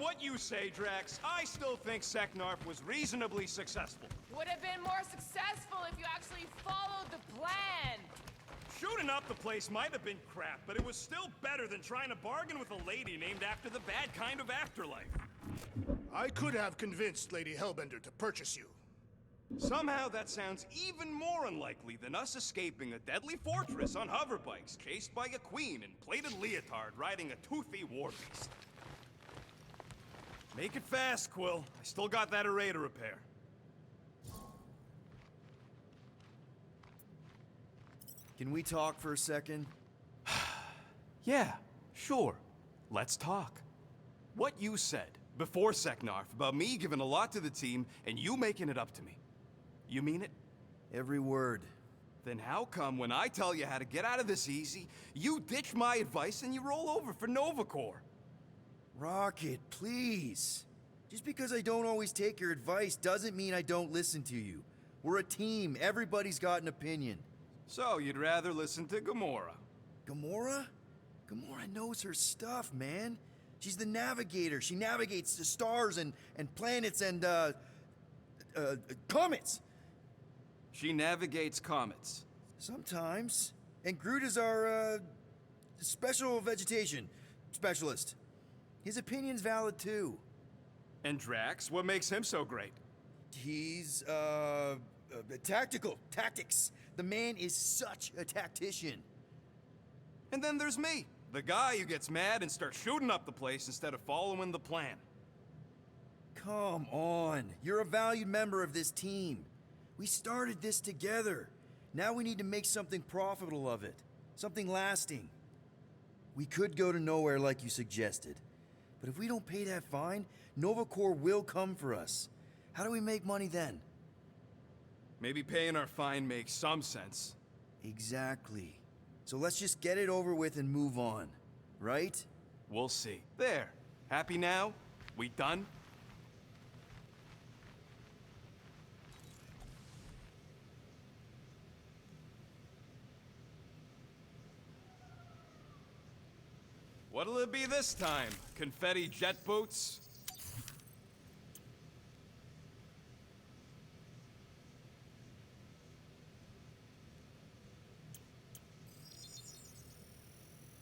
what you say, Drax, I still think Seknarf was reasonably successful. Would have been more successful if you actually followed the plan. Shooting up the place might have been crap, but it was still better than trying to bargain with a lady named after the bad kind of afterlife. I could have convinced Lady Hellbender to purchase you. Somehow that sounds even more unlikely than us escaping a deadly fortress on hoverbikes, chased by a queen in plated leotard riding a toothy war beast. Make it fast, Quill. I still got that array to repair. Can we talk for a second? Yeah, sure. Let's talk. What you said before Seknarf about me giving a lot to the team and you making it up to me. You mean it? Every word. Then how come when I tell you how to get out of this easy, you ditch my advice and you roll over for Nova Corps? Rocket, please. Just because I don't always take your advice doesn't mean I don't listen to you. We're a team. Everybody's got an opinion. So you'd rather listen to Gamora? Gamora? Gamora knows her stuff, man. She's the navigator. She navigates the stars and planets and, comets. She navigates comets. Sometimes. And Groot is our, special vegetation specialist. His opinion's valid too. And Drax, what makes him so great? He's, tactics. The man is such a tactician. And then there's me, the guy who gets mad and starts shooting up the place instead of following the plan. Come on. You're a valued member of this team. We started this together. Now we need to make something profitable of it. Something lasting. We could go to nowhere like you suggested. But if we don't pay that fine, Nova Corps will come for us. How do we make money then? Maybe paying our fine makes some sense. Exactly. So let's just get it over with and move on. Right? We'll see. There. Happy now? We done? What'll it be this time? Confetti jet boots?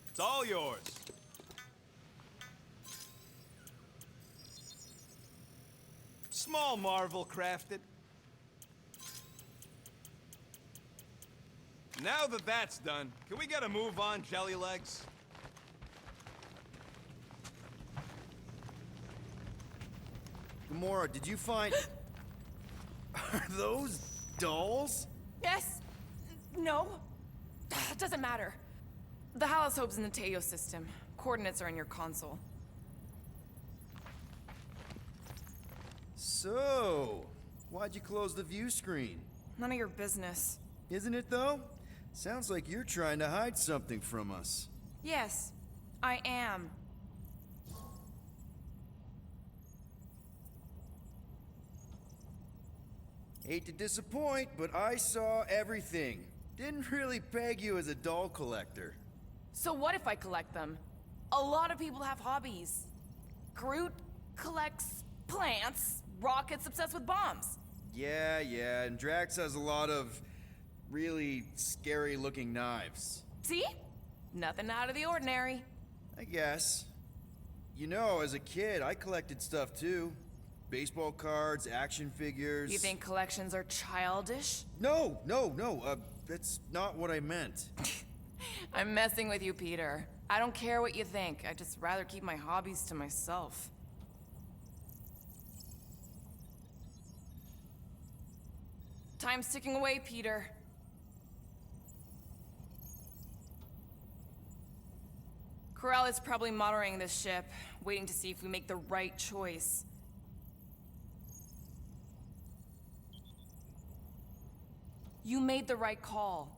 It's all yours. Small marvel crafted. Now that that's done, can we get a move on, Jelly Legs? Gamora, did you find... Are those dolls? Yes. No. It doesn't matter. The Halosope's in the Teo system. Coordinates are in your console. So, why'd you close the view screen? None of your business. Isn't it though? Sounds like you're trying to hide something from us. Yes, I am. Hate to disappoint, but I saw everything. Didn't really peg you as a doll collector. So what if I collect them? A lot of people have hobbies. Groot collects plants. Rocket's obsessed with bombs. Yeah, and Drax has a lot of really scary-looking knives. See? Nothing out of the ordinary. I guess. You know, as a kid, I collected stuff too. Baseball cards, action figures... You think collections are childish? No, that's not what I meant. I'm messing with you, Peter. I don't care what you think. I'd just rather keep my hobbies to myself. Time's ticking away, Peter. Corral is probably monitoring this ship, waiting to see if we make the right choice. You made the right call.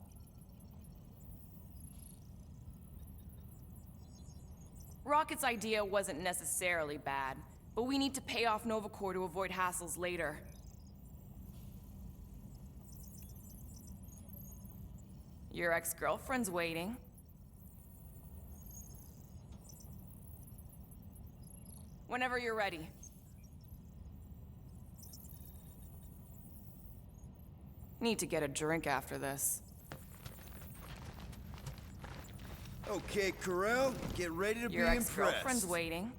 Rocket's idea wasn't necessarily bad, but we need to pay off Nova Corps to avoid hassles later. Your ex-girlfriend's waiting. Whenever you're ready. Need to get a drink after this. Okay, Corell, get ready to Your be ex-girlfriend's impressed. waiting.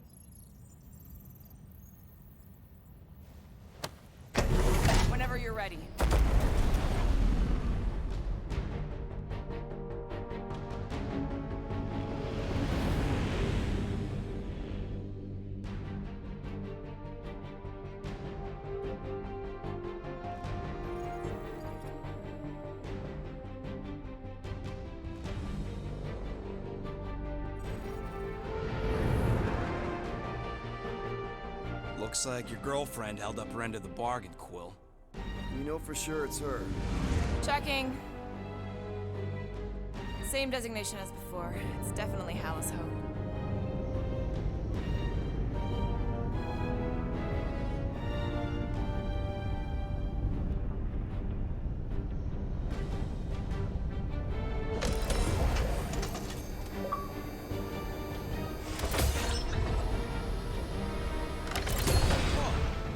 Whenever you're ready. Looks like your girlfriend held up her end of the bargain, Quill. You know for sure it's her. Checking. Same designation as before. It's definitely Hallis Hope.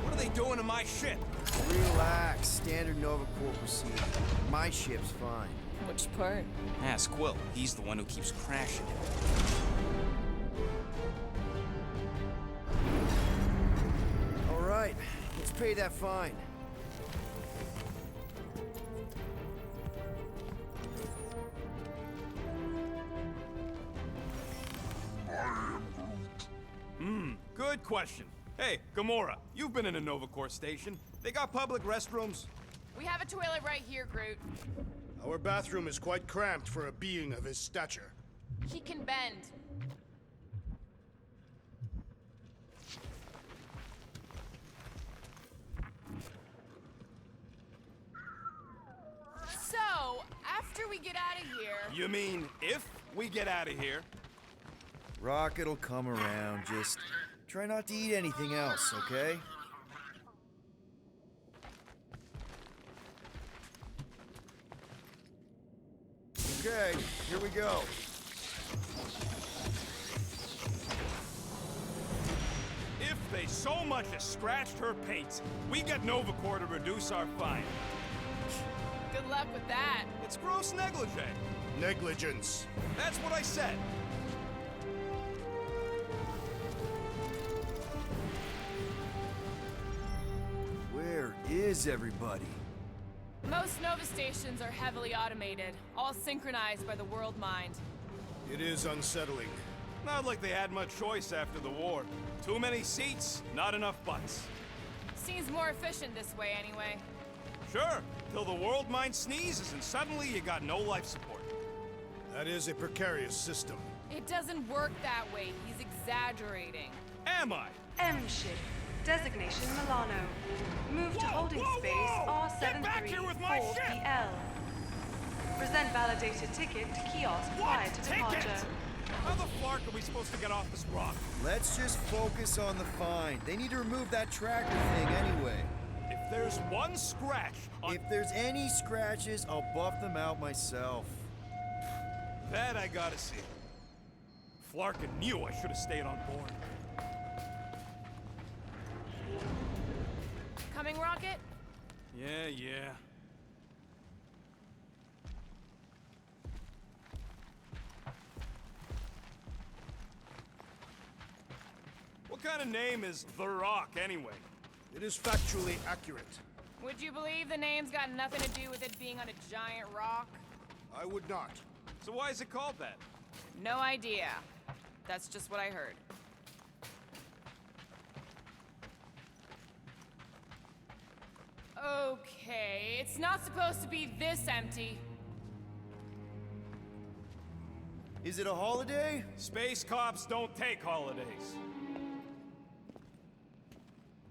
What are they doing to my ship? Relax, standard Nova Corps procedure. My ship's fine. Which part? Ask Quill. He's the one who keeps crashing it. All right, let's pay that fine. Good question. Hey, Gamora, you've been in a Nova Corps station. They got public restrooms? We have a toilet right here, Groot. Our bathroom is quite cramped for a being of his stature. He can bend. So, after we get out of here... You mean if we get out of here? Rocket'll come around, just try not to eat anything else, okay? Okay, here we go. If they so much as scratched her paints, we get Nova Corps to reduce our fine. Good luck with that. It's gross negligee. Negligence. That's what I said. Where is everybody? Most Nova stations are heavily automated, all synchronized by the World Mind. It is unsettling. Not like they had much choice after the war. Too many seats, not enough butts. Seems more efficient this way anyway. Sure, till the world mind sneezes and suddenly you got no life support. That is a precarious system. It doesn't work that way. He's exaggerating. Am I? M ship. Designation Milano. Move to Whoa, holding whoa, space whoa! Get back here with my ship! R734PL. Present validated ticket to kiosk prior What to ticket? departure. How the flark are we supposed to get off this rock? Let's just focus on the fine. They need to remove that tracker thing anyway. If there's one scratch on If there's any scratches, I'll buff them out myself. that, I gotta see. Flarkin knew I should have stayed on board. Coming, Rocket? Yeah. What kind of name is The Rock, anyway? It is factually accurate. Would you believe the name's got nothing to do with it being on a giant rock? I would not. So why is it called that? No idea. That's just what I heard. Okay, it's not supposed to be this empty. Is it a holiday? Space cops don't take holidays.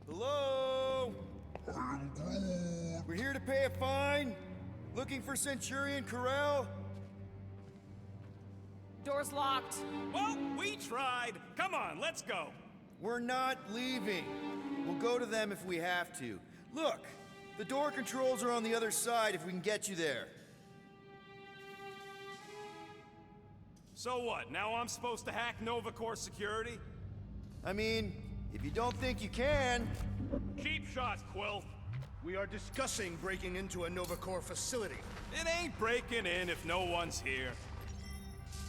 Hello? We're here to pay a fine. Looking for Centurion Corell? Door's locked. Well, we tried. Come on, let's go. We're not leaving. We'll go to them if we have to. Look, the door controls are on the other side if we can get you there. So what, now I'm supposed to hack Nova Corps security? I mean, If you don't think you can... Cheap shots, Quill. We are discussing breaking into a Novacore facility. It ain't breaking in if no one's here.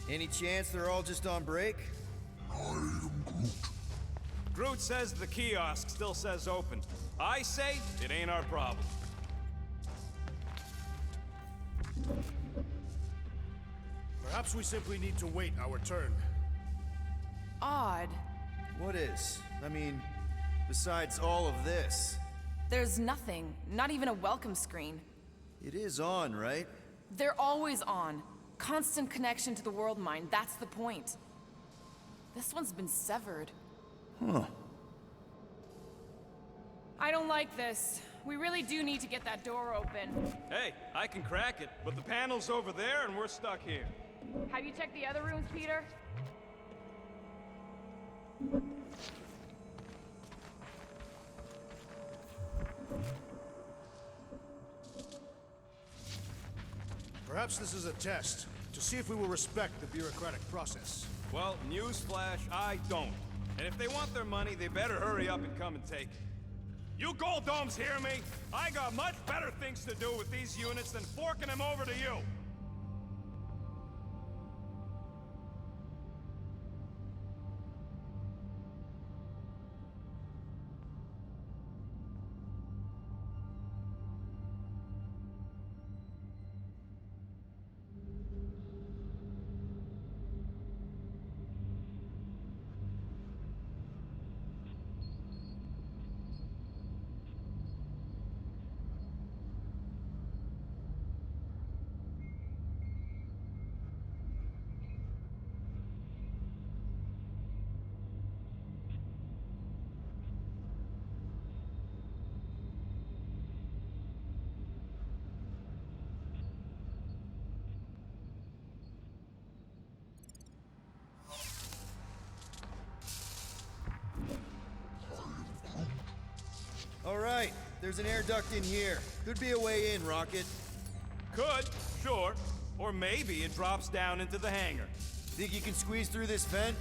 Any chance they're all just on break? Groot says the kiosk still says open. I say it ain't our problem. Perhaps we simply need to wait our turn. Odd. What is? I mean, besides all of this. There's nothing, not even a welcome screen. It is on, right? They're always on. Constant connection to the world mind, that's the point. This one's been severed. Huh. I don't like this. We really do need to get that door open. Hey, I can crack it, but the panel's over there and we're stuck here. Have you checked the other rooms, Peter? Perhaps this is a test, to see if we will respect the bureaucratic process. Well, newsflash, I don't. And if they want their money, they better hurry up and come and take it. You Gold Domes hear me? I got much better things to do with these units than forking them over to you. All right, there's an air duct in here. Could be a way in, Rocket. Could, sure. Or maybe it drops down into the hangar. Think you can squeeze through this vent?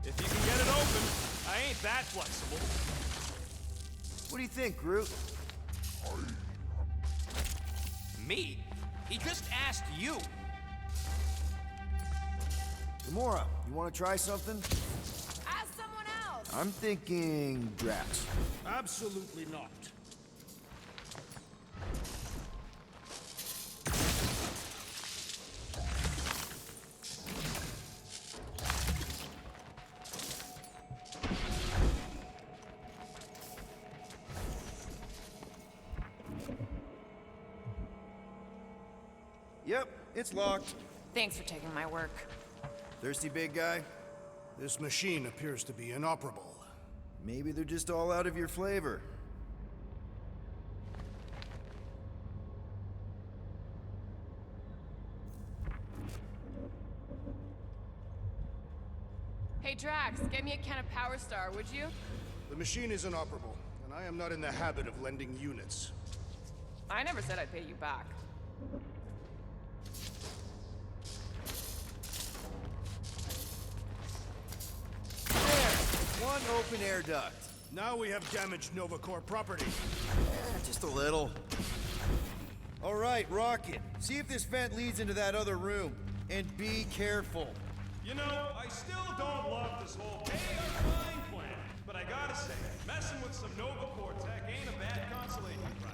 If you can get it open, I ain't that flexible. What do you think, Groot? Me? He just asked you. Gamora, you want to try something? Ask someone else! I'm thinking Drax. Absolutely not. Yep, it's locked. Thanks for taking my work. Thirsty, big guy? This machine appears to be inoperable. Maybe they're just all out of your flavor. Hey Drax, get me a can of Power Star, would you? The machine is inoperable, and I am not in the habit of lending units. I never said I'd pay you back. There! One open air duct. Now we have damaged Novacore property. Just a little. All right, Rocket. See if this vent leads into that other room. And be careful. You know, I still don't love this whole pay or fine plan, but I gotta say, messing with some Novacore tech ain't a bad consolation prize.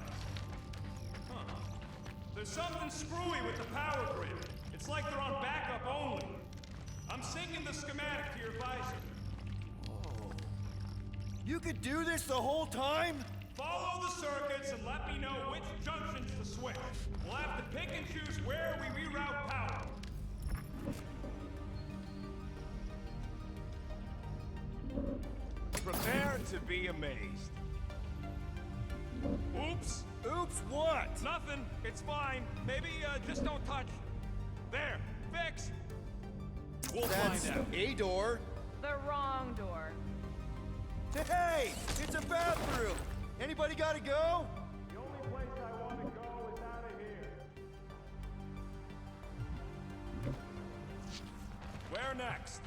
Huh. There's something screwy with the power grid. It's like they're on backup only. I'm syncing the schematic to your visor. You could do this the whole time? Follow the circuits and let me know which junctions to switch. We'll have to pick and choose where we reroute power. Prepare to be amazed. Oops. Oops, what? Nothing. It's fine. Maybe just don't touch. There. Fixed. We'll That's find out. a door. The wrong door. Hey, it's a bathroom. Anybody gotta go? The only place I want to go is out of here. Where next?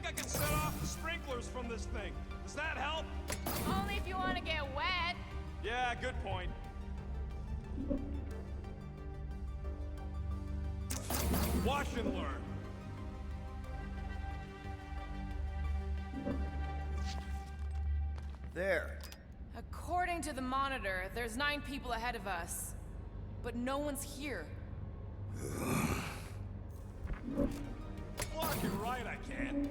I can set off the sprinklers from this thing. Does that help? Only if you want to get wet. Yeah, good point. Watch and learn. There. According to the monitor, there's 9 people ahead of us. But no one's here. Fucking right I can.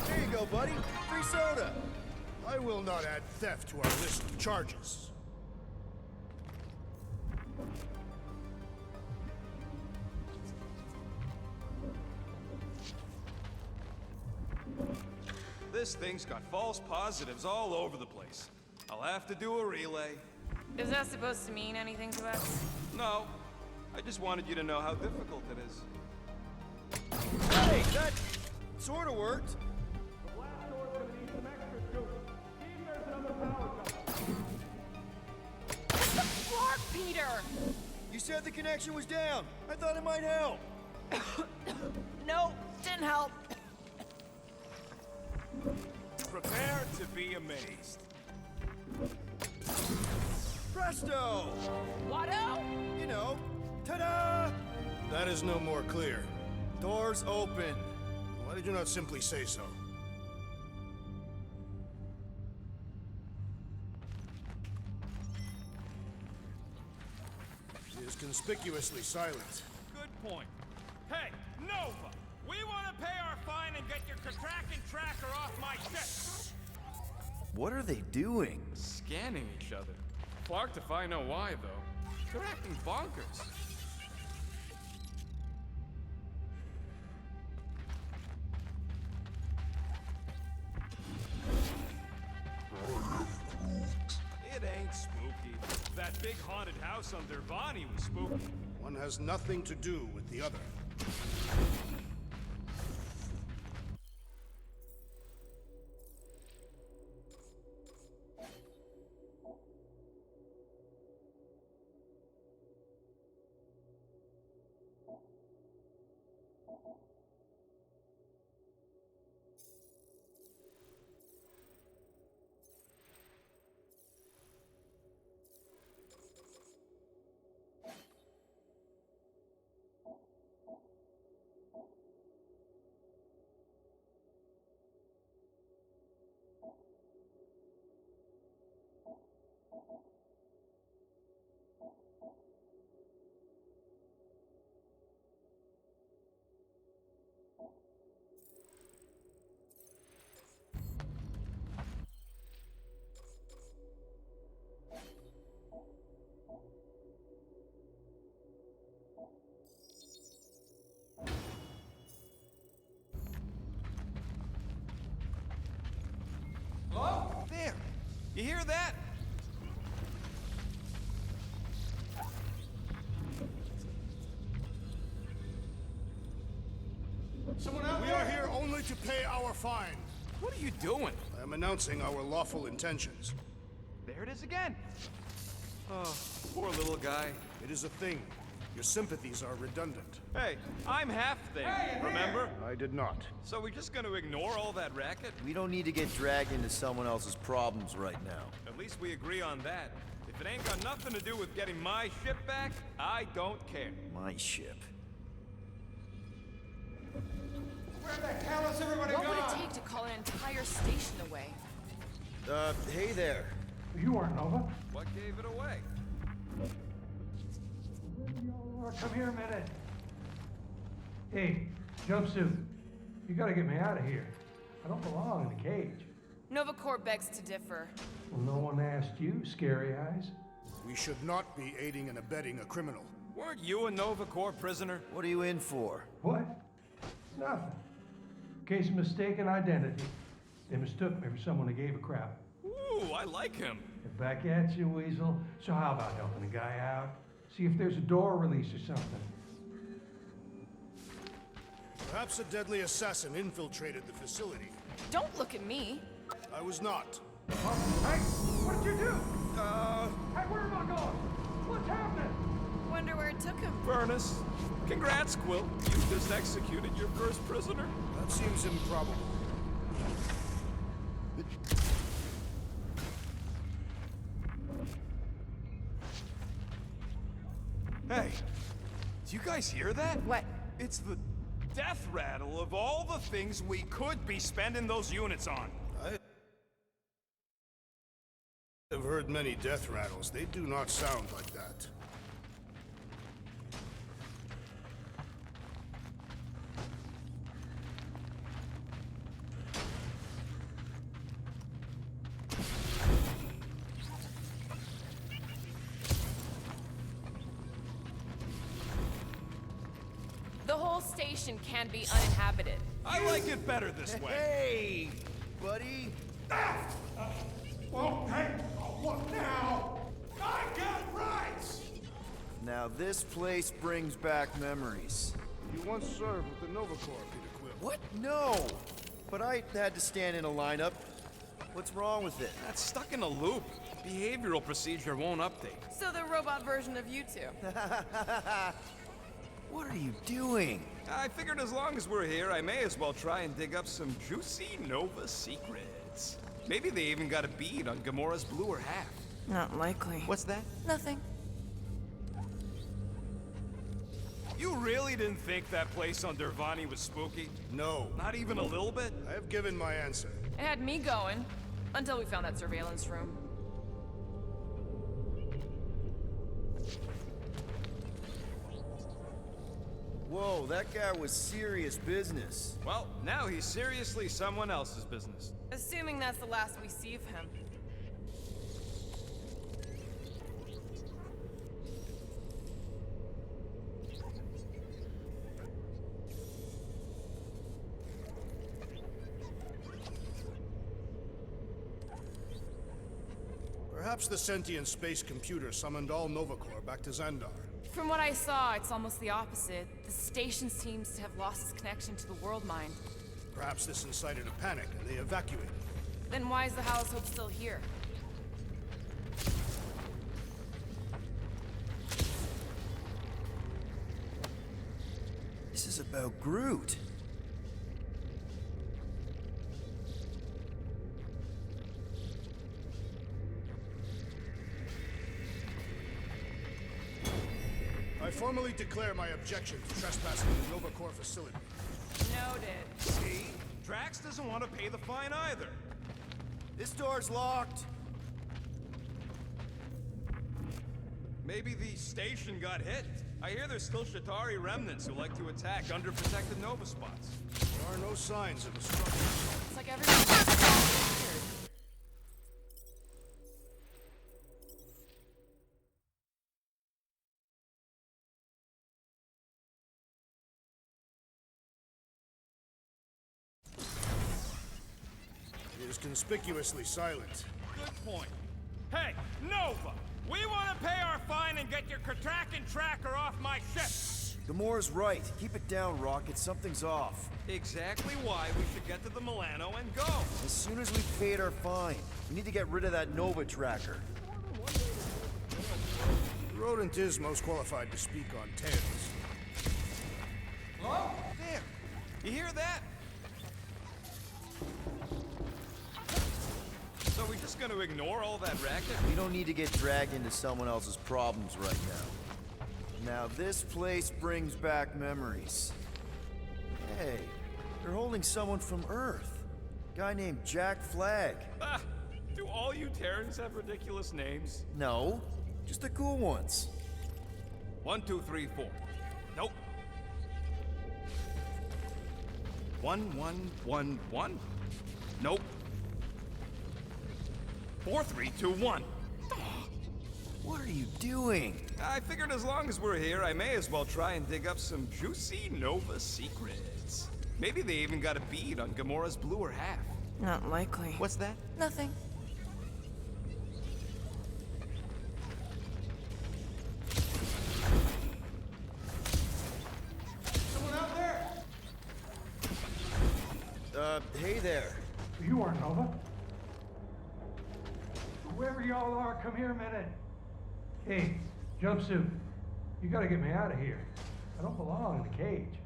There you go, buddy. Free soda. I will not add theft to our list of charges. This thing's got false positives all over the place. I'll have to do a relay. Is that supposed to mean anything to us? No, I just wanted you to know how difficult it is. Hey, that sort of worked. The blast door's gonna need some extra scoop. See if there's another power cut. Clark, Peter! You said the connection was down. I thought it might help. No, didn't help. Prepare to be amazed. Presto! Watto? You know, ta-da! That is no more clear. Doors open. Why did you not simply say so? She is conspicuously silent. Good point. Hey, Nova! We want to pay our fine and get your Kraken tracker off my ship! What are they doing? Scanning each other. Clark if I know why, though. They're acting bonkers. It ain't spooky. That big haunted house on Dervani was spooky. One has nothing to do with the other. There! You hear that? Someone out We are here only to pay our fine. What are you doing? I am announcing our lawful intentions. There it is again. Oh, poor little guy. It is a thing. Your sympathies are redundant. Hey, I'm half thing, remember? I did not. So we're just gonna ignore all that racket? We don't need to get dragged into someone else's problems right now. At least we agree on that. If it ain't got nothing to do with getting my ship back, I don't care. My ship. Where the hell is everybody What would gone? it take to call an entire station away? Hey there. You aren't Nova. What gave it away? Come here a minute. Hey, jumpsuit. You gotta get me out of here. I don't belong in a cage. Nova Corps begs to differ. Well, no one asked you, Scary Eyes. We should not be aiding and abetting a criminal. Weren't you a Nova Corps prisoner? What are you in for? What? Nothing. Case of mistaken identity. They mistook me for someone who gave a crap. Ooh, I like him. And back at you, Weasel. So how about helping a guy out? See if there's a door release or something. Perhaps a deadly assassin infiltrated the facility. Don't look at me. I was not. Hey, what did you do? Hey, where am I going? What's happening? wonder where it took him. Furnace. Congrats, Quill. You just executed your first prisoner. That seems improbable. Hey, do you guys hear that? What? It's the death rattle of all the things we could be spending those units on. I've heard many death rattles. They do not sound like that. The whole station can be uninhabited. I like it better this way. Hey, buddy. Well, hey, what now? I got rights! Now this place brings back memories. You once served with the Nova Corps, Peter Quill. What? No! But I had to stand in a lineup. What's wrong with it? That's stuck in a loop. Behavioral procedure won't update. So the robot version of you two. What are you doing? I figured as long as we're here, I may as well try and dig up some juicy Nova secrets. Maybe they even got a bead on Gamora's bluer half. Not likely. What's that? Nothing. You really didn't think that place on Dervani was spooky? No. Not even a little bit? I have given my answer. It had me going, until we found that surveillance room. Whoa, that guy was serious business. Well, now he's seriously someone else's business. Assuming that's the last we see of him. Perhaps the sentient space computer summoned all Nova Corps back to Xandar. From what I saw, it's almost the opposite. The station seems to have lost its connection to the world mind. Perhaps this incited a panic and they evacuated. Then why is the Howl's Hope still here? This is about Groot. I formally declare my objection to trespassing in the Nova Corps facility. Noted. See? Drax doesn't want to pay the fine either. This door's locked. Maybe the station got hit. I hear there's still Shatari remnants who like to attack underprotected Nova spots. There are no signs of a struggle. It's like everyone's disappeared. It is conspicuously silent. Good point. Hey, Nova! We want to pay our fine and get your Kratrakan tracker off my ship! Gamora's right. Keep it down, Rocket. Something's off. Exactly why we should get to the Milano and go. As soon as we've paid our fine, we need to get rid of that Nova tracker. The rodent is most qualified to speak on tails. There! You hear that? So we just gonna ignore all that racket? We don't need to get dragged into someone else's problems right now. Now this place brings back memories. Hey, they're holding someone from Earth. Guy named Jack Flag. Ah, do all you Terrans have ridiculous names? No, just the cool ones. 1, 2, 3, 4. Nope. 1, 1, 1, 1. Nope. 4, 3, 2, 1. What are you doing? I figured as long as we're here, I may as well try and dig up some juicy Nova secrets. Maybe they even got a bead on Gamora's bluer half. Not likely. What's that? Nothing. Someone out there! Hey there. You are Nova. Whoever y'all are, come here a minute. Hey, jumpsuit. You gotta get me out of here. I don't belong in the cage.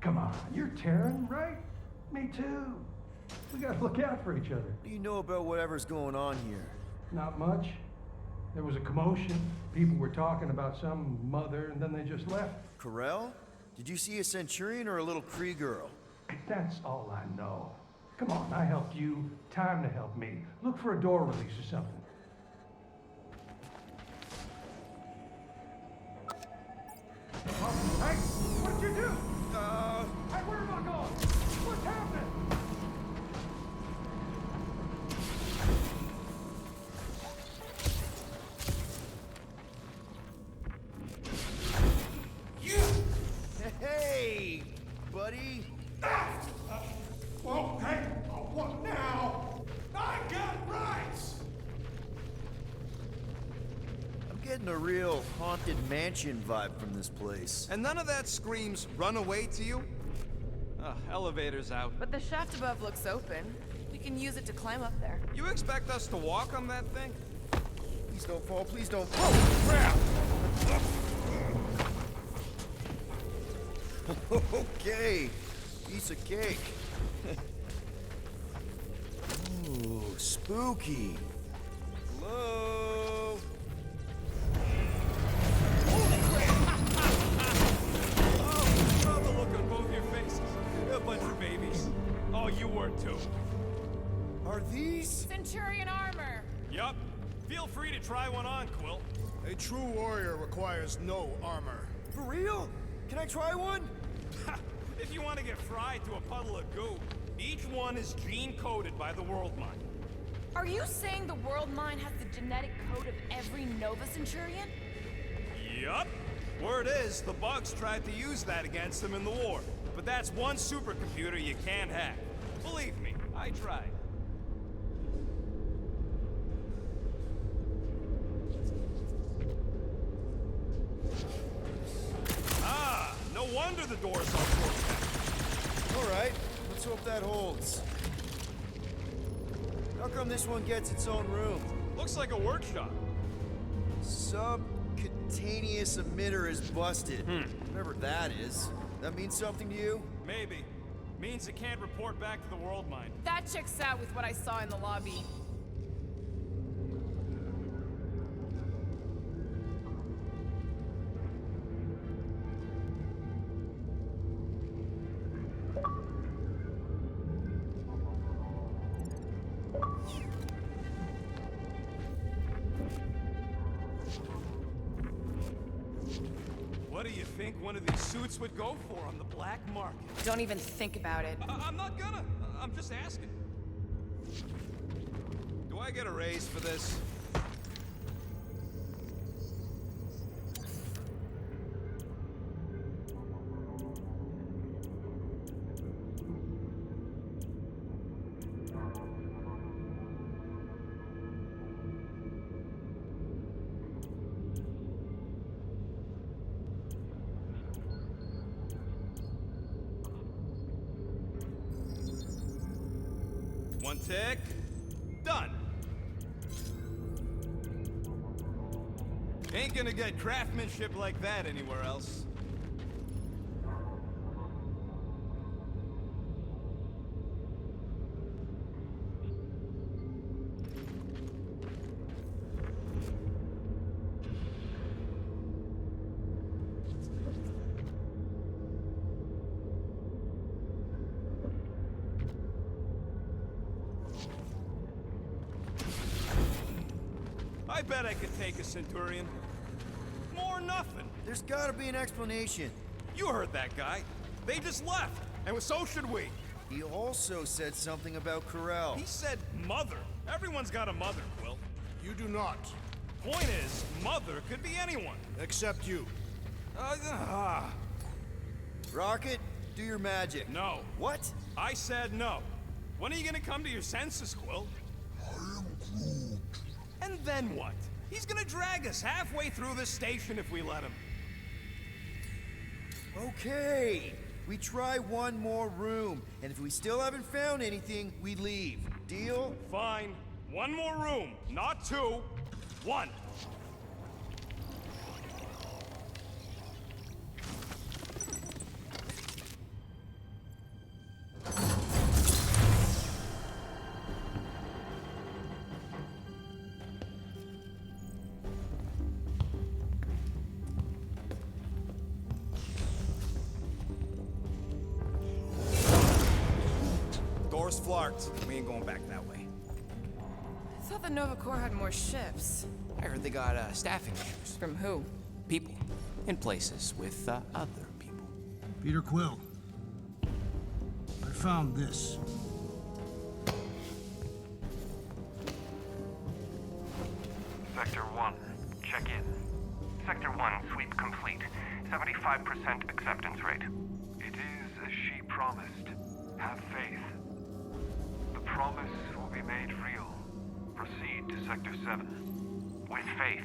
Come on, you're Terran, right? Me too. We gotta look out for each other. What do you know about whatever's going on here? Not much. There was a commotion. People were talking about some mother, and then they just left. Corel? Did you see a Centurion or a little Kree girl? That's all I know. Come on, I helped you. Time to help me. Look for a door release or something. Oh, hey, what'd you do? Hey, where am I going? What's happening? Hey, buddy. Whoa, hey, what now? I got rights! I'm getting a real haunted mansion vibe from this place. And none of that screams run away to you? Elevator's out. But the shaft above looks open. We can use it to climb up there. You expect us to walk on that thing? Please don't fall, please don't fall. Oh, crap! Okay, piece of cake. Ooh, spooky. Hello? Oh, saw the look on both your faces. You're a bunch of babies. Oh, you were too. Are these? Centurion armor! Yup. Feel free to try one on, Quill. A true warrior requires no armor. For real? Can I try one? If you want to get fried to a puddle of goo, each one is gene-coded by the World Mind. Are you saying the World Mind has the genetic code of every Nova Centurion? Yup. Word is, the Bugs tried to use that against them in the war. But that's one supercomputer you can't hack. Believe me, I tried. Ah, no wonder the door's unfortunate. All right, let's hope that holds. How come this one gets its own room? Looks like a workshop. Subcutaneous emitter is busted. Whatever that is. That means something to you? Maybe. Means it can't report back to the World Mind. That checks out with what I saw in the lobby. What do you think one of these suits would go for on the black market? Don't even think about it. I'm not gonna. I'm just asking. Do I get a raise for this? One tick. Done. Ain't gonna get craftsmanship like that anywhere else. I bet I could take a Centurion. More nothing. There's gotta be an explanation. You heard that guy. They just left, and so should we. He also said something about Corel. He said mother. Everyone's got a mother, Quill. You do not. Point is, mother could be anyone. Except you. Rocket, do your magic. No. What? I said no. When are you gonna come to your senses, Quill? I am Groot. And then what? He's gonna drag us halfway through this station if we let him. Okay. We try one more room, and if we still haven't found anything, we leave. Deal? Fine. One more room, not two. One. Door's flarked. We ain't going back that way. I thought the Nova Corps had more ships. I heard they got staffing issues. From who? People in places with other people. Peter Quill. I found this. Sector 1, check in. Sector 1, sweep complete. 75% acceptance rate. It is as she promised. Have faith. The promise will be made real. Proceed to Sector 7. With faith.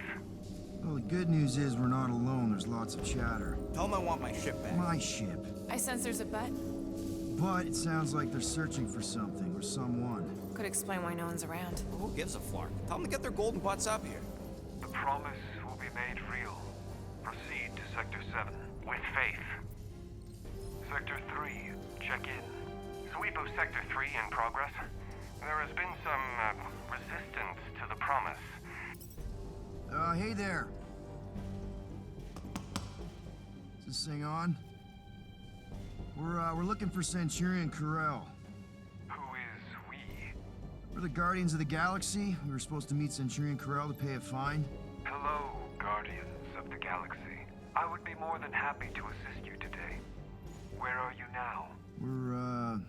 Well, the good news is we're not alone. There's lots of chatter. Tell them I want my ship back. My ship. I sense there's a bet. But it sounds like they're searching for something or someone. Could explain why no one's around. Who gives a flark? Tell them to get their golden butts up here. The promise will be made real. Proceed to Sector 7. With faith. Sector 3, check in. Sweep of Sector 3 in progress. There has been some resistance to the promise. Hey there. Is this thing on? We're looking for Centurion Corell. Who is we? We're the Guardians of the Galaxy. We were supposed to meet Centurion Corell to pay a fine. Hello, Guardians of the Galaxy. I would be more than happy to assist you today. Where are you now? We're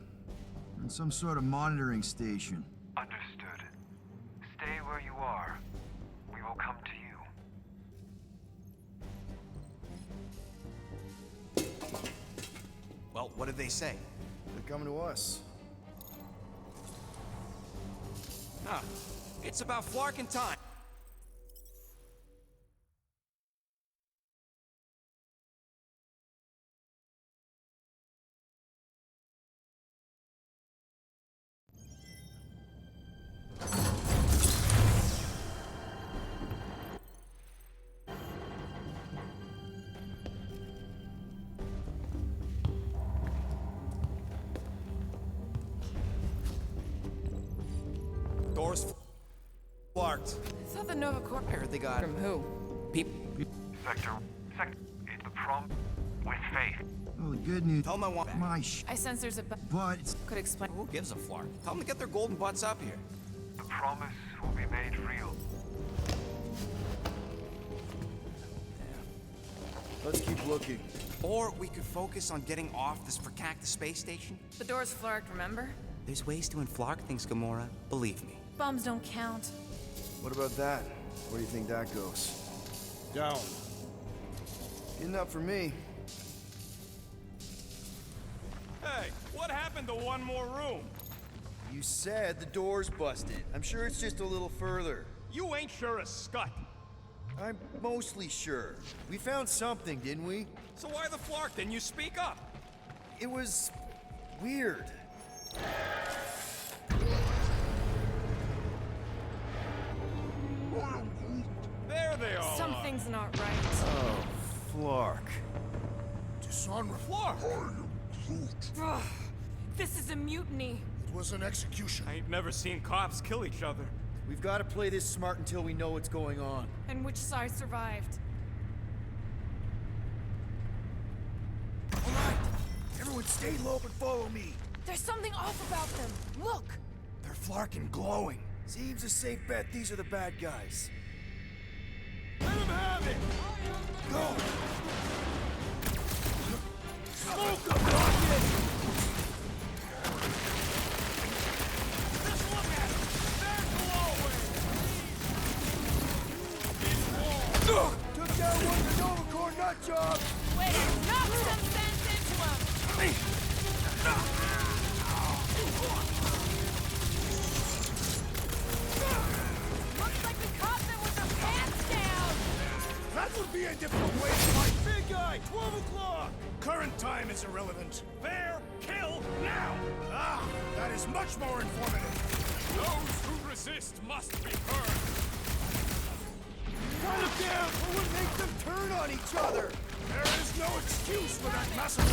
in some sort of monitoring station. Understood. Stay where you are. We will come to you. Well, what did they say? They're coming to us. Huh. It's about flarking time. Door's flarked. I thought the Nova Corps... I heard they got From who? people. Sector is the prom with faith. Well, the good news. Tell them I want back. My ship. I sense there's a bet. But it's Could explain... Who gives a flark? Tell them to get their golden butts up here. The promise will be made real. Let's keep looking. Or we could focus on getting off this fracactus space station. The door's flarked, remember? There's ways to unflark things, Gamora. Believe me. Bombs don't count. What about that? Where do you think that goes? Down. Good enough for me. Hey, what happened to one more room? You said the door's busted. I'm sure it's just a little further. You ain't sure as scut. I'm mostly sure. We found something, didn't we? So why the flark? Didn't you speak up? It was weird. There they all are. Something's not right. Oh, Flark. Dishonorable. Flark! Ugh, this is a mutiny. It was an execution. I ain't never seen cops kill each other. We've got to play this smart until we know what's going on. And which side survived? All right, everyone stay low and follow me. There's something off about them. Look! They're flarking glowing. Seems a safe bet these are the bad guys. Let him have it! Go! Smoke them, Rocket! Just look at them! They're glowing! Took down one of the Nova Corps nut job! Way to knock some sense into them! Looks like we caught them with their pants down! That would be a different way to fight. Big guy, 12 o'clock! Current time is irrelevant. Fair, kill, now! Ah, that is much more informative. Those who resist must be heard! Cut them down or we'll make them turn on each other! There is no excuse for that massacre!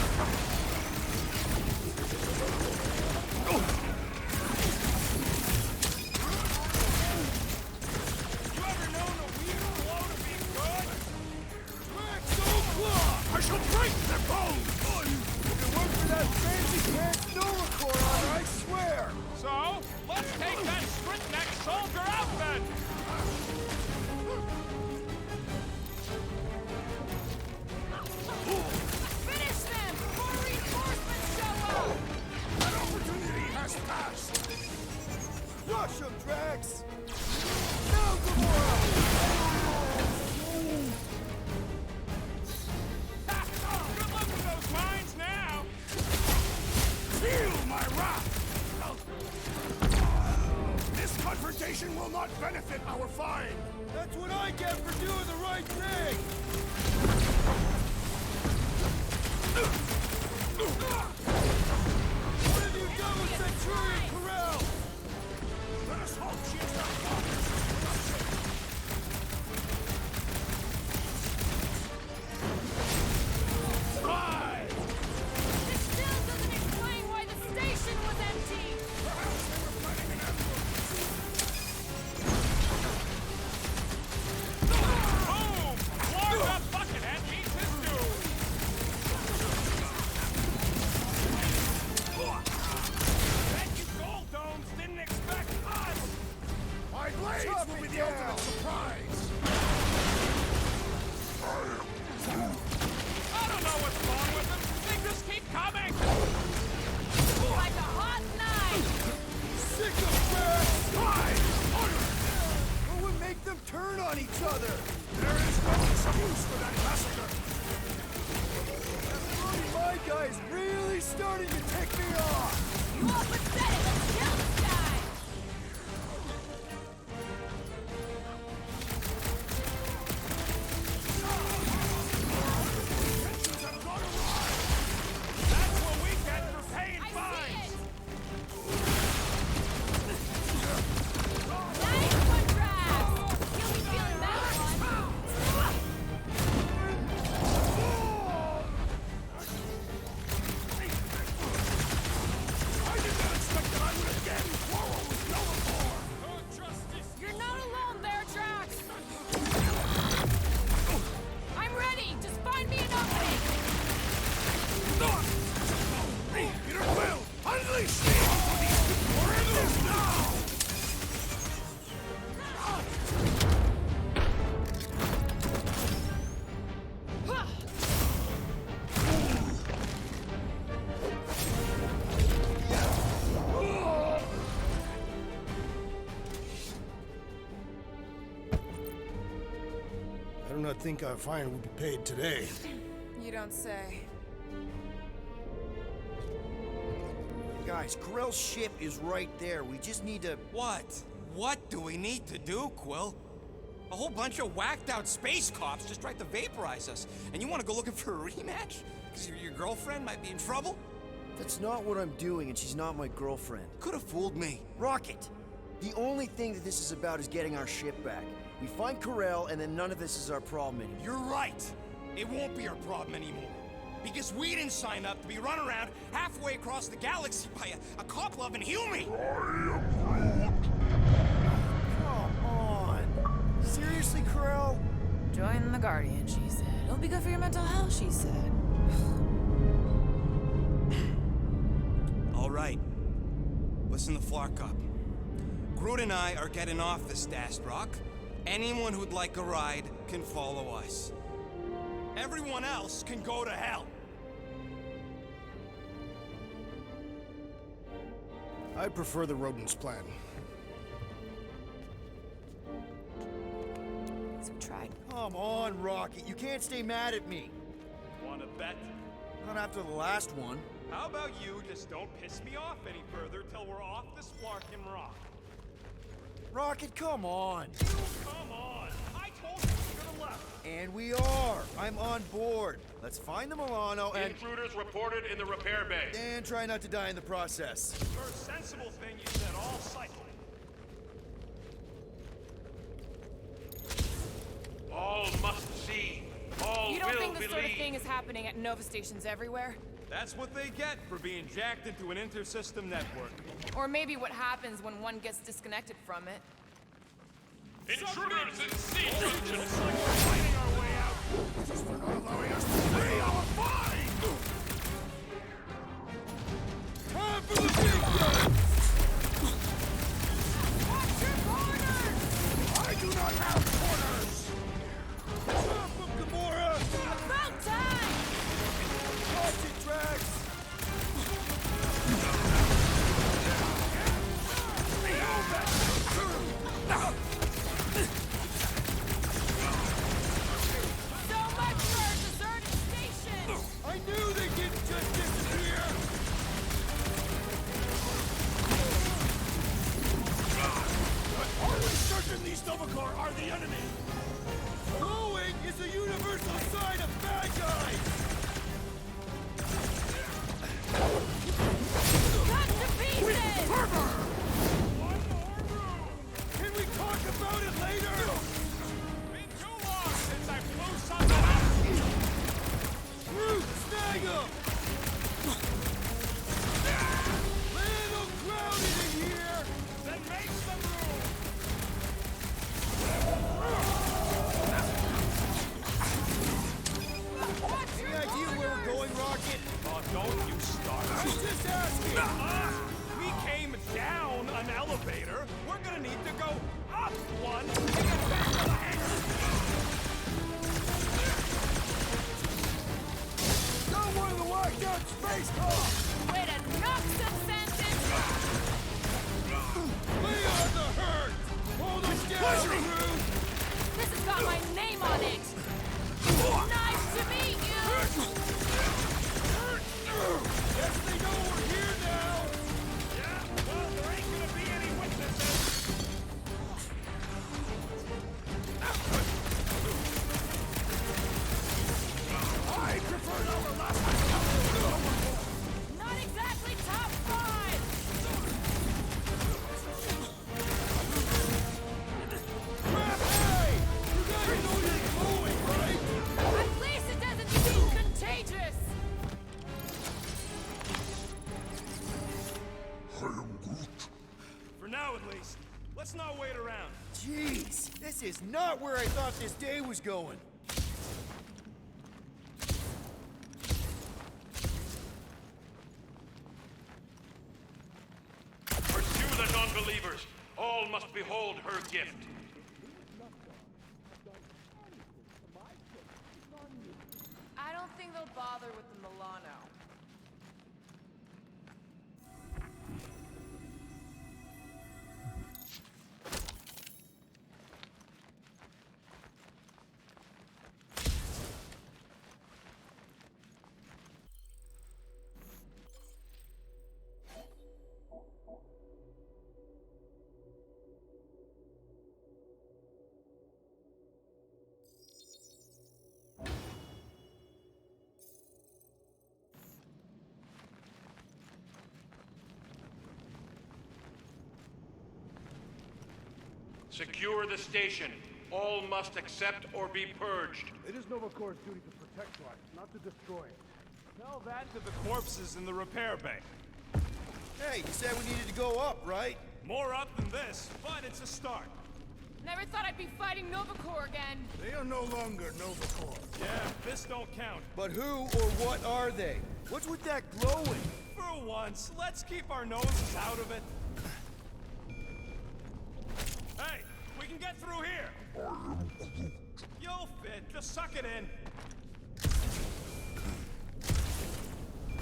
You ever known a weird blow to be good? I shall break their bones! If it weren't for that fancy pants Nova Corps honor, I swear! will not benefit our find! That's what I get for doing the right thing! What have you done with Centurion Corral? Let us hope she is not bothered. Right! This still doesn't explain why the station was empty! Perhaps they were planning an ambush. Boom! Florida Buckethead beats his dude! Bet you Gold Domes didn't expect us! My blades will be the ultimate surprise! I don't know what's wrong with them. They just keep coming! Like a hot knife! Sick of that! What would make them turn on each other? There is no excuse for that massacre! My guy's really starting to tick me off! You all pathetic! Let's kill this guy! That's what we get for paying I fines! see it! Nice one, Drax! You'll be feeling that one! I did not expect that I would again quarrel with Bellator! You're not alone there, Drax! I'm ready! Just find me an opening! Peter Quill, unleash me! We're in this now! I do not think our fine will be paid today. You don't say. Guys, Corell's ship is right there. We just need to... What? What do we need to do, Quill? A whole bunch of whacked-out space cops just tried to vaporize us. And you want to go looking for a rematch? Because your girlfriend might be in trouble? That's not what I'm doing, and she's not my girlfriend. Could have fooled me. Rocket! The only thing that this is about is getting our ship back. We find Corell, and then none of this is our problem anymore. You're right. It won't be our problem anymore. Because we didn't sign up to be run around halfway across the galaxy by a cop-loving human. Come on! Seriously, Corell? Join the Guardian, she said. It'll be good for your mental health, she said. All right. Listen to Flarkup. Groot and I are getting off this Dast Rock. Anyone who'd like a ride can follow us. Everyone else can go to hell. I prefer the rodents' plan. So we tried. Come on, Rocket. You can't stay mad at me. Wanna bet? Not after the last one. How about you just don't piss me off any further till we're off this Flarkin Rock? Rocket, come on. Come on! I told you we should have left! And we are. I'm on board. Let's find the Milano and... Intruders reported in the repair bay. And try not to die in the process. First sensible thing you said all cycling. All must see. All You don't will think this believe. sort of thing is happening at Nova stations everywhere? That's what they get for being jacked into an inter-system network. Or maybe what happens when one gets disconnected from it. Intruders in siege. Looks like we're fighting our way out! Just for not allowing us to pay our fine! Time for the big guns! Watch your corners! I do not have corners! Stop them, Gamora! About time! Watch it, Drax! So much for our deserted Imagine these Novikor are the enemy! Glowing is a universal sign of bad guys! Cut to pieces! Can we talk about it later? Been too long since I blew something up! Groot, snag him! Little crowded in here! Then make some room! Any idea where we're going, Rocket? Oh, don't you start. I was just asking! We came down an elevator. We're gonna need to go up one to get back to the hangar. Not one of the locked out space cops! Way to knock some sense into Lay on the hurt! Hold us down, Groot! This has got my name on it! Nice to meet you! Yes, they know we're here now! Yeah, well, there ain't gonna be any witnesses. I prefer our last Not exactly top 5! Hey! You guys know you're glowing, right? At least it doesn't seem contagious! For now, at least. Let's not wait around. Jeez, this is not where I thought this day was going. Pursue the non-believers. All must behold her gift. I don't think they'll bother with the Milano. Secure the station. All must accept or be purged. It is Novikor's duty to protect life, not to destroy it. Tell that to the corpses in the repair bay. Hey, you said we needed to go up, right? More up than this, but it's a start. Never thought I'd be fighting Novikor again. They are no longer Novikor. Yeah, this don't count. But who or what are they? What's with that glowing? For once, let's keep our noses out of it. Hey, we can get through here. You'll fit. Just suck it in.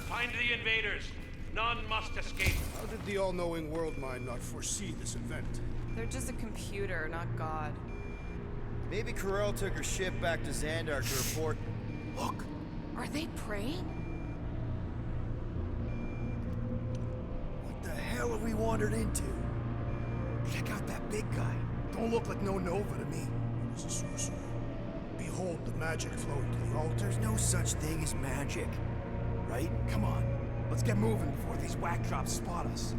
Find the invaders. None must escape. How did the all-knowing world mind not foresee this event? They're just a computer, not God. Maybe Corel took her ship back to Xandar to report. Look! Are they praying? What the hell have we wandered into? Check out that big guy. Don't look like no Nova to me. It is a sorcerer. Behold the magic flowing to the altar. There's no such thing as magic. Right? Come on. Let's get moving before these whack drops spot us.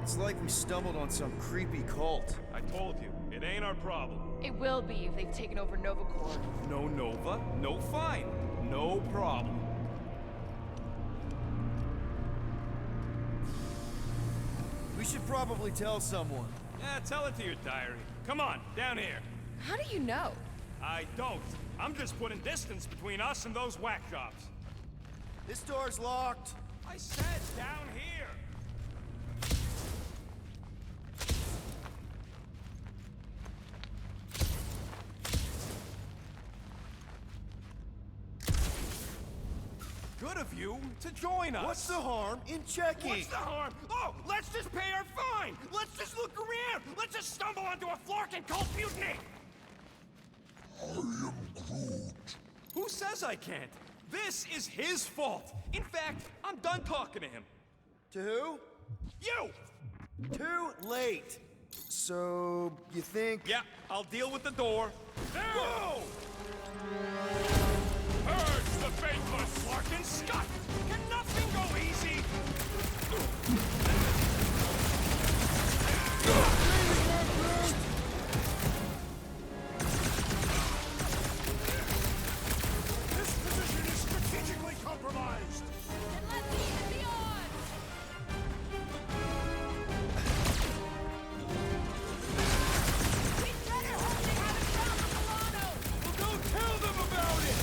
It's like we stumbled on some creepy cult. I told you, it ain't our problem. It will be if they've taken over Novikor. No Nova, no fine. No problem. We should probably tell someone. Yeah, tell it to your diary. Come on, down here. How do you know? I don't. I'm just putting distance between us and those whack jobs. This door's locked. I said down here. Good of you to join us. What's the harm in checking? What's the harm? Oh, let's just pay our fine. Let's just look around. Let's just stumble onto a Flarkin cult mutiny. I am Groot. Who says I can't? This is his fault. In fact, I'm done talking to him. To who? You! Too late. So, you think... Yeah, I'll deal with the door. Whoa! Purge the faithless, Larkin Scott! Can nothing go easy? This position is strategically compromised. And let's even the odds! We'd better hope they haven't found the Milano! Well, go tell them about it!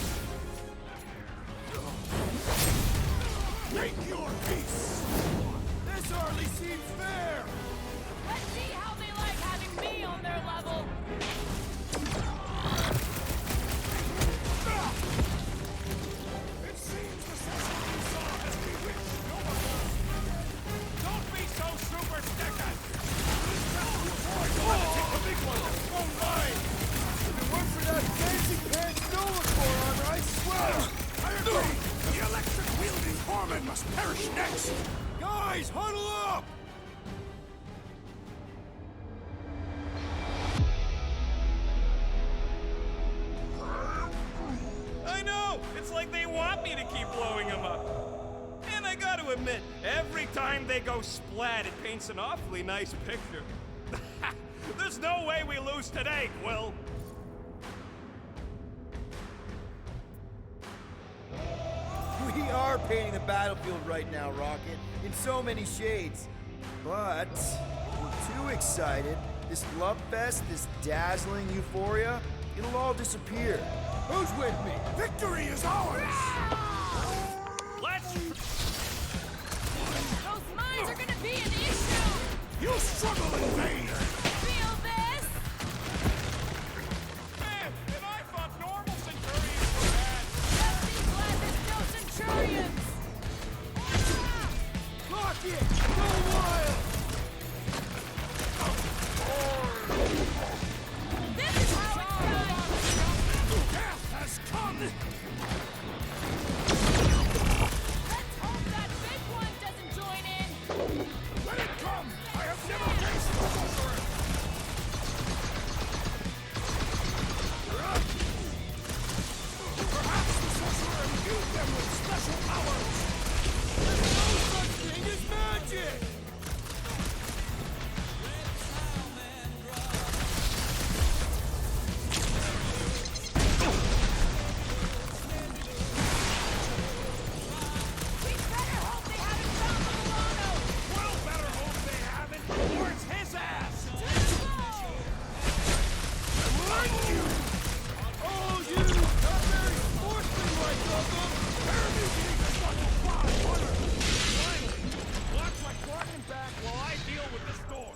Make your peace. This hardly seems fair! Let's see how they like having me on their level! It seems the sorcerer you saw has bewitched your Don't be so super sticker! Take the big one. Oh my! If it weren't for that fancy pants Nova Corps armor, I swear! I agree! The electric-wielding Corpsman must perish next! Guys, huddle up! I know! It's like they want me to keep blowing them up. And I gotta admit, every time they go splat, it paints an awfully nice picture. There's no way we lose today, Quill. We are painting the battlefield right now, Rocket, in so many shades. But we're too excited. This love fest, this dazzling euphoria, it'll all disappear. Who's with me? Victory is ours! Let's... Those mines are gonna be an issue! You struggle in vain! Feel this? Man, and I thought normal Centurions were bad! Just be glad there's no Centurions! Rocket! Go wild! This is how it's done! Death has come! Let's hope that big one doesn't join in! Let it come! I have never faced the sorcerer! Perhaps the sorcerer imbued them with special powers! There's no such thing as magic! We better hope they haven't found the Milano! Well, better hope they haven't, or it's his ass! Oh, you! Not very sportsmanlike of them! Finally! Watch my Clarkin back while I deal with this door!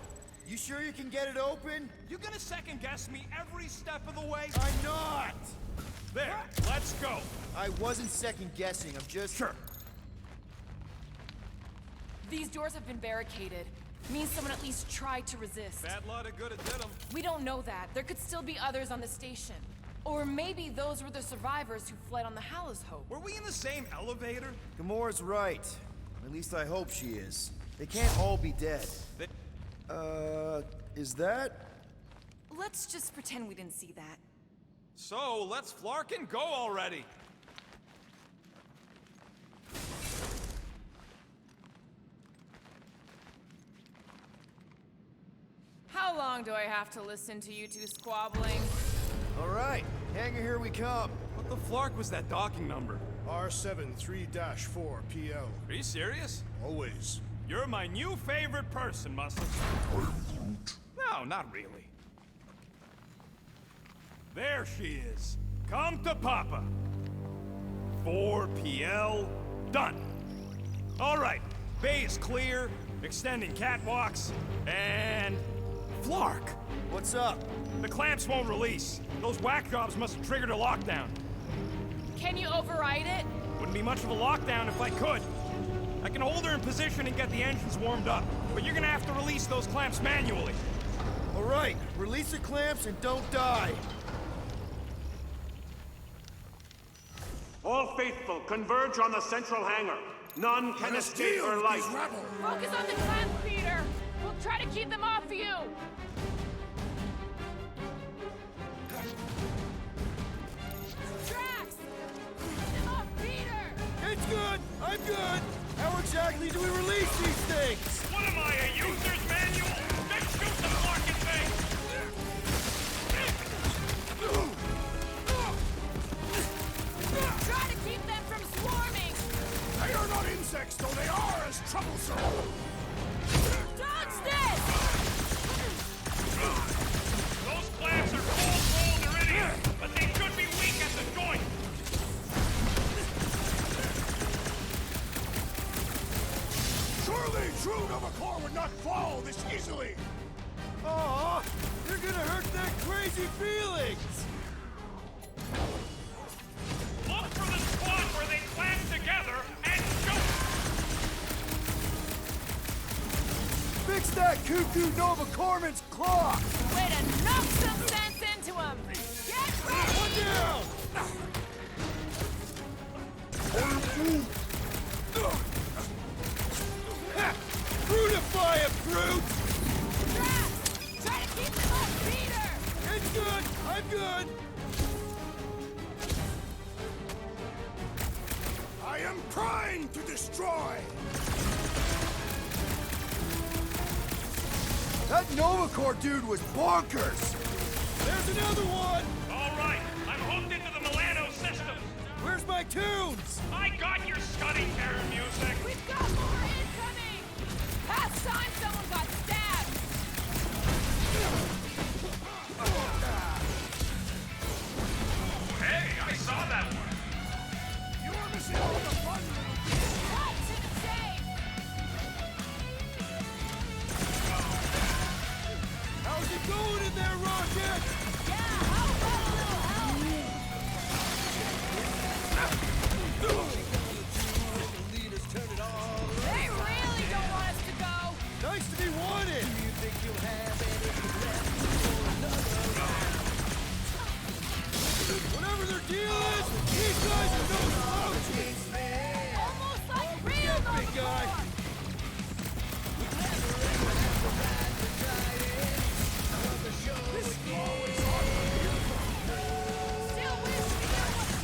You sure you can get it open? You gonna second guess me every step of the way? I'm not! There, let's go! I wasn't second guessing, I'm just... Sure. These doors have been barricaded. Means someone at least tried to resist. Bad lot of good it did 'em. We don't know that. There could still be others on the station. Or maybe those were the survivors who fled on the Hallows Hope. Were we in the same elevator? Gamora's right. At least I hope she is. They can't all be dead. Is that? Let's just pretend we didn't see that. So, let's Flarkin go already. How long do I have to listen to you two squabbling? All right, hangar, here we come. What the flark was that docking number? R73-4 PL. Are you serious? Always. You're my new favorite person, Muscle. No, not really. There she is. Come to Papa. 4 PL, done. All right, bay is clear, extending catwalks, and... Flark! What's up? The clamps won't release. Those whack jobs must have triggered a lockdown. Can you override it? Wouldn't be much of a lockdown if I could. I can hold her in position and get the engines warmed up, but you're gonna have to release those clamps manually. All right, release the clamps and don't die. All faithful, converge on the central hangar. None can escape her light. Focus on the clamp, Peter! We'll Try to keep them off you! Drax! Keep them off Peter! It's good! I'm good! How exactly do we release these things? What am I, a user's manual? Just shoot the fucking thing! Try to keep them from swarming! They are not insects, though they are as troublesome! Dodge this! Those clamps are cold-rolled iridium, but they should be weak at the joint! Surely true Nova Corps would not fall this easily! Aw, you're gonna hurt their crazy feelings! Look for the spot where they clamp together and shoot! Fix that cuckoo Nova Corpsman's clock! Way to knock some sense into him! Get ready! One down! Ha! Brutify him, Brute! Drax! Try to keep them off Peter! It's good! I'm good! I am primed to destroy! That Nova Corps dude was bonkers! There's another one! All right, I'm hooked into the Milano system. Where's my tunes? I got your Scuddy Terror music. We've got more incoming! Past time someone got stabbed! Hey, I saw that one. You're missing all the fun! Cut to the chase! How's it going in there, Rocket? Yeah, how about a little help? They really don't want us to go! Nice to be wanted! Do you think you'll have anything left for another? Whatever their deal is, these guys are no slouches! Almost like real Yeah, big Nova guy. Corps! Still wish we knew what it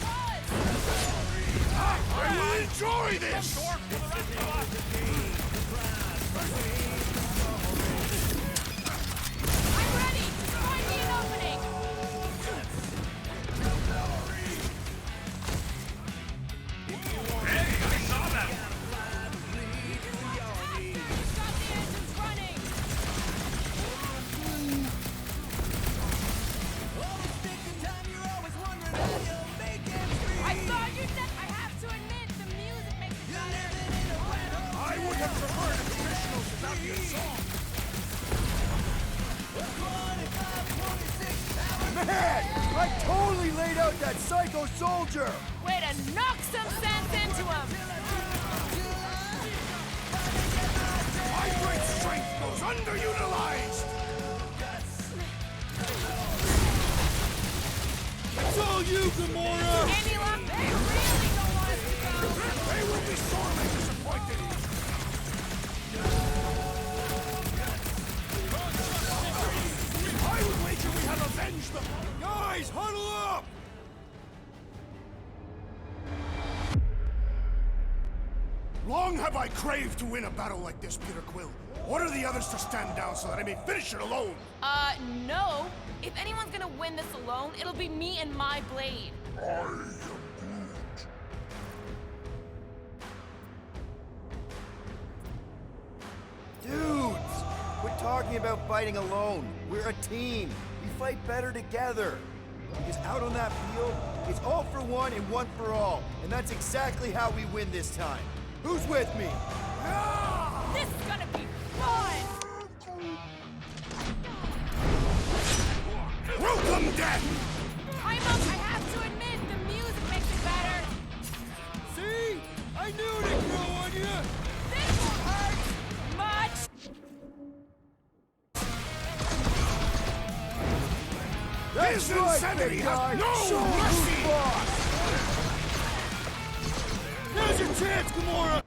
was! I will enjoy this! I'm ready! Find me an opening! Hey, I saw that one. Stop the engines running! I thought you said I have to admit the music makes it better. I would have preferred a traditional without your song. Man, I totally laid out that psycho soldier! Way to knock some sense into him! My great strength goes underutilized! It's all you, Gamora! Any luck? They really don't want us to go! They will be sorely disappointed! I would wager we have avenged them! Guys, huddle up! Long have I craved to win a battle like this, Peter Quill. Order the others to stand down so that I may finish it alone! No. If anyone's gonna win this alone, it'll be me and my blade. I am Groot. Dudes! Quit talking about fighting alone. We're a team. We fight better together. Because out on that field, it's all for one and one for all. And that's exactly how we win this time. Who's with me? This is gonna be fun! Welcome, death! I'm up, I have to admit, the music makes it better. See? I knew it'd grow on you! This won't hurt much! This insanity has no mercy! Now's your chance, Gamora!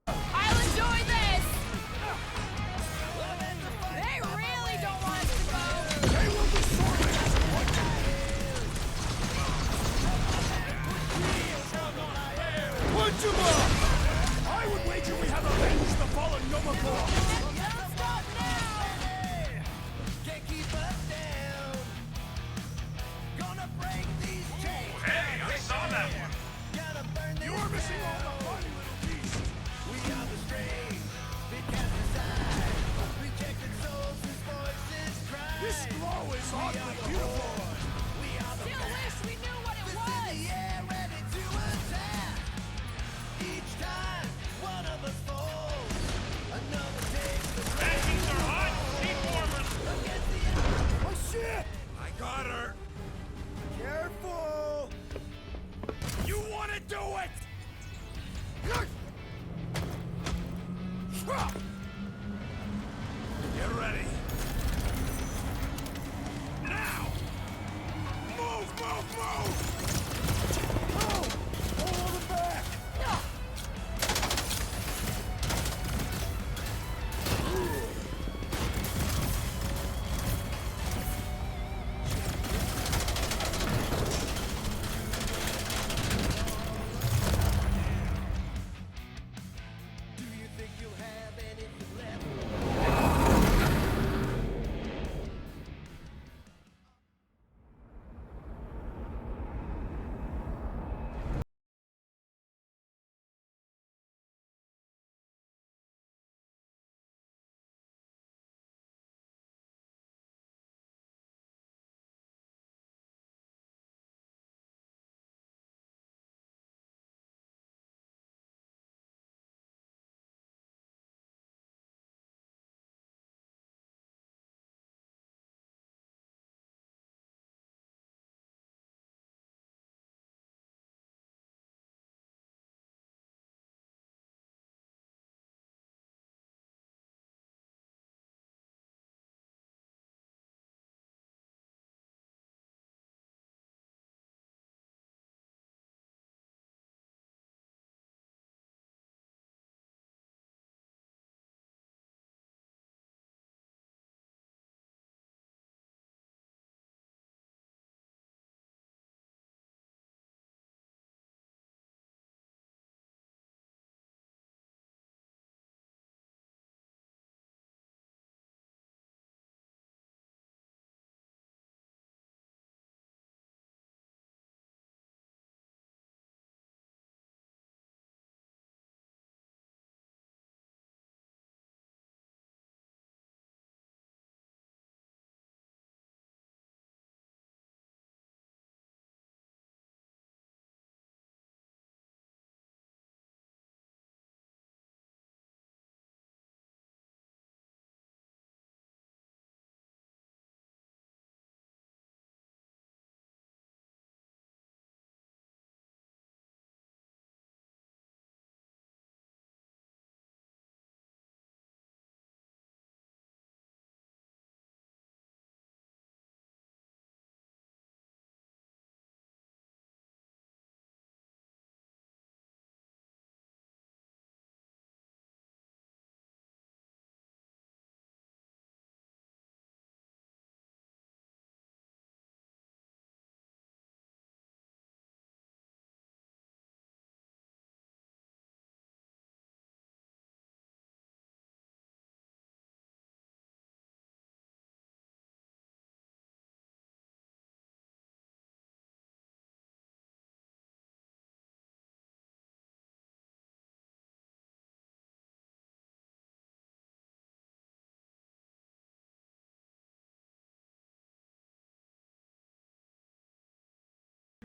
I'll enjoy this! This glow is oddly beautiful. Still wish we knew what it was! Panties are hot! Seat warmers! Oh shit! I got her. Careful! You wanna do it? Get ready. Now! Move, move, move! Move! Hold on the back!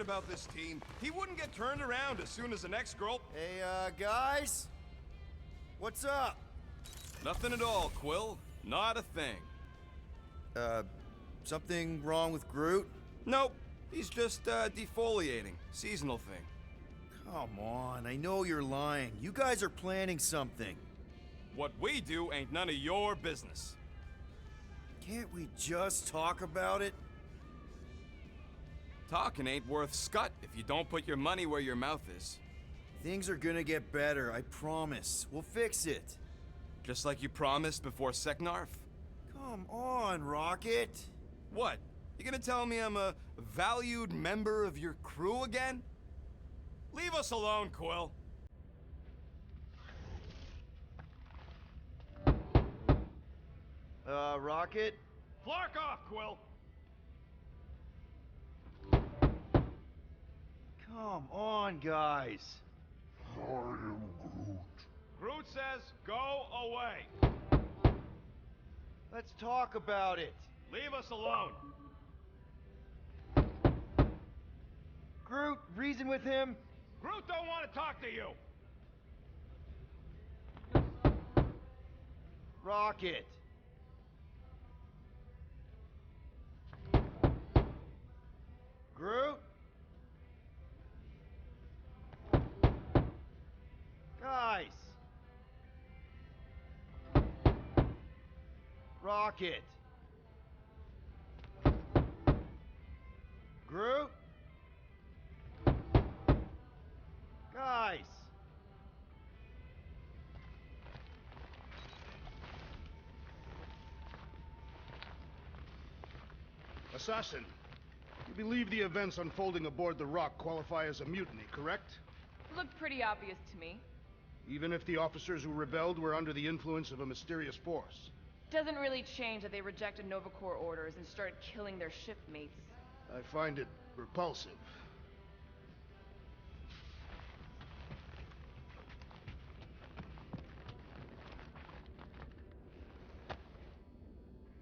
About this team, he wouldn't get turned around as soon as the next girl. Hey, guys? What's up? Nothing at all, Quill. Not a thing. Something wrong with Groot? Nope. He's just defoliating. Seasonal thing. Come on, I know you're lying. You guys are planning something. What we do ain't none of your business. Can't we just talk about it? Talking ain't worth scut if you don't put your money where your mouth is. Things are gonna get better, I promise. We'll fix it. Just like you promised before Seknarf? Come on, Rocket. What? You gonna tell me I'm a valued member of your crew again? Leave us alone, Quill. Rocket? Flark off, Quill! Come on, guys. I am Groot. Groot says, go away. Let's talk about it. Leave us alone. Groot, reason with him. Groot don't want to talk to you. Rocket. Groot? Guys! Rocket! Groot? Guys! Assassin, you believe the events unfolding aboard the Rock qualify as a mutiny, correct? Looked pretty obvious to me. Even if the officers who rebelled were under the influence of a mysterious force? Doesn't really change that they rejected Nova Corps orders and started killing their shipmates. I find it repulsive.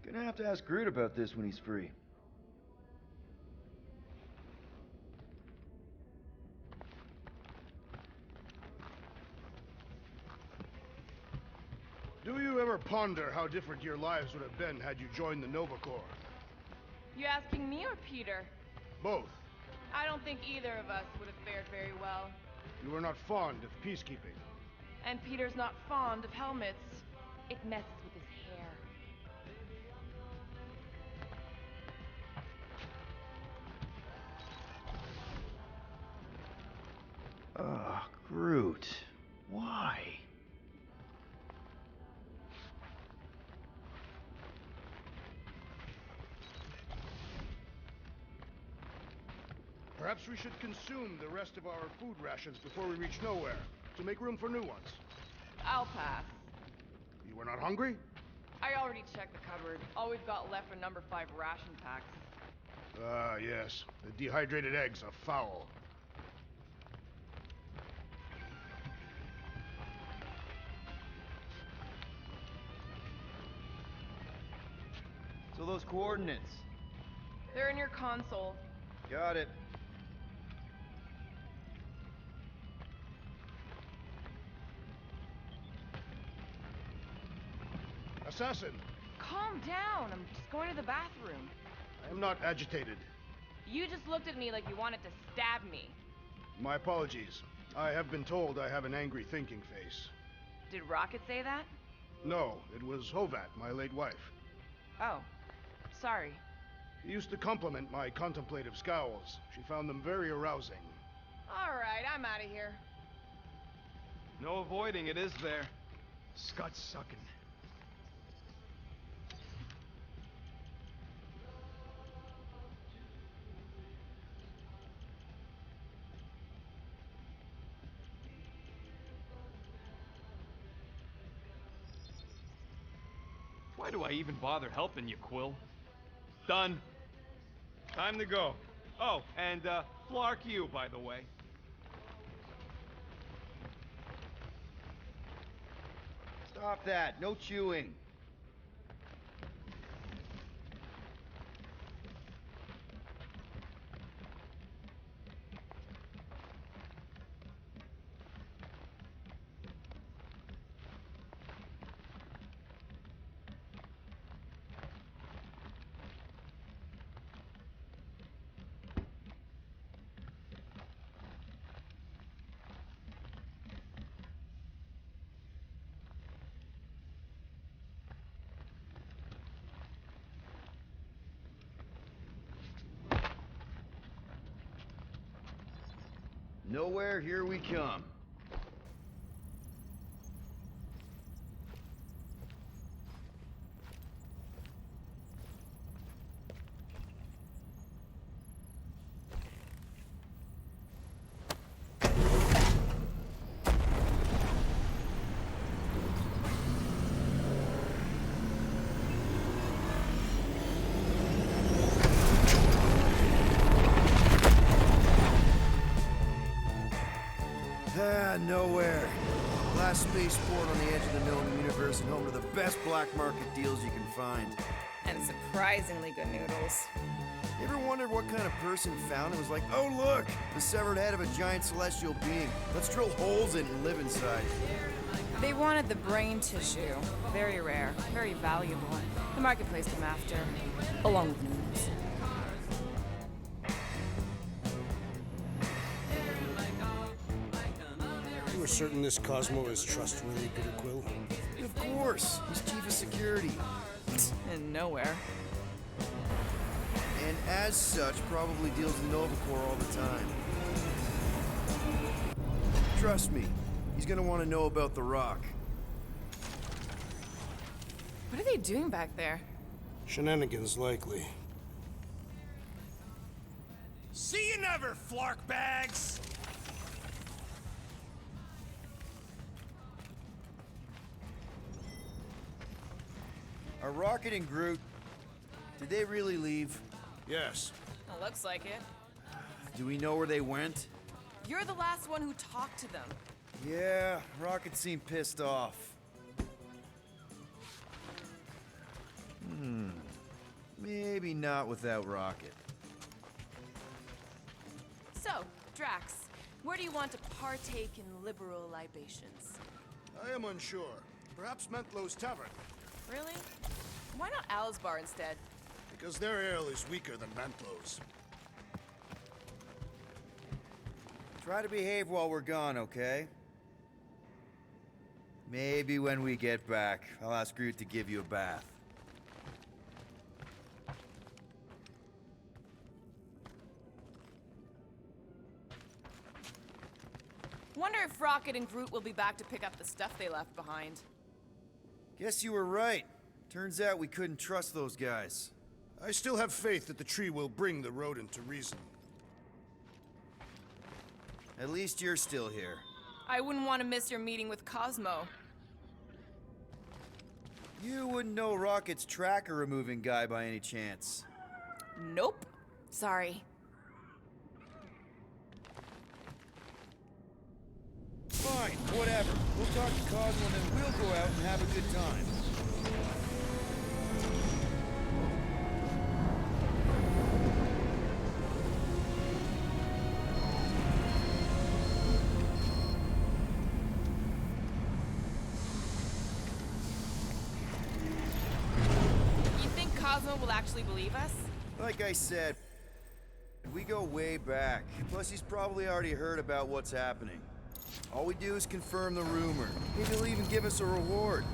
Gonna have to ask Groot about this when he's free. Do you ever ponder how different your lives would have been had you joined the Nova Corps? You asking me or Peter? Both. I don't think either of us would have fared very well. You were not fond of peacekeeping. And Peter's not fond of helmets. It messes with his hair. Ugh, Groot. Why? Perhaps we should consume the rest of our food rations before we reach nowhere, to make room for new ones. I'll pass. You were not hungry? I already checked the cupboard. All we've got left are number 5 ration packs. Ah, yes. The dehydrated eggs are foul. So those coordinates. They're in your console. Got it. Assassin, Calm down. I'm just going to the bathroom. I am not agitated. You just looked at me like you wanted to stab me. My apologies. I have been told I have an angry thinking face. Did Rocket say that? No, it was Hovat, my late wife. Oh. Sorry. She used to compliment my contemplative scowls. She found them very arousing. Alright, I'm out of here. No avoiding it, is there? Scud sucking. Why do I even bother helping you, Quill? Done. Time to go. Oh, and, Flark you, by the way. Stop that. No chewing. Nowhere, here we come. Nowhere. last spaceport on the edge of the known universe and home to the best black market deals you can find. And surprisingly good noodles. You ever wondered what kind of person found it was like, oh look, the severed head of a giant celestial being. Let's drill holes in it and live inside. They wanted the brain tissue. Very rare, very valuable. The market placed them after, along with noodles. You are certain this Cosmo is trustworthy, Peter Quill? Of course, he's chief of security. And nowhere. And as such, probably deals with Novacore all the time. Trust me, he's gonna want to know about the rock. What are they doing back there? Shenanigans, likely. See you never, flark bags! Are Rocket and Groot, did they really leave? Yes. It looks like it. Do we know where they went? You're the last one who talked to them. Yeah, Rocket seemed pissed off. Maybe not without Rocket. So, Drax, where do you want to partake in liberal libations? I am unsure. Perhaps Mentlow's Tavern, Really? Why not Al's bar instead? because their ale is weaker than Mentlow's. Try to behave while we're gone, okay? Maybe when we get back, I'll ask Groot to give you a bath. Wonder if Rocket and Groot will be back to pick up the stuff they left behind. Guess you were right. Turns out we couldn't trust those guys. I still have faith that the tree will bring the rodent to reason. At least you're still here. I wouldn't want to miss your meeting with Cosmo. You wouldn't know Rocket's tracker removing guy by any chance. Nope. Sorry. Fine, whatever. We'll talk to Cosmo and then we'll go out and have a good time. You think Cosmo will actually believe us? Like I said, we go way back. Plus, he's probably already heard about what's happening. All we do is confirm the rumor. Maybe he'll even give us a reward.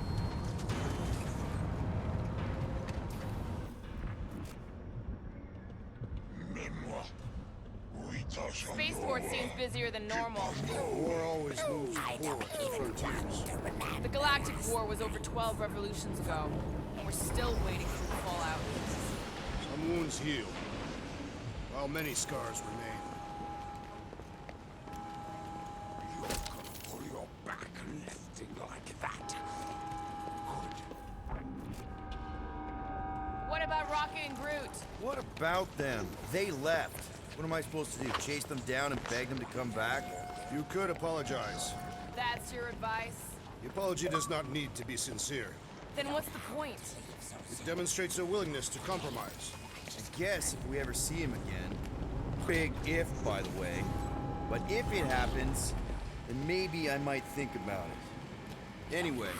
Spaceport seems busier than normal. War always moves forward to frontiers. The Galactic War was over 12 revolutions ago, and we're still waiting for the fallout. Some wounds heal, while many scars remain. You're gonna pull your back and lifting like that. What about Rocket and Groot? What about them? They left. What am I supposed to do? Chase them down and beg them to come back? You could apologize. That's your advice? The apology does not need to be sincere. Then what's the point? It demonstrates a willingness to compromise. I guess if we ever see him again. Big if, by the way. But if it happens, then maybe I might think about it. Anyway,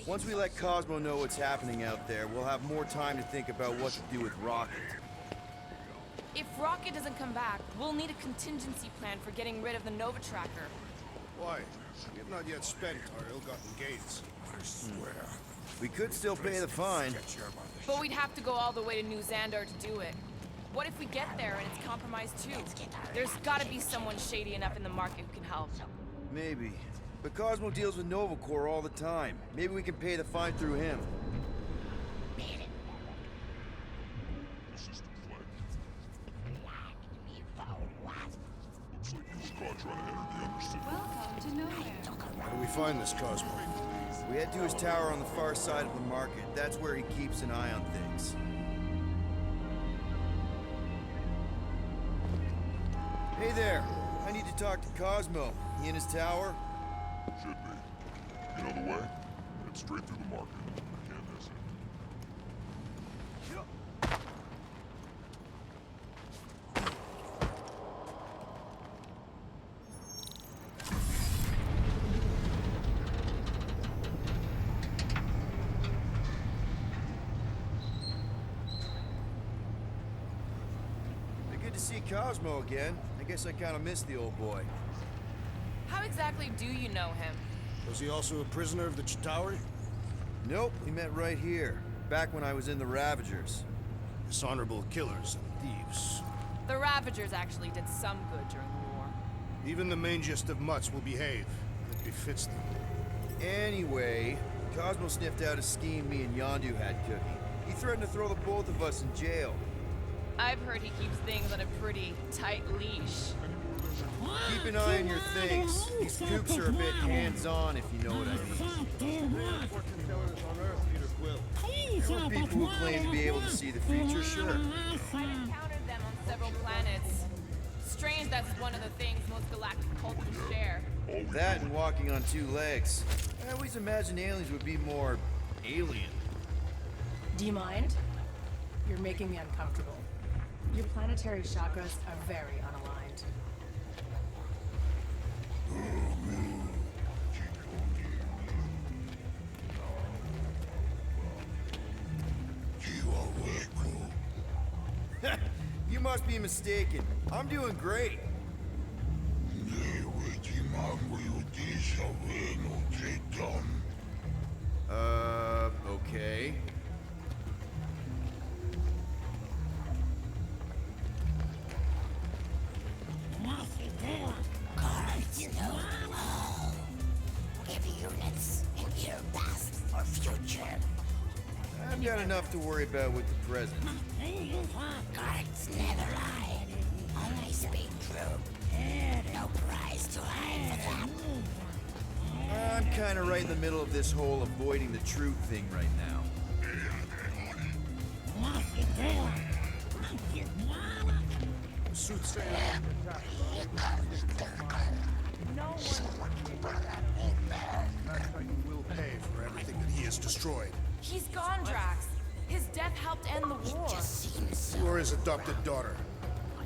once we let Cosmo know what's happening out there, we'll have more time to think about what to do with Rocket. If Rocket doesn't come back, we'll need a contingency plan for getting rid of the Nova Tracker. Why? We have not yet spent our ill-gotten gains. I swear. We could still pay the fine. But we'd have to go all the way to New Xandar to do it. What if we get there and it's compromised too? There's gotta be someone shady enough in the market who can help. Maybe. But Cosmo deals with Novacore all the time. Maybe we can pay the fine through him. Welcome to nowhere. How do we find this Cosmo? We head to his tower on the far side of the market. That's where he keeps an eye on things. Hey there. I need to talk to Cosmo. He in his tower? Should be. You know the way? Head straight through the market. You can't miss it. Good to see Cosmo again. I guess I kind of missed the old boy. How exactly do you know him? Was he also a prisoner of the Chitauri? Nope, we met right here, back when I was in the Ravagers. Dishonorable killers and thieves. The Ravagers actually did some good during the war. Even the mangiest of mutts will behave. That befits them. Anyway, Cosmo sniffed out a scheme me and Yondu had cooking. He threatened to throw the both of us in jail. I've heard he keeps things on a pretty tight leash. Keep an eye on your things. These kooks are a bit hands-on, if you know what I mean. Fortune tellers on Earth, Peter Quill. There were people who claim to be able to see the future, sure. I've encountered them on several planets. Strange that's one of the things most galactic cultures share. That and walking on two legs. I always imagined aliens would be more alien. Do you mind? You're making me uncomfortable. Your planetary chakras are very unaligned. You must be mistaken. I'm doing great. Okay. Guards know all. Give units in your past or future. I've got enough to worry about with the present. Guards never lie. Only speak true. No prize to hide for them. I'm kind of right in the middle of this whole avoiding the truth thing right now. Soothsayer. You will pay for everything that he has destroyed. He's gone, Drax. His death helped end the war. You are his adopted daughter.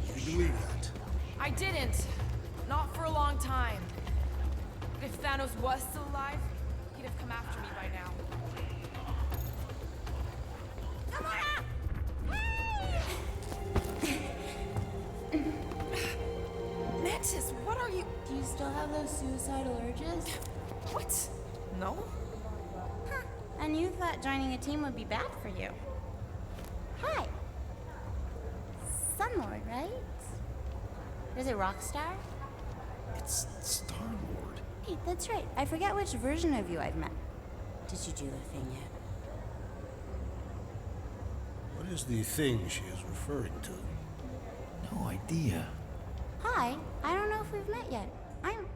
You believe that? I didn't. Not for a long time. But if Thanos was still alive, he'd have come after me by now. Mantis, what are you? Do you still have those suicidal urges? What? No? Huh. And you thought joining a team would be bad for you. Hi. Sunlord, right? Is it Rockstar? It's Star-Lord. Hey, that's right. I forget which version of you I've met. Did you do the thing yet? What is the thing she is referring to? No idea. Hi. I don't know if we've met yet. I'm...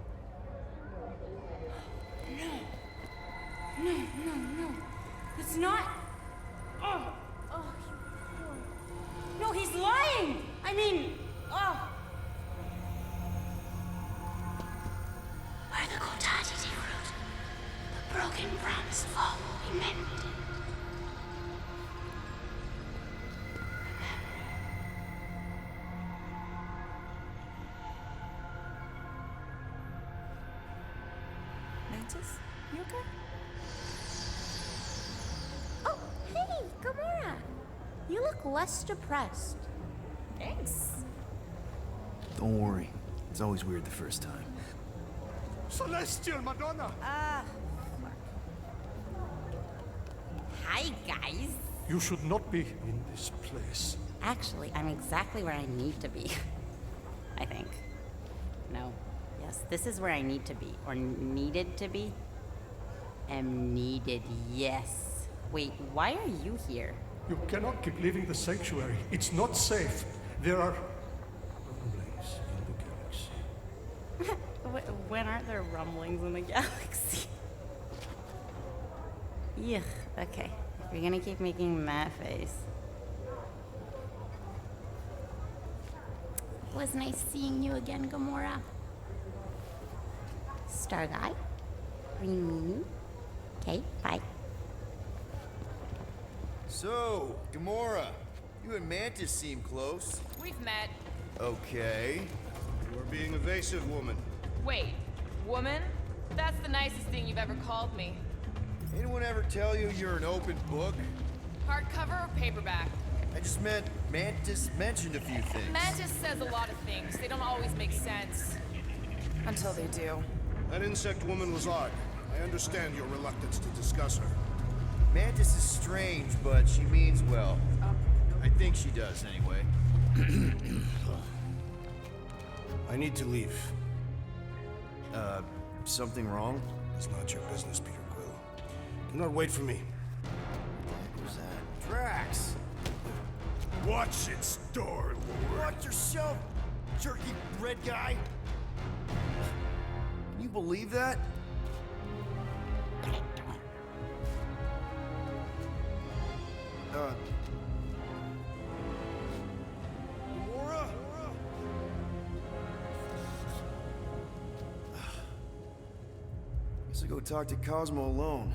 No. It's not... Oh. No, he's lying! I mean... Oh. Where the Kotati take root, the broken promise fall will be mended. Mantis, you okay? Oh, hey, Gamora! You look less depressed. Thanks. Don't worry. It's always weird the first time. Celestial Madonna! Hi, guys. You should not be in this place. Actually, I'm exactly where I need to be. I think. No. Yes, this is where I need to be. Or needed to be. Am needed, yes. Wait, why are you here? You cannot keep leaving the sanctuary. It's not safe. There are rumblings in the galaxy. When aren't there rumblings in the galaxy? Yuck, okay. If you're gonna keep making that face. It was nice seeing you again, Gamora. Star Guy? Green Meanie? Okay, bye. So, Gamora, you and Mantis seem close. We've met. Okay. You are being evasive, woman. Wait, woman? That's the nicest thing you've ever called me. Anyone ever tell you you're an open book? Hardcover or paperback? I just meant Mantis mentioned a few things. Mantis says a lot of things. They don't always make sense. Until they do. That insect woman was odd. I understand your reluctance to discuss her. Mantis is strange, but she means well. I think she does, anyway. I need to leave. Something wrong? It's not your business, Peter Quill. Do not wait for me. What was that? Drax! Watch it, Star-Lord. Watch yourself, jerky red guy! Can you believe that? Gamora? Guess I'll go talk to Cosmo alone.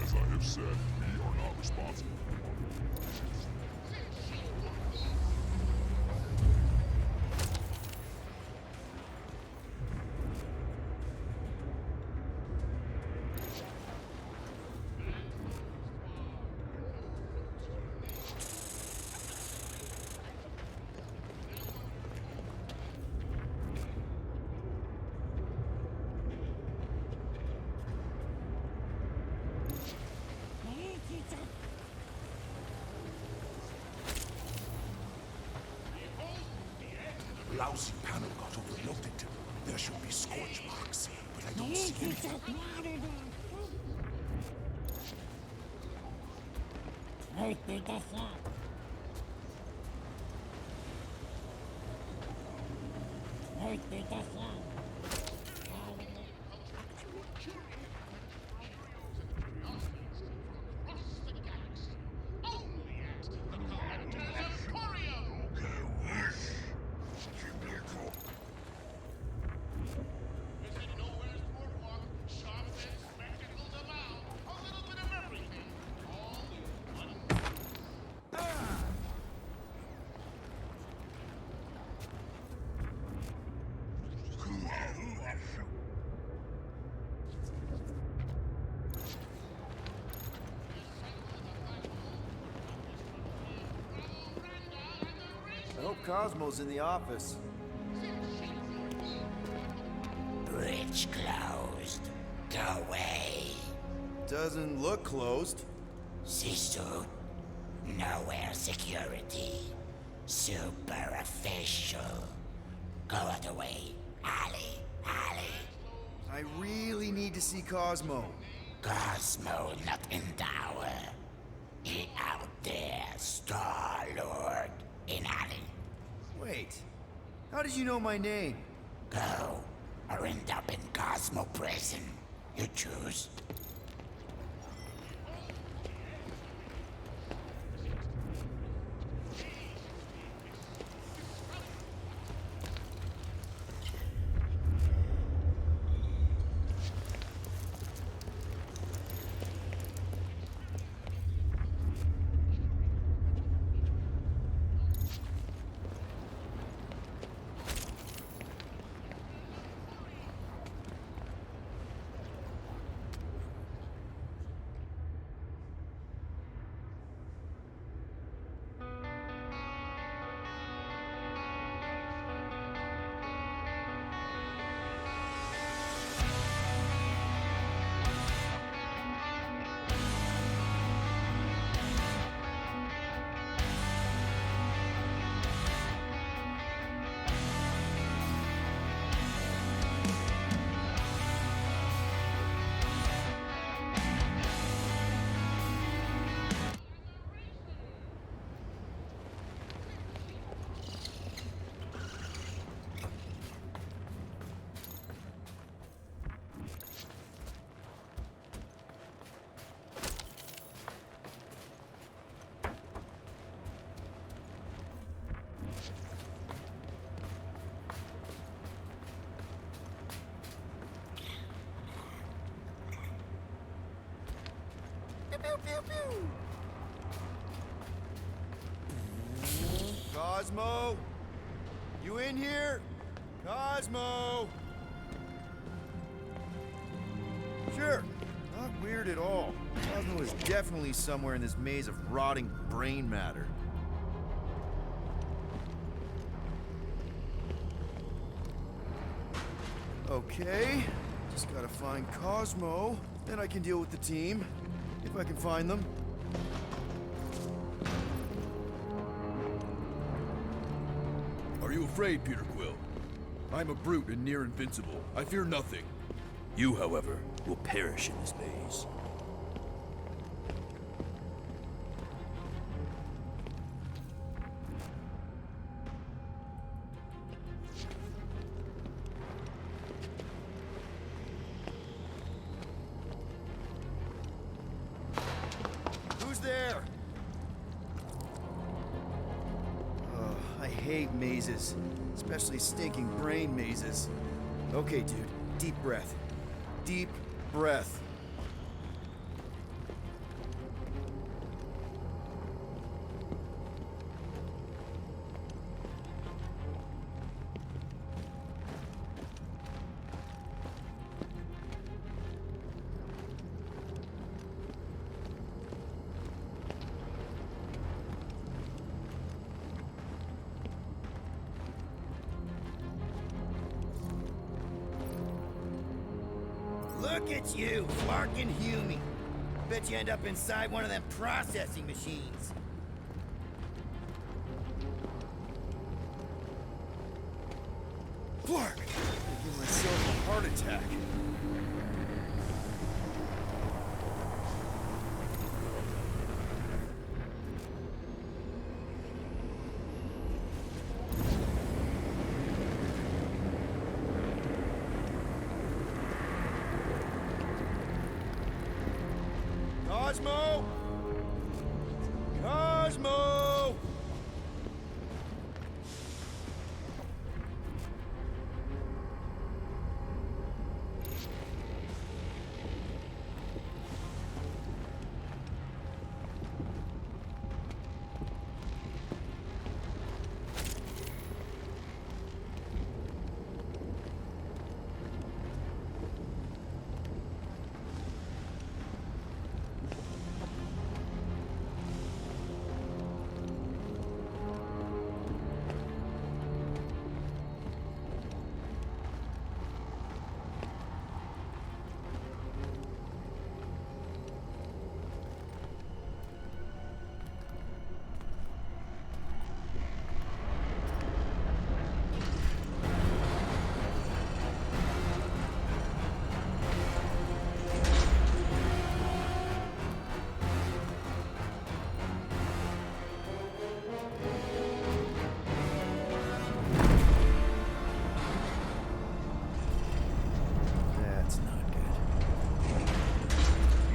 As I have said, we are not responsible. Lousy panel got overloaded. There should be scorch marks, but I don't see anything. I hope Cosmo's in the office. Bridge closed. Go away. Doesn't look closed. Sisu. Nowhere security. Super official. Go other way. Ali. I really need to see Cosmo. Cosmo not in tower. He out there, Star-Lord. In alley. Wait, how did you know my name? Go, or end up in Cosmo prison. You choose. pew, pew, pew. Cosmo? You in here? Cosmo! Sure. Not weird at all. Cosmo is definitely somewhere in this maze of rotting brain matter. Okay. Just gotta find Cosmo. Then I can deal with the team. If I can find them. Are you afraid, Peter Quill? I'm a brute and near invincible. I fear nothing. You, however, will perish in this maze. Who's there? Oh, I hate mazes. Especially stinking brain mazes. Okay, dude. Deep breath. Deep breath. Look at you, Flark and Hume. Bet you end up inside one of them processing machines. Flark! I'm gonna give myself a heart attack. Cosmo! Cosmo!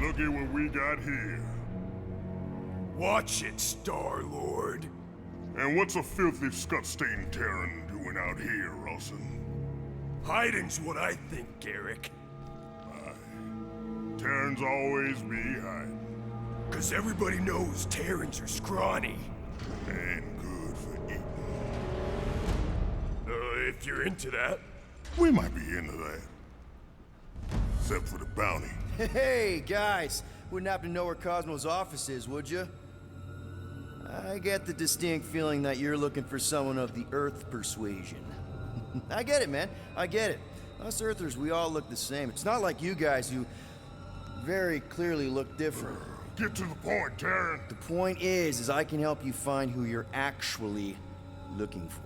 Look at what we got here. Watch it, Star-Lord. And what's a filthy scut-stained Terran doing out here, Rawson? Hiding's what I think, Garrick. Terrans always be hiding. 'Cause everybody knows Terrans are scrawny. And good for eating. If you're into that. We might be into that. Except for the bounty. Hey, guys. Wouldn't happen to know where Cosmo's office is, would you? I get the distinct feeling that you're looking for someone of the Earth persuasion. I get it, man. I get it. Us Earthers, we all look the same. It's not like you guys who very clearly look different. Get to the point, Terran. The point is I can help you find who you're actually looking for.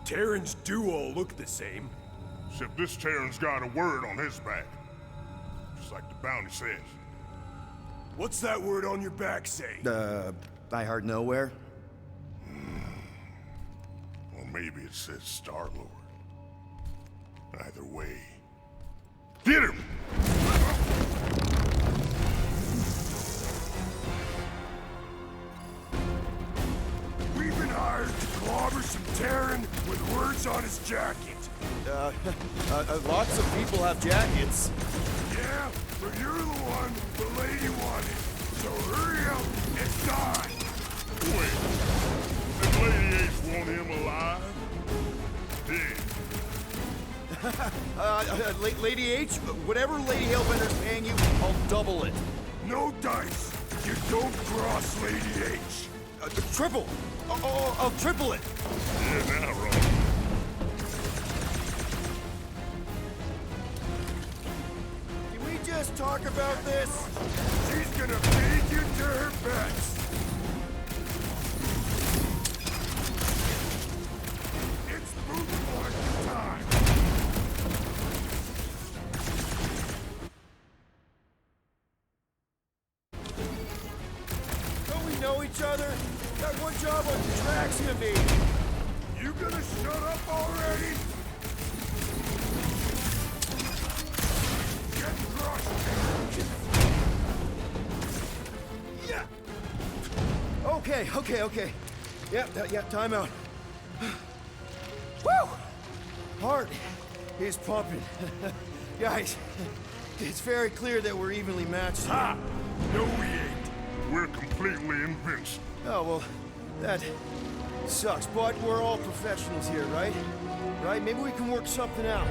Terrans do all look the same. Except this Terran's got a word on his back. Just like the bounty says. What's that word on your back say? I heard nowhere. Or maybe it says Star-Lord. Either way. Get him! We've been hired to clobber some Terran with words on his jacket. Lots of people have jackets. Yeah, but you're the one the lady wanted. So hurry up and die! Wait. Does Lady H want him alive? Dead. Lady H, whatever Lady Hellbender's paying you, I'll double it. No dice! You don't cross Lady H! Triple! I'll triple it! Yeah, now, Ron. Can we just talk about this? She's gonna feed you to her bets! It's moot point time! Don't we know each other? Got one job on the tracks, you me. You gonna shut up already? Get crushed! Yeah! Okay. Yeah, time out. Woo! Heart is pumping. Guys, it's very clear that we're evenly matched. Ha! No, we ain't. We're completely invincible. Oh, well, that sucks, but we're all professionals here, right? Right? Maybe we can work something out.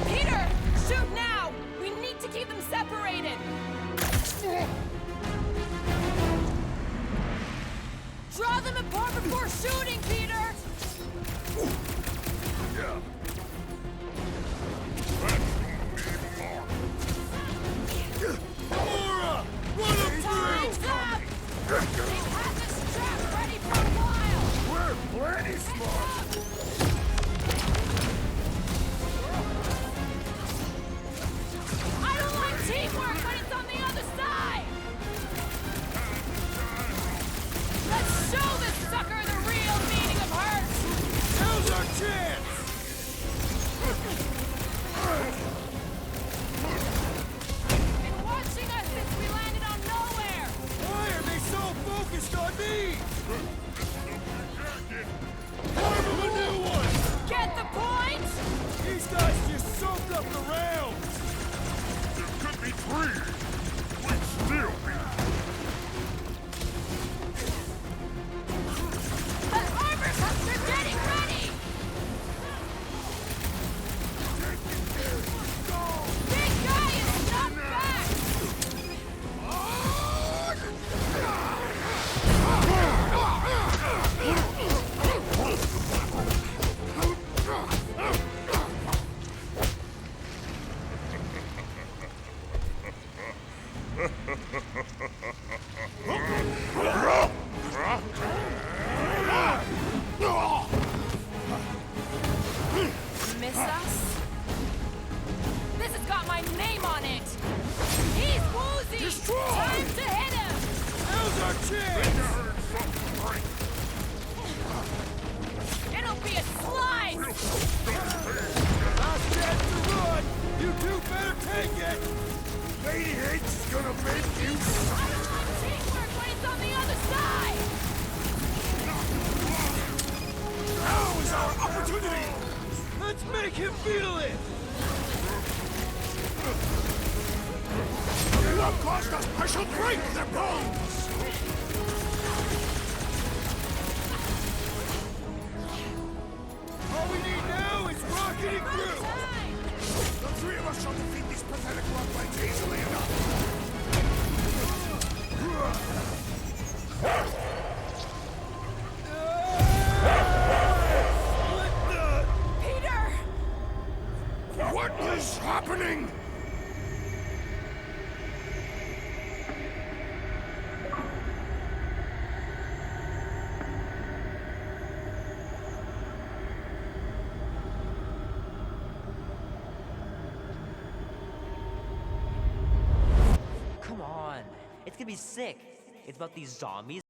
Peter! Shoot now! We need to keep them separated! Draw them apart before shooting, Peter! Yeah. Laura! Run him Time's through! up! They've had this trap ready for a while! We're plenty smart! I don't like teamwork when it's on the other side! Let's show this sucker the real meaning of hurt! Now's our chance! Been watching us since we landed on nowhere! Why are they so focused on me? Form of a new one! Get the point? These guys just soaked up the rounds! There could be three! We'd still be... The armor cups are getting ready! Big guy is not back! Miss us? This has got my name on it! He's woozy! Time to hit him! Now's our chance! It'll be a slice! Last chance to run! You two better take it! Lady H is gonna make you... I don't like teamwork when it's on the other side! Now is our opportunity! Let's make him feel it! You have caused us! I shall break their bones! All we need now is Rocket and Groot! The three of us shall defeat these pathetic rocklights easily enough! Peter! What is happening? Come on. It's gonna be sick. It's about these zombies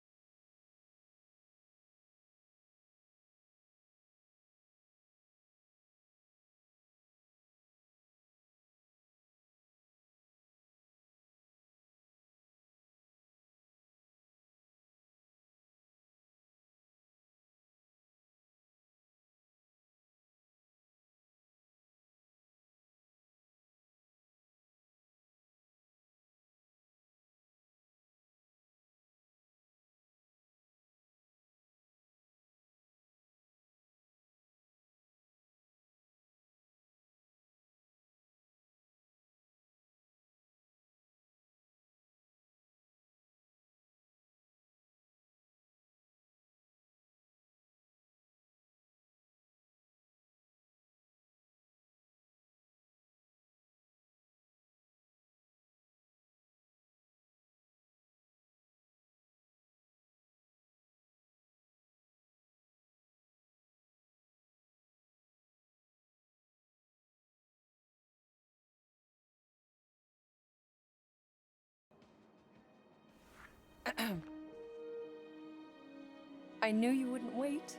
I knew you wouldn't wait.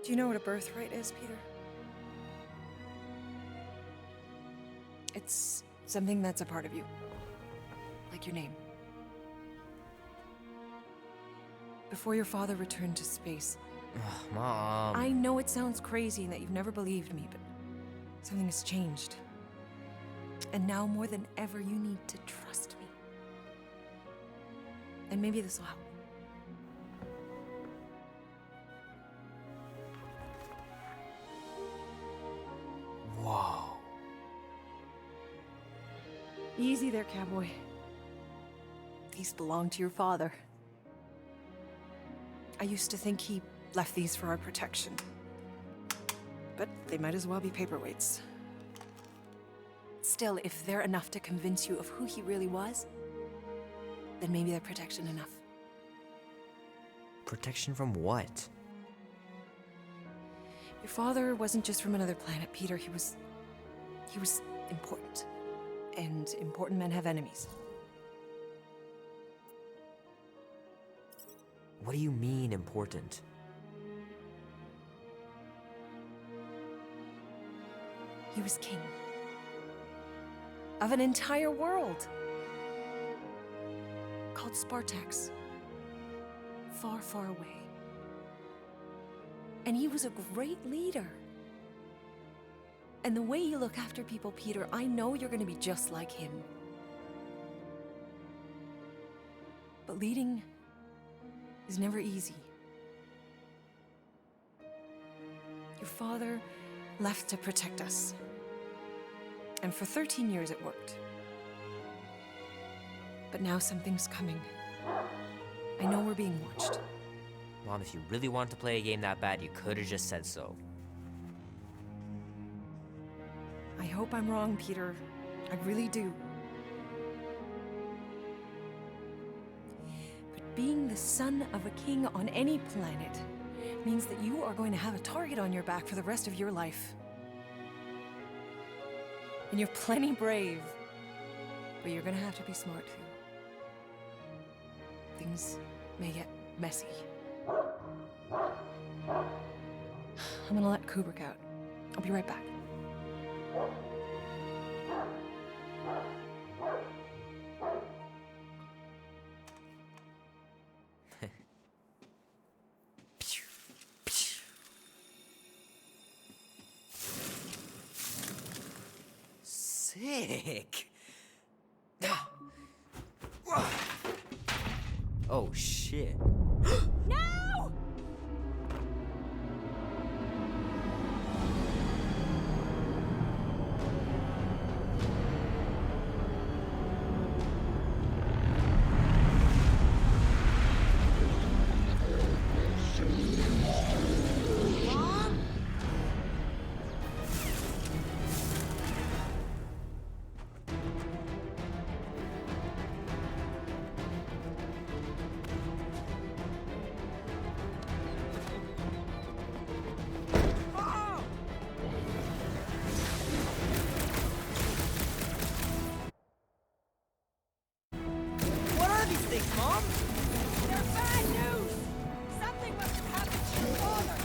Do you know what a birthright is, Peter? It's something that's a part of you. Like your name. Before your father returned to space. Ugh, Mom. I know it sounds crazy and that you've never believed me, but something has changed. And now more than ever, you need to trust me. And maybe this will help. Whoa. Easy there, cowboy. These belong to your father. I used to think he left these for our protection. But they might as well be paperweights. Still, if they're enough to convince you of who he really was, then maybe they're protection enough. Protection from what? Your father wasn't just from another planet, Peter. He was important. And important men have enemies. What do you mean, important? He was king. Of an entire world. Called Spartax. Far, far away. And he was a great leader. And the way you look after people, Peter, I know you're going to be just like him. But leading is never easy. Your father left to protect us. And for 13 years it worked. But now something's coming. I know we're being watched. Mom, if you really wanted to play a game that bad, you could have just said so. I hope I'm wrong, Peter. I really do. But being the son of a king on any planet means that you are going to have a target on your back for the rest of your life. And you're plenty brave, but you're gonna have to be smart too. Things may get messy. I'm gonna let Kubrick out. I'll be right back. Sick. Oh shit. No! What are these things, Mom? They're bad news! Something must have happened to your father!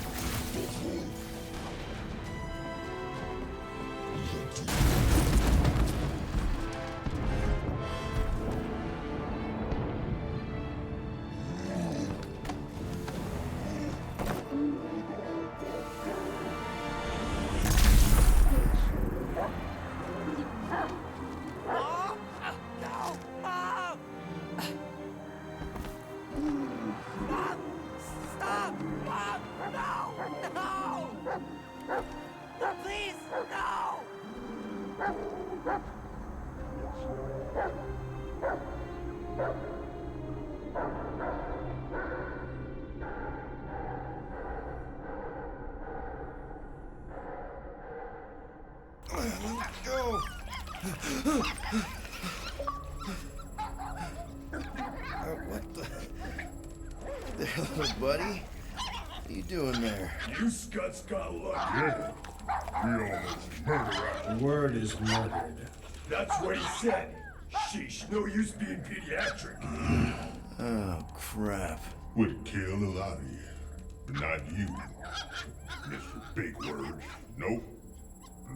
Stop! Mom! No! No! Please, no! Let's go! What the hell, buddy? What are you doing there? You scuts got lucky. We almost murdered our The word is murdered. That's what he said. Sheesh, no use being pediatric. Oh, crap. Would kill a lot of you, but not you, Mr. Big Words. Nope.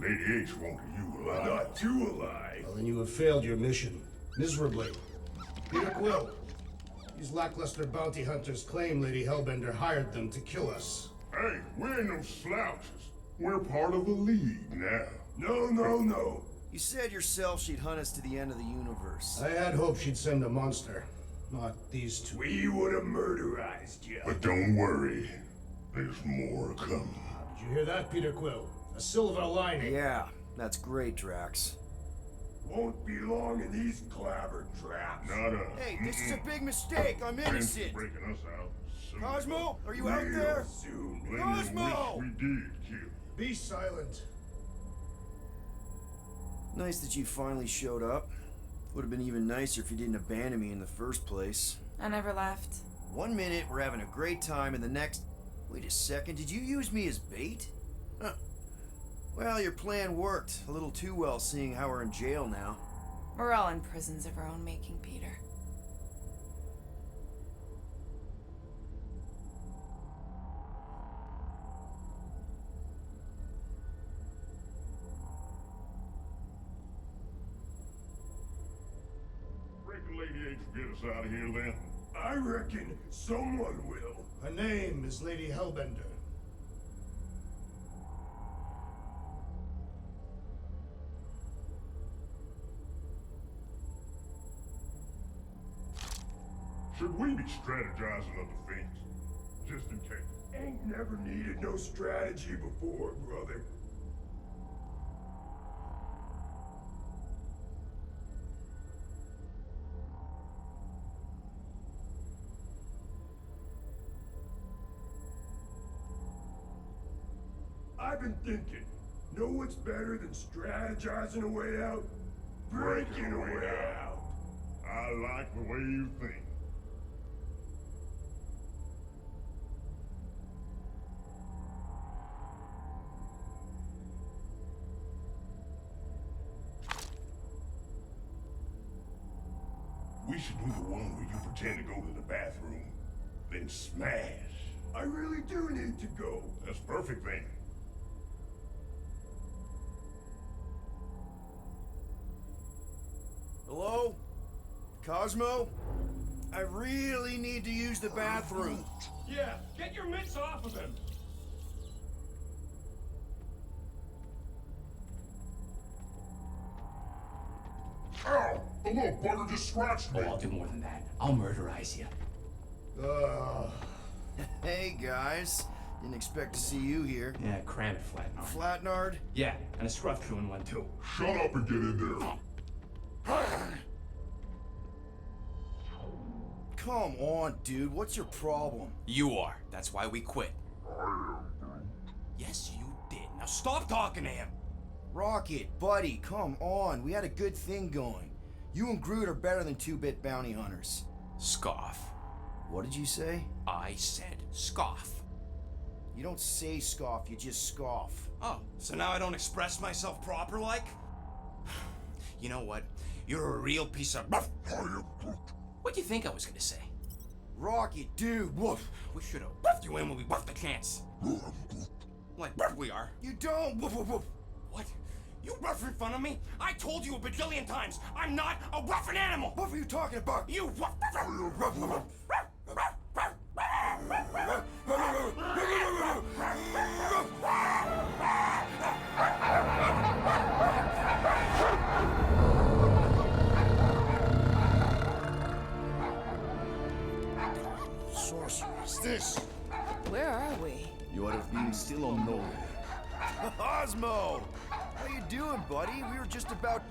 Lady H wanted you alive. Not too alive. Well, then you have failed your mission. Miserably. Peter Quill. These lackluster bounty hunters claim Lady Hellbender hired them to kill us. Hey, we ain't no slouches. We're part of the League now. No. You said yourself she'd hunt us to the end of the universe. I had hoped she'd send a monster. Not these two. We would have murderized you. But don't worry. There's more coming. Did you hear that, Peter Quill? A silver lining. Yeah, that's great, Drax. Won't be long in these clabber traps. Not us. Hey, this is a big mistake. I'm innocent. Breaking us out. Cosmo, are you out there? Soon. Cosmo! We did kill. Be silent. Nice that you finally showed up. Would have been even nicer if you didn't abandon me in the first place. I never left. 1 minute, we're having a great time, and the next... Wait a second, did you use me as bait? Huh. Well, your plan worked. A little too well, seeing how we're in jail now. We're all in prisons of our own making, Peter. Reckon Lady H will get us out of here then? I reckon someone will. Her name is Lady Hellbender. Should we be strategizing other things? Just in case. Ain't never needed no strategy before, brother. I've been thinking, know what's better than strategizing a way out? Breaking a way out. I like the way you think. We should do the one where you pretend to go to the bathroom, then smash. I really do need to go. That's perfect then. Hello? Cosmo? I really need to use the bathroom. Yeah, get your mitts off of him. Ow! The little bugger just scratched me. Oh, I'll do more than that. I'll murderize you. Hey, guys. Didn't expect to see you here. Yeah, cram it, Flatnard. Flatnard? Yeah, and a scruff crew in one too. Shut up and get in there. Come on, dude. What's your problem? You are. That's why we quit. Yes, you did. Now stop talking to him. Rocket, buddy, come on. We had a good thing going. You and Groot are better than 2-bit bounty hunters. Scoff. What did you say? I said scoff. You don't say scoff, you just scoff. Oh, so now I don't express myself proper like? You know what? You're a real piece of... What do you think I was gonna say? Rocket, dude, woof. We should've buffed you in when we buffed the chance. Like we are. You don't, woof, woof, woof. What? You rough in front of me? I told you a bajillion times, I'm not a roughing animal! What are you talking about? You rough... Sorceress, this. Where are we? You are being still unknown. Cosmo! How you doing, buddy? We were just about...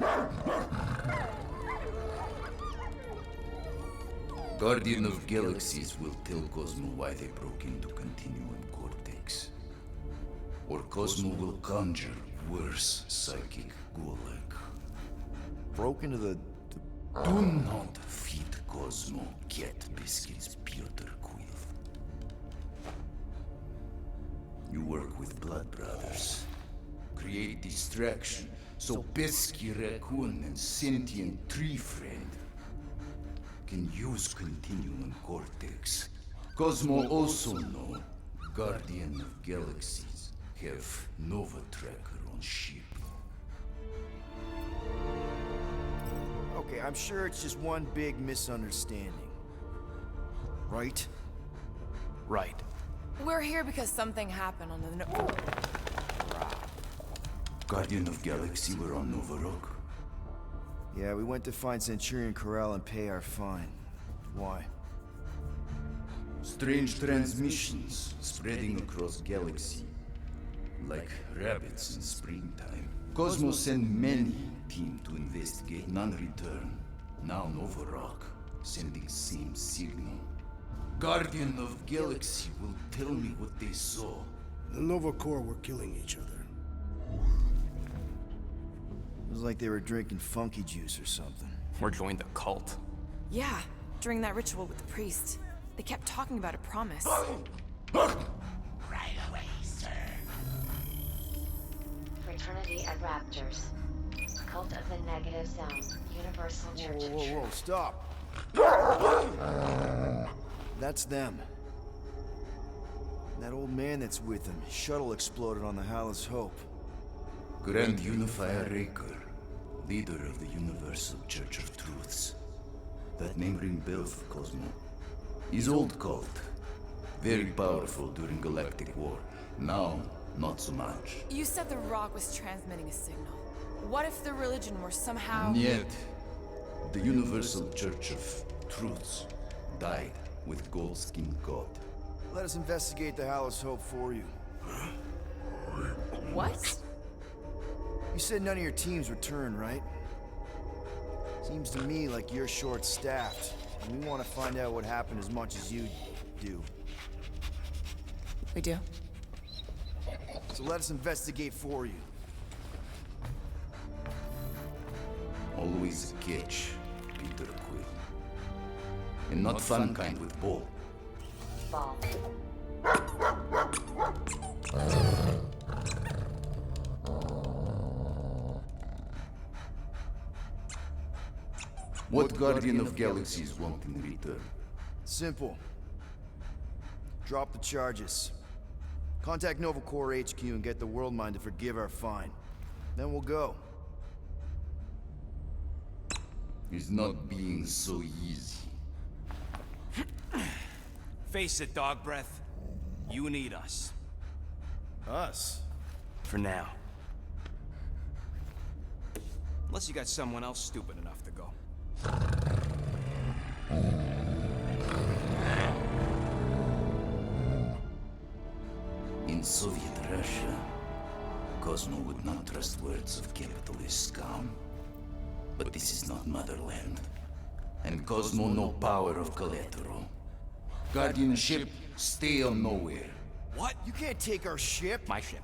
Guardian of Galaxies will tell Cosmo why they broke into Continuum Cortex. Or Cosmo will conjure worse psychic gulag. Broke into the... Do not feed Cosmo cat biscuits, Peter Quill. You work with Blood Brothers. create distraction so pesky raccoon and sentient tree friend can use Continuum Cortex. Cosmo also know Guardian of Galaxies have Nova Tracker on ship. Okay, I'm sure it's just one big misunderstanding. Right? Right. We're here because something happened on the Guardian of Galaxy were on Nova Rock. Yeah, we went to find Centurion Corral and pay our fine. Why? Strange transmissions spreading across galaxy, like rabbits in springtime. Cosmo sent many team to investigate, none return. Now Nova Rock, sending same signal. Guardian of Galaxy will tell me what they saw. The Nova Corps were killing each other. It was like they were drinking funky juice or something. Or joined the cult. Yeah, during that ritual with the priest. They kept talking about a promise. Right away, sir. Fraternity of Raptors. Cult of the Negative Zone. Universal Church of Whoa, stop! That's them. That old man that's with them. His shuttle exploded on the Hallis Hope. Grand Unifier Raker, leader of the Universal Church of Truths. That name ring bell for Cosmo. His old cult. Very powerful during Galactic War. Now, not so much. You said the rock was transmitting a signal. What if the religion were somehow... Yet, the Universal Church of Truths died with Gold-Skinned God. Let us investigate the Hallis Hope for you. What? You said none of your teams returned, right? Seems to me like you're short-staffed, and we want to find out what happened as much as you do. We do? So let us investigate for you. Always a catch, Peter Quill. And not fun kind with ball. Ball. What Guardian of Galaxies want in return? Simple. Drop the charges. Contact Nova Corps HQ and get the World Mind to forgive our fine. Then we'll go. It's not being so easy. Face it, Dog Breath. You need us. Us? For now. Unless you got someone else stupid enough to go. In Soviet Russia, Cosmo would not trust words of capitalist scum. But this is not motherland. And Cosmo no power of collateral. Guardianship, stay on nowhere. What? You can't take our ship? My ship.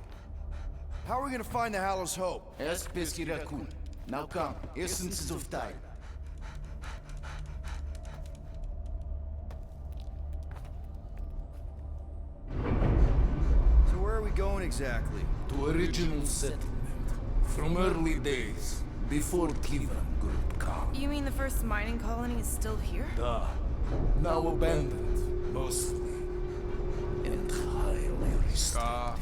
How are we gonna find the Hallis Hope? Ask Pesky Raccoon. Now come, essences of time. So where are we going exactly? To original settlement. From early days, before Cleveland Group come. You mean the first mining colony is still here? Duh. Now abandoned, mostly. And highly restored.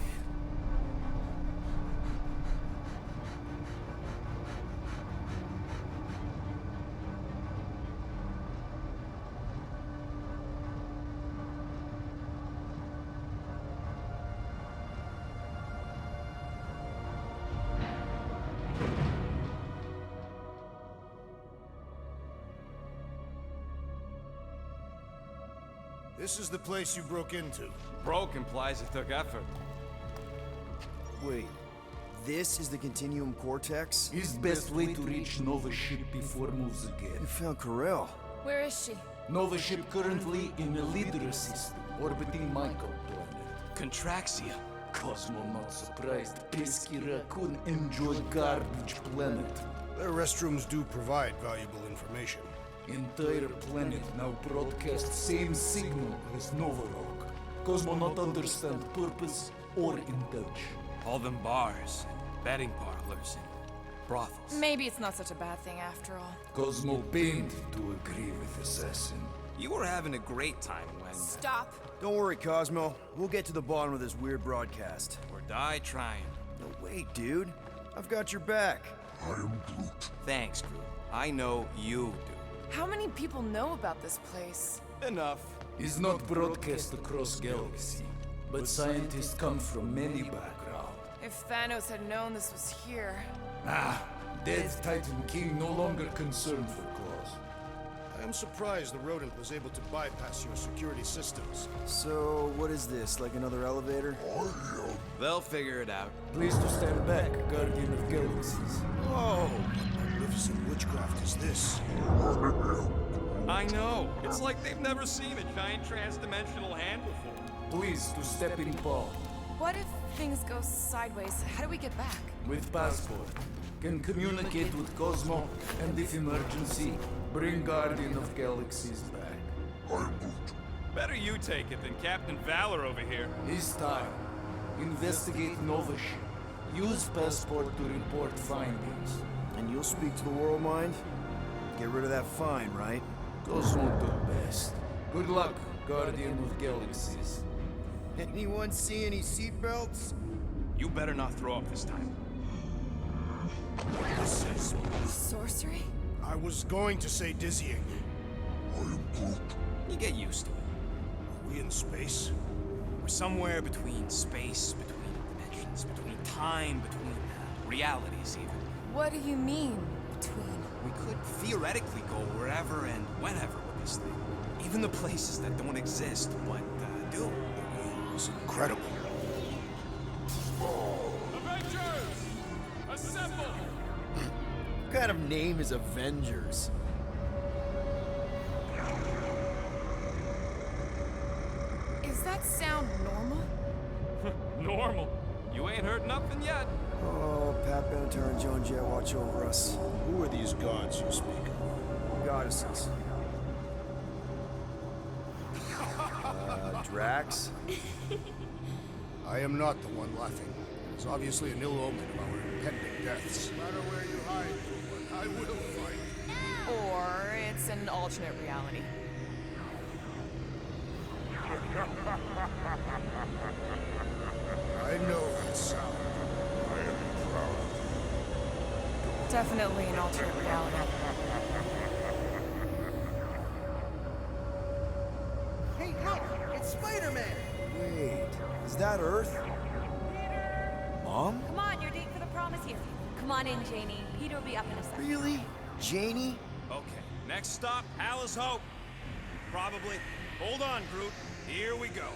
This is the place you broke into. Broke implies it took effort. Wait, this is the Continuum Cortex? Is best way to reach Nova ship before moves again. You found Corel. Where is she? Nova ship currently in the Leader system, orbiting Michael planet. Contraxia. Cosmo not surprised. Pesky Raccoon enjoy garbage planet. Their restrooms do provide valuable information. Entire planet now broadcast same signal as Nova Rock. Cosmo not understand purpose or intention. All them bars, and betting parlors, and brothels. Maybe it's not such a bad thing after all. Cosmo pained to agree with Assassin. You were having a great time when... Stop. Don't worry, Cosmo. We'll get to the bottom of this weird broadcast. Or die trying. No, wait, dude. I've got your back. I am Groot. Thanks, Groot. I know you do. How many people know about this place? Enough. Is not broadcast across galaxy, but scientists come from many backgrounds. If Thanos had known this was here... Dead Titan King no longer concerned for cause. I am surprised the rodent was able to bypass your security systems. So, what is this, like another elevator? They'll figure it out. Please to stand back, Guardian of Galaxies. Whoa! What magnificent witchcraft is this? I know. It's like they've never seen a giant trans-dimensional hand before. Please to step in Paul. What if things go sideways? How do we get back? With passport. Can communicate with Cosmo, and if emergency, bring Guardian of Galaxies back. Better you take it than Captain Valor over here. This time, investigate Nova ship. Use passport to report findings. And you'll speak to the World Mind? Get rid of that fine, right? Cosmo do best. Good luck, Guardian of Galaxies. Anyone see any seatbelts? You better not throw up this time. This is... Sorcery? I was going to say dizzying. You get used to it. Are we in space? We're somewhere between space, between dimensions, between time, between realities even. What do you mean, between? We could theoretically go wherever and whenever with this thing. Even the places that don't exist, but do. It's incredible. Avengers! Assemble! What kind of name is Avengers? Is that sound normal? Normal. You ain't heard nothing yet. Oh, Pat Benatar and Joan Jett watch over us. Who are these gods you speak of? Goddesses. Drax? I am not the one laughing. It's obviously an ill omen of our impending deaths. No matter where you hide, I will fight. Or it's an alternate reality. I know that sound. I am proud. Definitely an alternate reality. Hey, look! It's Spider-Man! Wait, is that Earth? Mom? Come on, your date for the prom is here. Come on in, Janie. Peter will be up in a second. Really? Janie? Okay, next stop, Alice Hope. Probably. Hold on, Groot. Here we go.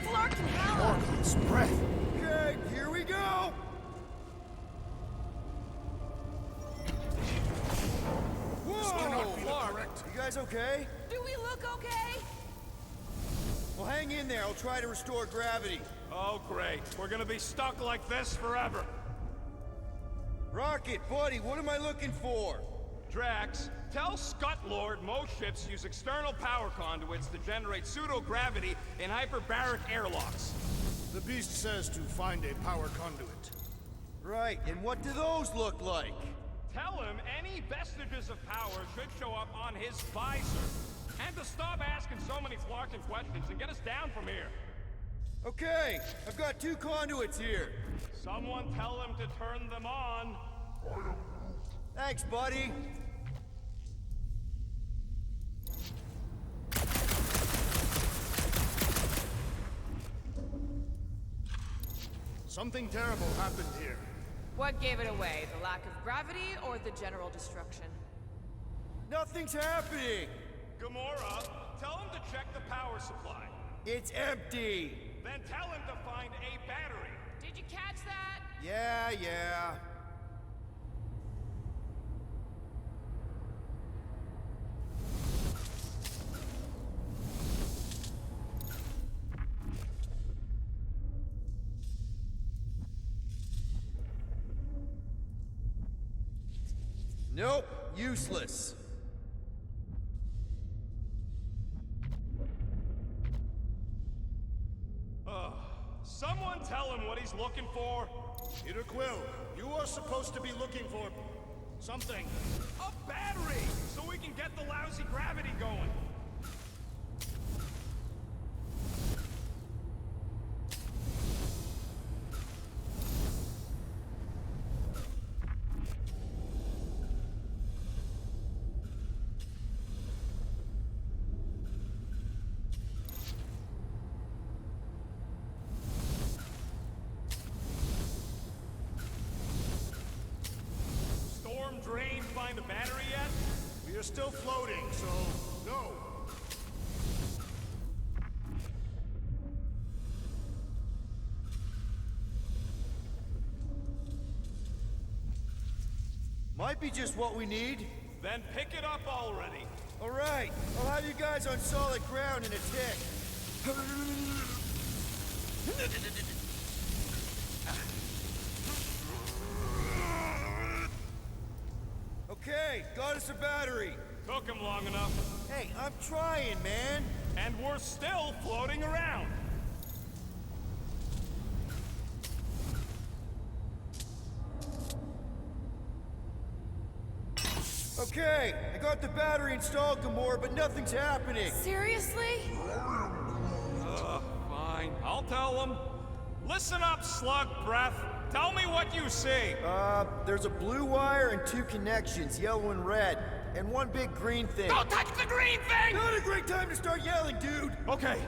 Flark and Hal! Orcus breath! Okay, here we go! Whoa! Correct. You guys okay? Do we look okay? Well, hang in there. I'll try to restore gravity. Oh, great. We're gonna be stuck like this forever. Rocket, buddy, what am I looking for? Drax, tell Scut Lord most ships use external power conduits to generate pseudo-gravity in hyperbaric airlocks. The beast says to find a power conduit. Right, and what do those look like? Tell him any vestiges of power should show up on his visor. And to stop asking so many Flarkin questions and get us down from here. Okay, I've got 2 conduits here. Someone tell him to turn them on. Thanks, buddy. Something terrible happened here. What gave it away? The lack of gravity or the general destruction? Nothing's happening! Gamora, tell him to check the power supply. It's empty! Then tell him to find a battery. Did you catch that? Yeah. Nope, useless. Someone tell him what he's looking for? Peter Quill, you are supposed to be looking for something. A battery! So we can get the lousy gravity going. Drain find a battery yet? We are still floating, so no. Might be just what we need. Then pick it up already. All right, I'll have you guys on solid ground in a tick. Okay, got us a battery. Took him long enough. Hey, I'm trying, man. And we're still floating around. Okay, I got the battery installed, Gamora, but nothing's happening. Seriously? Fine. I'll tell them. Listen up, slug breath. Tell me what you see. There's a blue wire and 2 connections, yellow and red, and 1 big green thing. Don't touch the green thing! Not a great time to start yelling, dude! Okay.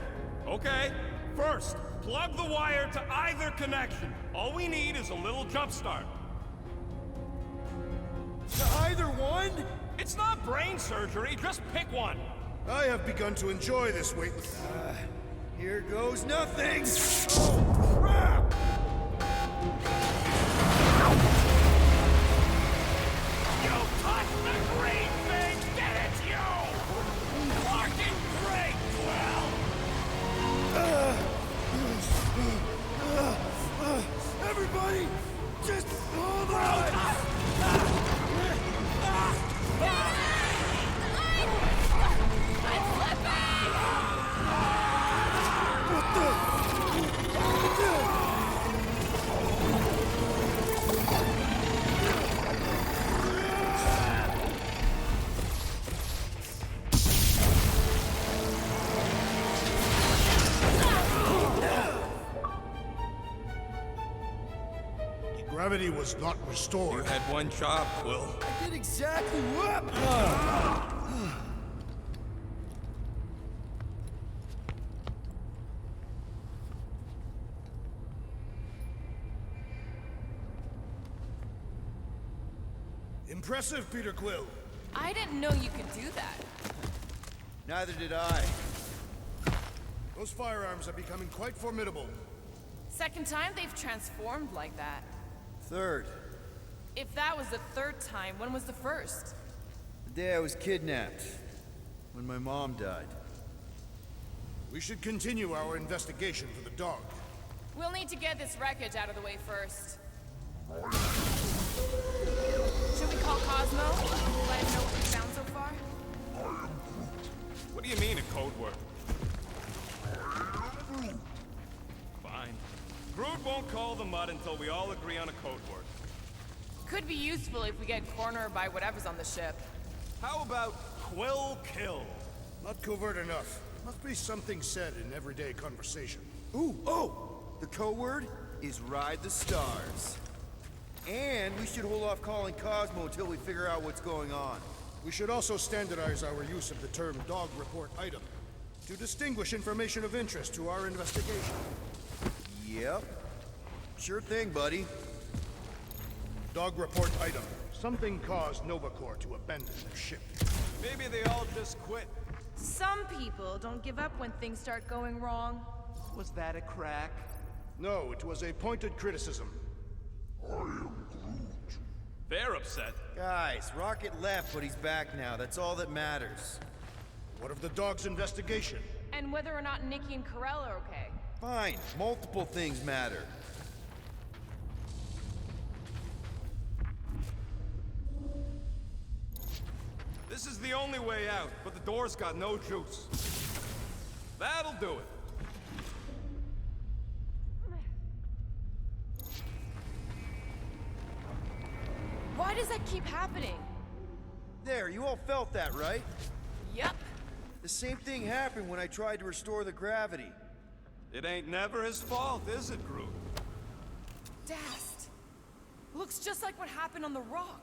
First, plug the wire to either connection. All we need is a little jump start. To either one? It's not brain surgery, just pick one. I have begun to enjoy this wait. Here goes nothing! Oh, crap! You touched the green thing! Get it, you! Fucking great, Quill! Everybody, just hold on! Gravity was not restored. You had one job, Quill. I did exactly what? Impressive, Peter Quill. I didn't know you could do that. Neither did I. Those firearms are becoming quite formidable. Second time they've transformed like that. Third. If that was the third time, when was the first? The day I was kidnapped. When my mom died. We should continue our investigation for the dog. We'll need to get this wreckage out of the way first. Should we call Cosmo? Let him know what we found so far? What do you mean, a code word? Fine. Groot won't call the mud until we all agree on a code word. Could be useful if we get cornered by whatever's on the ship. How about Quill Kill? Not covert enough. Must be something said in everyday conversation. The code word is Ride the Stars. And we should hold off calling Cosmo until we figure out what's going on. We should also standardize our use of the term dog report item to distinguish information of interest to our investigation. Yep. Sure thing, buddy. Dog report item. Something caused Nova Corps to abandon their ship. Maybe they all just quit. Some people don't give up when things start going wrong. Was that a crack? No, it was a pointed criticism. They're upset. Guys, Rocket left, but he's back now. That's all that matters. What of the dog's investigation? And whether or not Nikki and Karel are okay. Fine. Multiple things matter. This is the only way out, but the door's got no juice. That'll do it. does that keep happening? There, you all felt that, right? Yep. The same thing happened when I tried to restore the gravity. It ain't never his fault, is it, Groot? Dast. Looks just like what happened on the rock.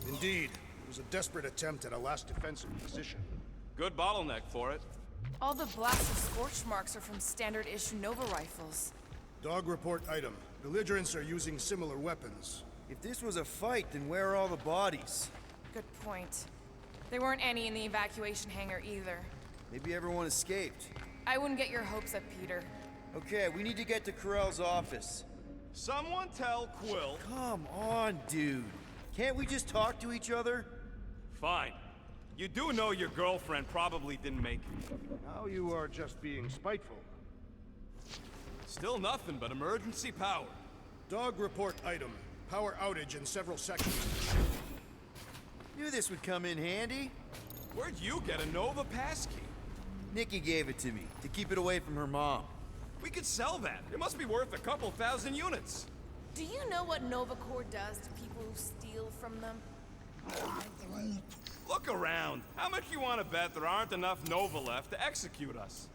Indeed. It was a desperate attempt at a last defensive position. Good bottleneck for it. All the blasted scorch marks are from standard issue Nova rifles. Dog report item. Belligerents are using similar weapons. If this was a fight, then where are all the bodies? Good point. There weren't any in the evacuation hangar either. Maybe everyone escaped. I wouldn't get your hopes up, Peter. Okay, we need to get to Corell's office. Someone tell Quill. Come on, dude. Can't we just talk to each other? Fine. You do know your girlfriend probably didn't make it. Now you are just being spiteful. Still nothing but emergency power. Dog report item. Power outage in several sections. Knew this would come in handy. Where'd you get a Nova passkey? Nikki gave it to me, to keep it away from her mom. We could sell that. It must be worth a couple thousand units. Do you know what Nova Corps does to people who steal from them? Look around. How much you want to bet there aren't enough Nova left to execute us?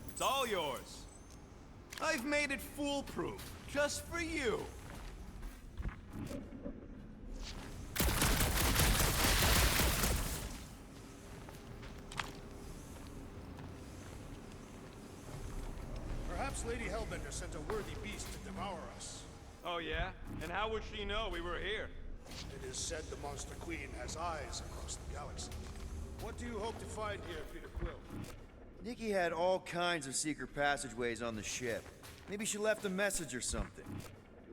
It's all yours. I've made it foolproof, just for you. Perhaps Lady Hellbender sent a worthy beast to devour us. Oh yeah? And how would she know we were here? It is said the Monster Queen has eyes across the galaxy. What do you hope to find here, Peter Quill? Nikki had all kinds of secret passageways on the ship. Maybe she left a message or something.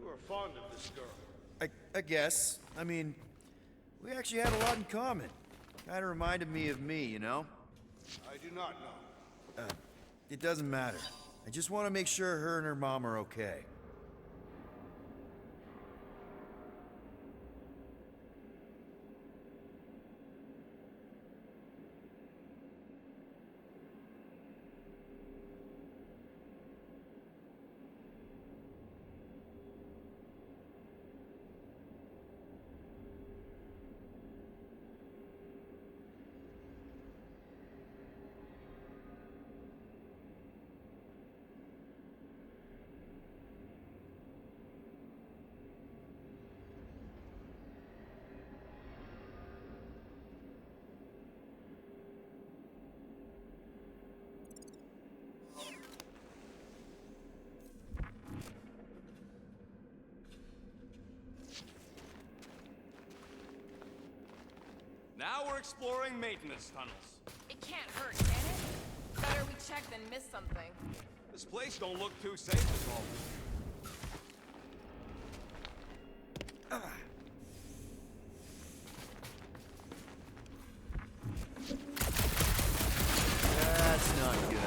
You are fond of this girl. I guess. I mean, we actually had a lot in common. Kinda reminded me of me, you know? I do not know. It doesn't matter. I just want to make sure her and her mom are okay. Now we're exploring maintenance tunnels. It can't hurt, can it? Better we check than miss something. This place don't look too safe at all. That's not good.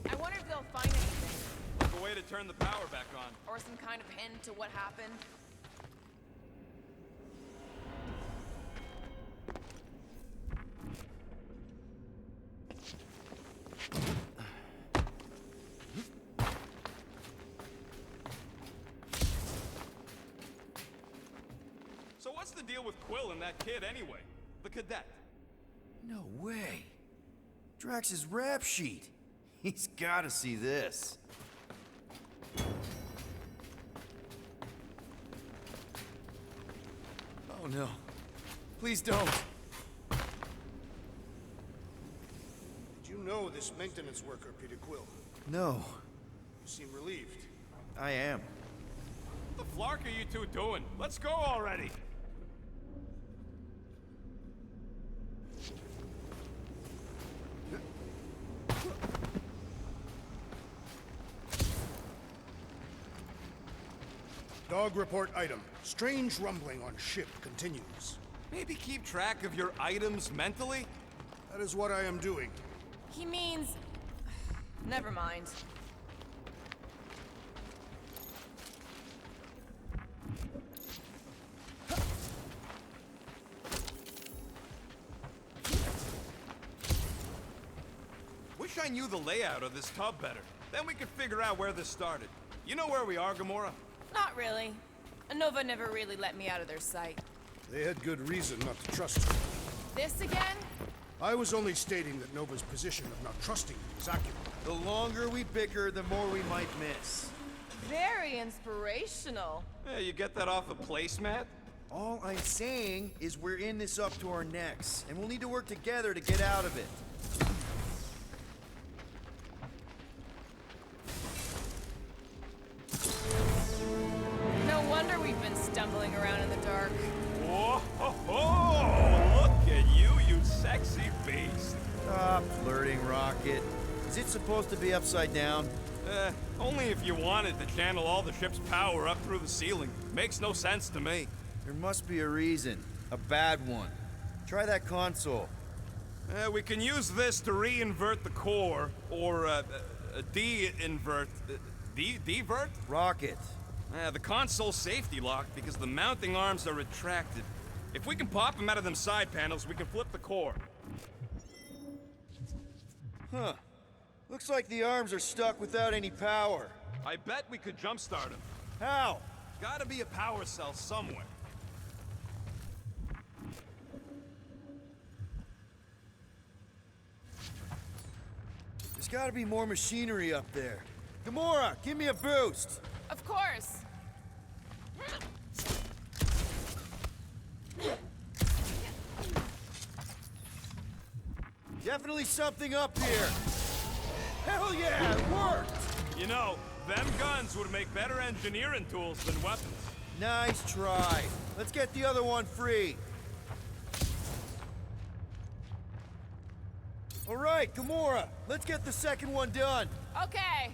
I wonder if they'll find anything. Like a way to turn the power back on. Or some kind of hint to what happened. So what's the deal with Quill and that kid anyway? The cadet. No way. Drax's rap sheet. He's gotta see this. Oh no. Please don't. Did you know this maintenance worker, Peter Quill? No. You seem relieved. I am. What the flark are you two doing? Let's go already! Dog report item. Strange rumbling on ship continues. Maybe keep track of your items mentally? That is what I am doing. He means... Never mind. Wish I knew the layout of this tub better. Then we could figure out where this started. You know where we are, Gamora? Not really. Nova never really let me out of their sight. They had good reason not to trust you. This again? I was only stating that Nova's position of not trusting you is accurate. The longer we bicker, the more we might miss. Very inspirational. Yeah, you get that off a placemat? All I'm saying is we're in this up to our necks, and we'll need to work together to get out of it. No wonder we've been stumbling around in the dark. Whoa, ho, ho! Look at you, you sexy beast. Stop flirting, Rocket. Is it supposed to be upside down? Only if you wanted to channel all the ship's power up through the ceiling. Makes no sense to me. There must be a reason. A bad one. Try that console. We can use this to re-invert the core, or de-invert... Divert? Rocket. The console's safety locked because the mounting arms are retracted. If we can pop them out of them side panels, we can flip the core. Huh. Looks like the arms are stuck without any power. I bet we could jumpstart them. How? Gotta be a power cell somewhere. There's gotta be more machinery up there. Gamora, give me a boost! Of course. Definitely something up here. Hell yeah, it worked! You know, them guns would make better engineering tools than weapons. Nice try. Let's get the other one free. All right, Gamora, let's get the second one done. Okay.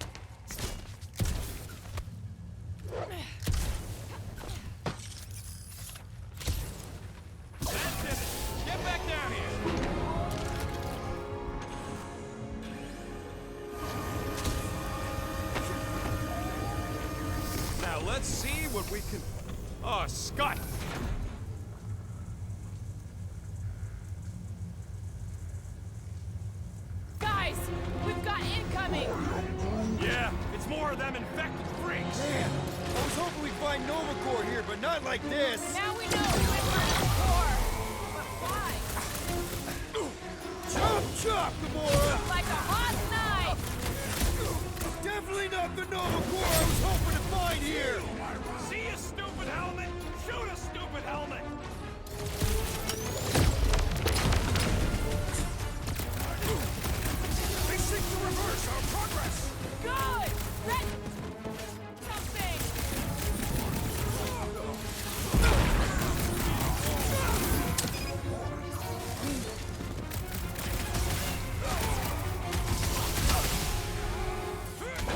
That's it. Get back down here. Now let's see what we can... Oh, Scott! Guys, we've got incoming! Yeah, it's more of them infected freaks! Man, I was hoping we'd find Nova Corps here, but not like this! Now we know we went for the core! But why? Chop, chop, Gamora! Like a hot knife! Definitely not the Nova Corps I was hoping to find here! See a stupid helmet? Shoot a stupid helmet! They seek to reverse our progress! Good! That... something!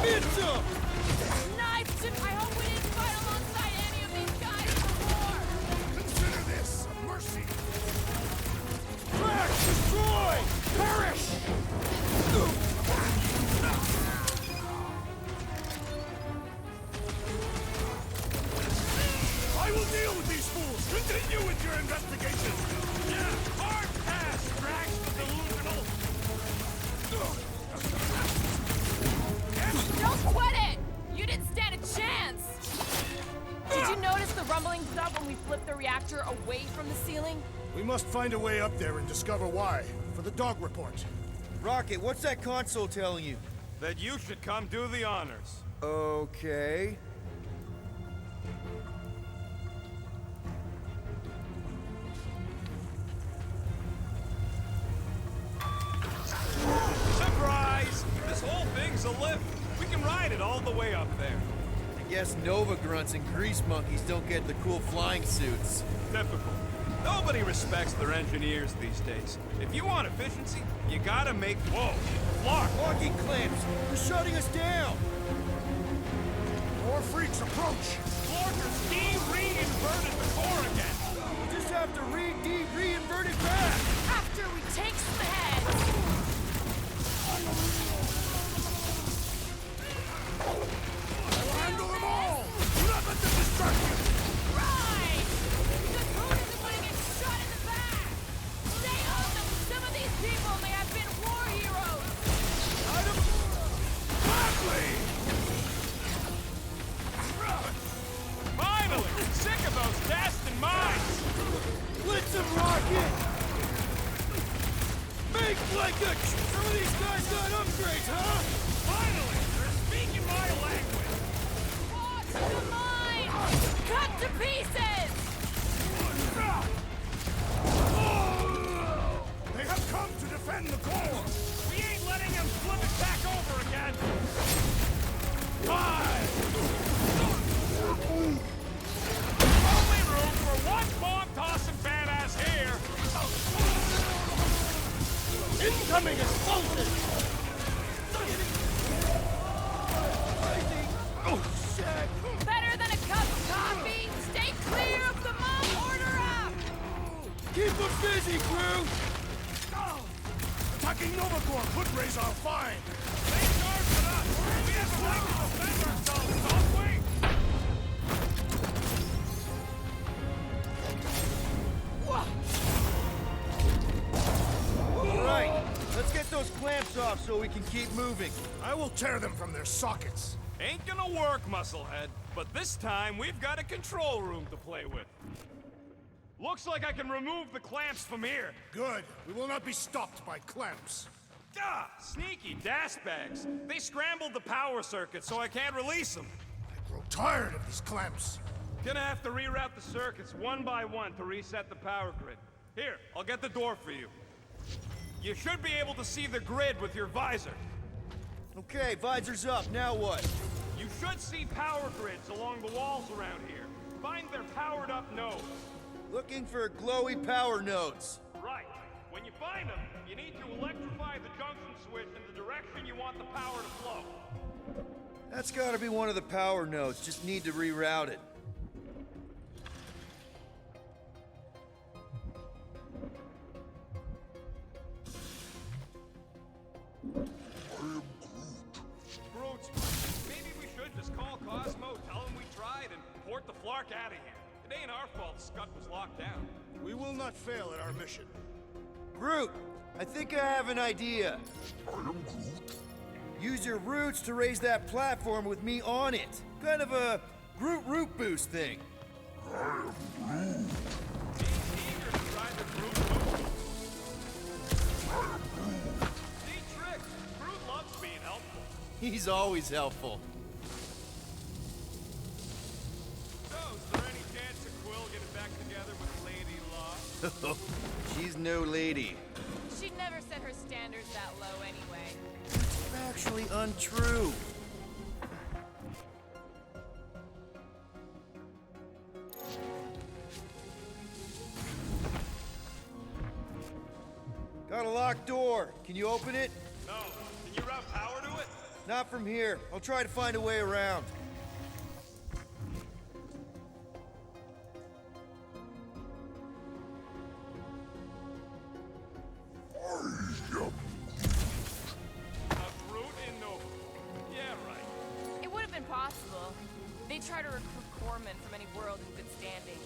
It's up! Knife tip! I hope we didn't fight alongside any of these guys before! Consider this a mercy! Crash! Destroy! Perish! I will deal with these fools! Continue with your investigation! Yeah, hard pass, Drax the delusional! Don't sweat it! You didn't stand a chance! Did you notice the rumbling stuff when we flipped the reactor away from the ceiling? We must find a way up there and discover why, for the dog report. Rocket, what's that console telling you? That you should come do the honors. Okay. Surprise! This whole thing's a lift. We can ride it all the way up there. I guess Nova grunts and grease monkeys don't get the cool flying suits. Typical. Nobody respects their engineers these days. If you want efficiency, you gotta make... Whoa! Clark! Locking clamps! They're shutting us down! More freaks approach! Clark inverted the core again. We just have to re-invert it back. After we take some heads! I'll handle them all! Do not let them distract you! Right! Because who doesn't want to get shot in the back? They own them! Some of these people may have been war heroes! Finally! Sick of those Dastan mines! Blitz them, Rocket! Make like a... Some of these guys got upgrades, huh? Finally! They're speaking my language! Watch the mine! Cut to pieces! They have come to defend the core! We ain't letting them flip it back over again! Only room for one bomb-tossing badass here! Incoming explosive! Oh, shit! Better than a cup of coffee! Stay clear of the mob! Order up! Keep them busy, crew! Attacking Nova Corps could raise our fine! They charged at us! We have the right to defend ourselves, don't we? All right, let's get those clamps off so we can keep moving. I will tear them from their sockets. Ain't gonna work, Musclehead. But this time, we've got a control room to play with. Looks like I can remove the clamps from here. Good. We will not be stopped by clamps. Ah, sneaky bags. They scrambled the power circuit, so I can't release them. I grow tired of these clamps. Gonna have to reroute the circuits one by one to reset the power grid. Here, I'll get the door for you. You should be able to see the grid with your visor. Okay, visor's up. Now what? You should see power grids along the walls around here. Find their powered up nodes. Looking for glowy power nodes. Right. When you find them, you need to electrify the junction switch in the direction you want the power to flow. That's gotta be one of the power nodes. Just need to reroute it. Groot, maybe we should just call Cosmo, tell him we tried, and port the Flark out of here. It ain't our fault Scud was locked down. We will not fail at our mission. Groot, I think I have an idea. Use your roots to raise that platform with me on it. Kind of a Groot root boost thing. He's eager to try the Groot boost. See, Trick, Groot loves being helpful. He's always helpful. So, is there any chance of Quill getting back together with Lady Law? She's no lady. She'd never set her standards that low anyway. Actually untrue. Got a locked door. Can you open it? No. Can you route power to it? Not from here. I'll try to find a way around. A Groot in Nova. Yeah, right. It would have been possible. They try to recruit corpsmen from any world in good standing.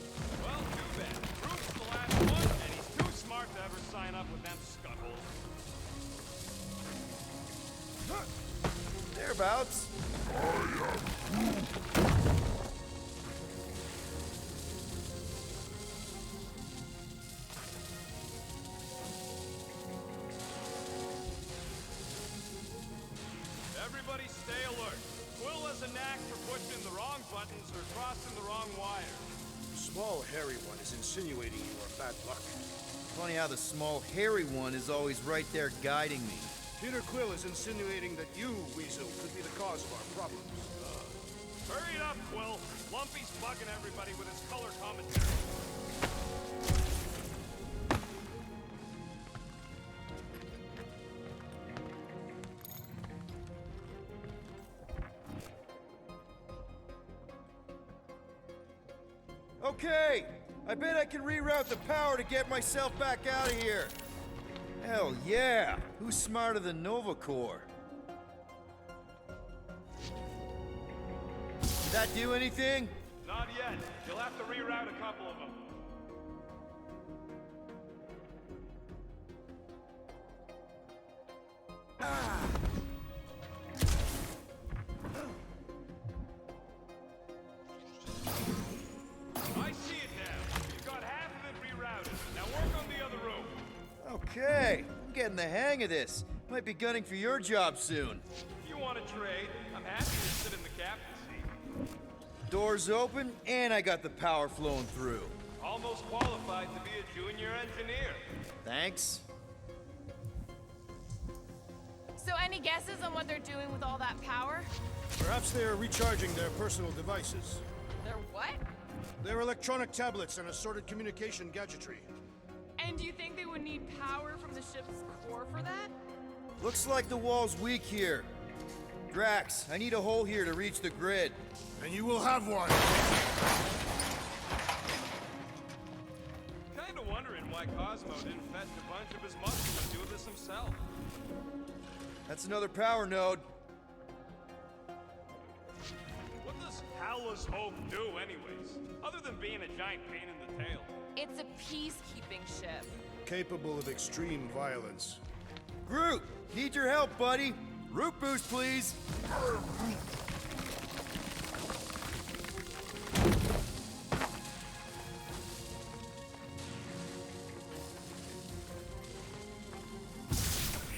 Well, too bad. Groot's the last one, and he's too smart to ever sign up with them scuttles. Thereabouts. Everybody stay alert. Quill has a knack for pushing the wrong buttons or crossing the wrong wires. The small, hairy one is insinuating you are bad luck. Funny how the small, hairy one is always right there guiding me. Peter Quill is insinuating that you, Weasel, could be the cause of our problems. Hurry it up, Quill. Lumpy's bugging everybody with his color commentary. Okay, I bet I can reroute the power to get myself back out of here. Hell yeah! Who's smarter than Nova Corps? Did that do anything? Not yet. You'll have to reroute a couple of them. I see it now. You've got half of it rerouted. Now work on the other room. Okay, I'm getting the hang of this. Might be gunning for your job soon. If you want to trade, I'm happy to sit in the captain's seat. Doors open, and I got the power flowing through. Almost qualified to be a junior engineer. Thanks. So any guesses on what they're doing with all that power? Perhaps they are recharging their personal devices. They're what? Their electronic tablets and assorted communication gadgetry. And do you think they would need power from the ship's core for that? Looks like the wall's weak here. Drax, I need a hole here to reach the grid. And you will have one. Kinda wondering why Cosmo didn't fetch a bunch of his muscle and do this himself. That's another power node. What does Hala's Hope do anyways? Other than being a giant pain in the tail. It's a peacekeeping ship. Capable of extreme violence. Groot, need your help, buddy. Root boost, please.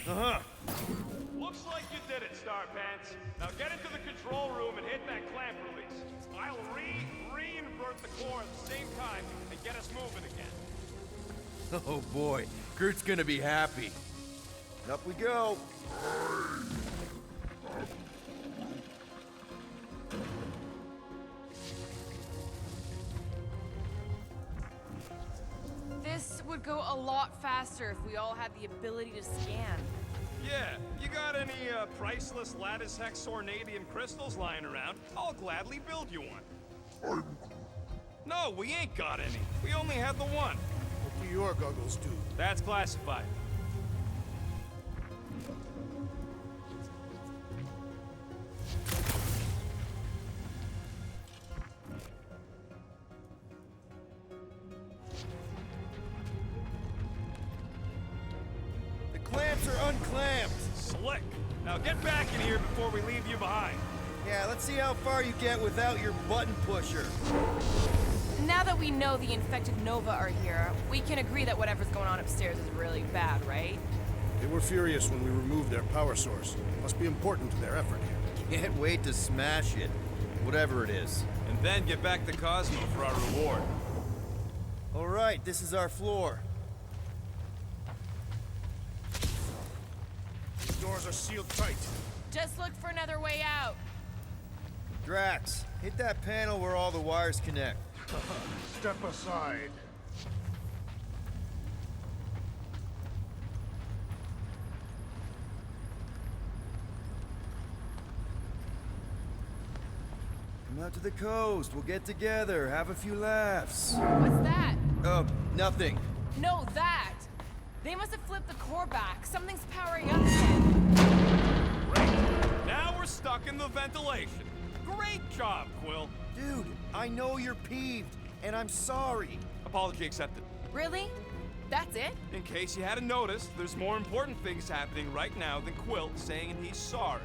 Uh-huh. Looks like you did it, Star Pants. Now get into the control room and hit that clamp release. I'll re-invert the core at the same time and get us moving again. Oh boy, Groot's gonna be happy. Up we go. This would go a lot faster if we all had the ability to scan. Yeah, you got any priceless lattice hex ornadium crystals lying around? I'll gladly build you one. No, we ain't got any. We only had the one. What do your goggles do? That's classified. The clamps are unclamped. Slick. Now get back in here before we leave you behind. Yeah, let's see how far you get without your button pusher. Now that we know the infected Nova are here, we can agree that whatever's going on upstairs is really bad, right? They were furious when we removed their power source. Must be important to their effort here. Can't wait to smash it. Whatever it is. And then get back to Cosmo for our reward. All right, this is our floor. These doors are sealed tight. Just look for another way out. Drax, hit that panel where all the wires connect. Step aside. Come out to the coast. We'll get together, have a few laughs. What's that? Nothing. No, that! They must have flipped the core back. Something's powering up again. Great. Now we're stuck in the ventilation. Great job, Quill. Dude, I know you're peeved, and I'm sorry. Apology accepted. Really? That's it? In case you hadn't noticed, there's more important things happening right now than Quill saying he's sorry.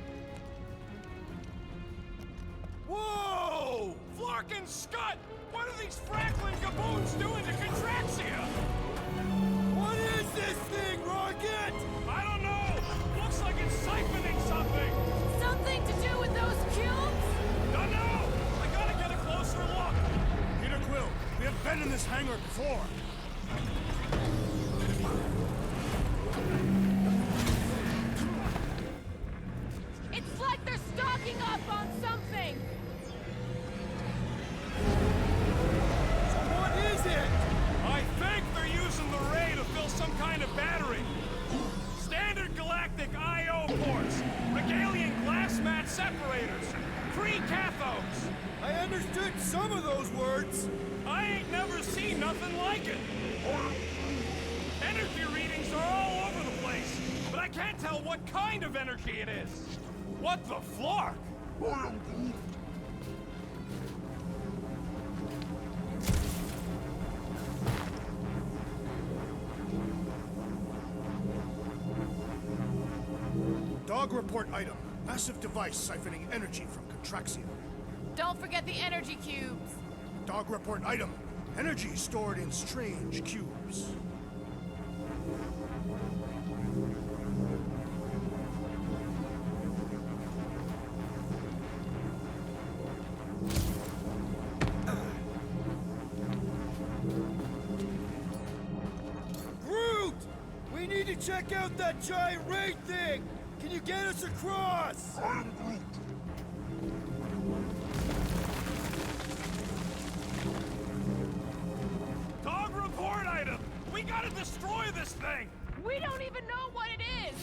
Whoa! Flark and Scud! What are these Franklin gaboons doing to Contraxia? What is this thing, Rocket? I don't know! Looks like it's siphoning something! Something to do with those cubes? Don't know! I gotta get a closer look! Peter Quill, we have been in this hangar before. It's like they're stocking up on something! So what is it? I think they're using the ray to fill some kind of battery. Standard galactic I.O. ports, Regalian glass mat separators, Kree cathodes. I understood some of those words. I ain't nothing like it. Energy readings are all over the place, but I can't tell what kind of energy it is. What the flark? Dog report item. Massive device siphoning energy from Contraxia. Don't forget the energy cubes. Dog report item. Energy stored in strange cubes. Groot! We need to check out that giant raid thing! Can you get us across? I am Groot. Dog report item! We gotta destroy this thing! We don't even know what it is!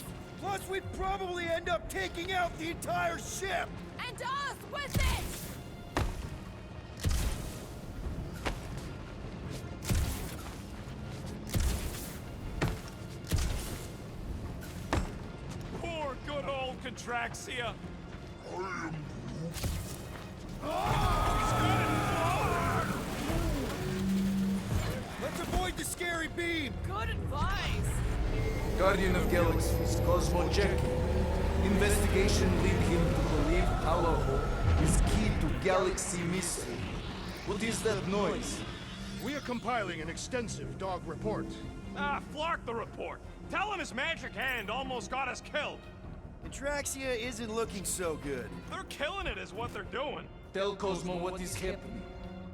Plus, we'd probably end up taking out the entire ship! And us with it! Poor good old Contraxia! Let's avoid the scary beam! Good advice! Guardian of Galaxies, Cosmo Jackie. Investigation lead him to believe Halaho is key to galaxy mystery. What is that noise? We are compiling an extensive dog report. Ah, Flark the report. Tell him his magic hand almost got us killed. Contraxia isn't looking so good. They're killing it is what they're doing. Tell Cosmo what is happening.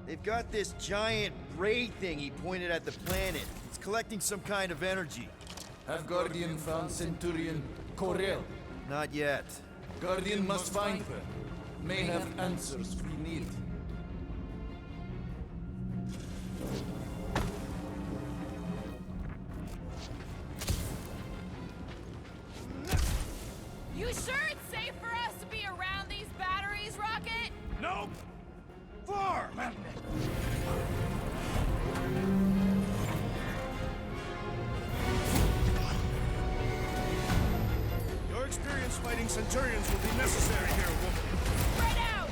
They've got this giant raid thing he pointed at the planet. It's collecting some kind of energy. Have Guardian found Centurion Corel? Not yet. Guardian must find her. May have answers we need. You sure it's safe for us to be around these batteries, Rocket? Nope! Far! Your experience fighting Centurions will be necessary here, woman. Spread out!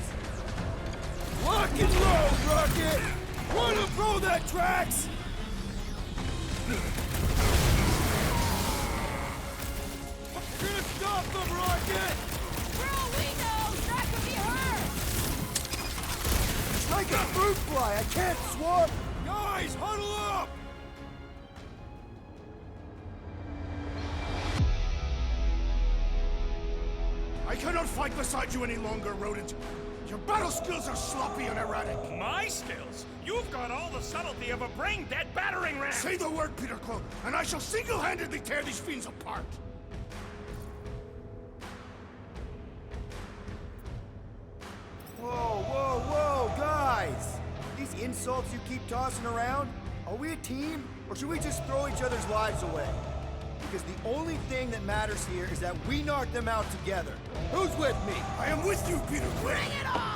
Lock and load, Rocket! Wanna throw that tracks? You're gonna stop them, Rocket! For all we know, Drac could be hurt! It's like a fruit fly, I can't swap! Guys, huddle up! I cannot fight beside you any longer, rodent. Your battle skills are sloppy and erratic. My skills? You've got all the subtlety of a brain-dead battering ram! Say the word, Peter Quill, and I shall single-handedly tear these fiends apart. Whoa, whoa, whoa, guys! These insults you keep tossing around, are we a team, or should we just throw each other's lives away? Because the only thing that matters here is that we knock them out together. Who's with me? I am with you, Peter Quill. Bring it on!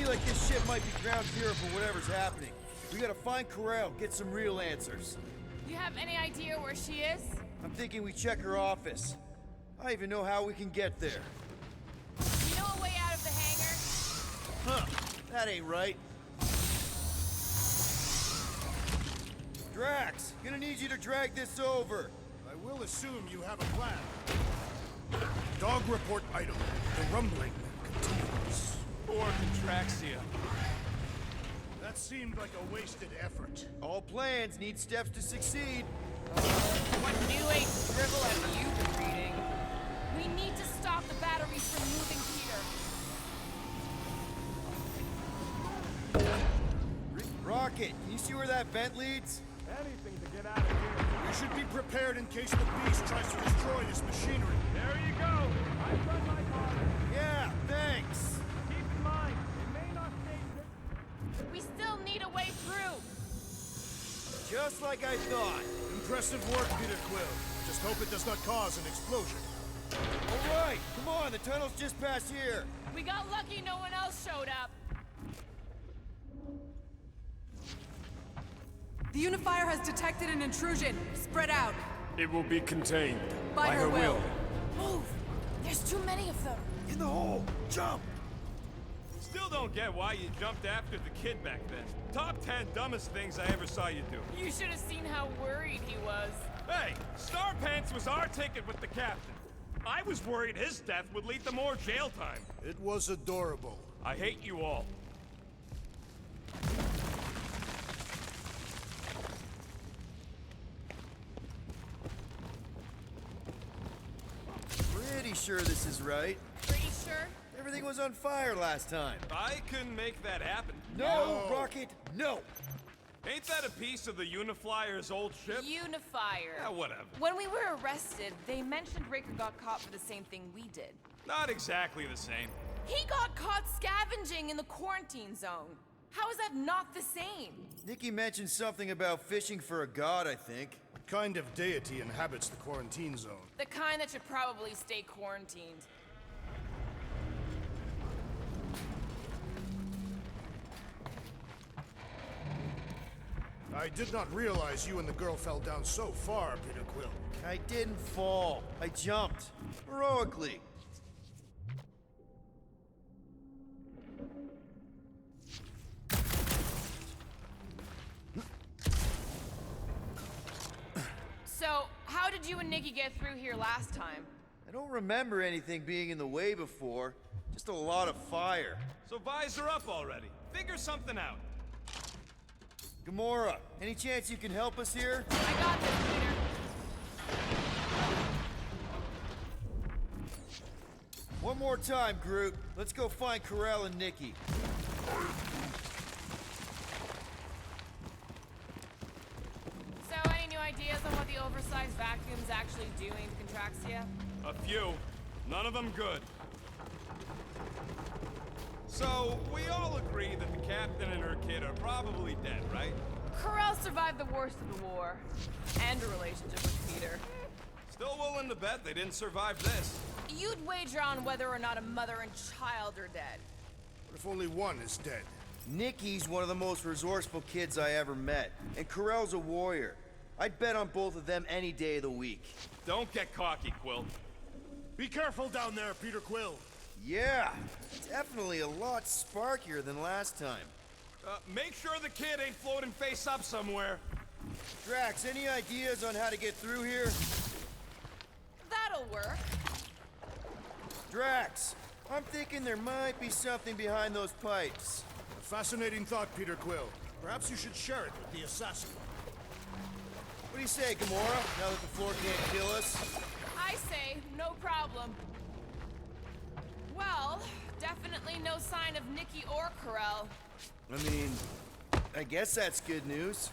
me like this ship might be ground zero for whatever's happening. We gotta find Corel, get some real answers. You have any idea where she is? I'm thinking we check her office. I even know how we can get there. You know a way out of the hangar? Huh, that ain't right. Drax, gonna need you to drag this over. I will assume you have a plan. Dog report item. The rumbling continues. Poor Contraxia. That seemed like a wasted effort. All plans need steps to succeed. What new age scribble have you been reading? We need to stop the batteries from moving Peter. Rocket, can you see where that vent leads? Anything to get out of here. You should be prepared in case the beast tries to destroy this machinery. There you go. I've done my part. Yeah, thanks. Keep in mind, it may not stay. We still need a way through. Just like I thought. Impressive work, Peter Quill. Just hope it does not cause an explosion. All right, come on, the tunnel's just past here. We got lucky no one else showed up. The Unifier has detected an intrusion. Spread out. It will be contained. By her will. Move! There's too many of them. In the hole! Jump! Still don't get why you jumped after the kid back then. Top 10 dumbest things I ever saw you do. You should have seen how worried he was. Hey, Star Pants was our ticket with the captain. I was worried his death would lead to more jail time. It was adorable. I hate you all. Pretty sure this is right. Pretty sure? Everything was on fire last time. I couldn't make that happen. No, Rocket, no! Ain't that a piece of the Uniflyer's old ship? Unifier. Yeah, whatever. When we were arrested, they mentioned Raker got caught for the same thing we did. Not exactly the same. He got caught scavenging in the quarantine zone. How is that not the same? Nikki mentioned something about fishing for a god, I think. What kind of deity inhabits the quarantine zone? The kind that should probably stay quarantined. I did not realize you and the girl fell down so far, Peter Quill. I didn't fall. I jumped. Heroically. So, how did you and Nikki get through here last time? I don't remember anything being in the way before. Just a lot of fire. So visor up already. Figure something out. Gamora, any chance you can help us here? I got this, Peter. One more time, Groot. Let's go find Corel and Nikki. So, any new ideas on what the oversized vacuum's actually doing to Contraxia? A few. None of them good. So, we all agree that the captain and her kid are probably dead, right? Corel survived the worst of the war. And a relationship with Peter. Still willing to bet they didn't survive this. You'd wager on whether or not a mother and child are dead. What if only one is dead? Nikki's one of the most resourceful kids I ever met, and Corel's a warrior. I'd bet on both of them any day of the week. Don't get cocky, Quill. Be careful down there, Peter Quill. Yeah, definitely a lot sparkier than last time. Make sure the kid ain't floating face up somewhere. Drax, any ideas on how to get through here? That'll work. Drax, I'm thinking there might be something behind those pipes. A fascinating thought, Peter Quill. Perhaps you should share it with the assassin. What do you say, Gamora, now that the floor can't kill us? I say, no problem. Well, definitely no sign of Nikki or Corel. I mean, I guess that's good news.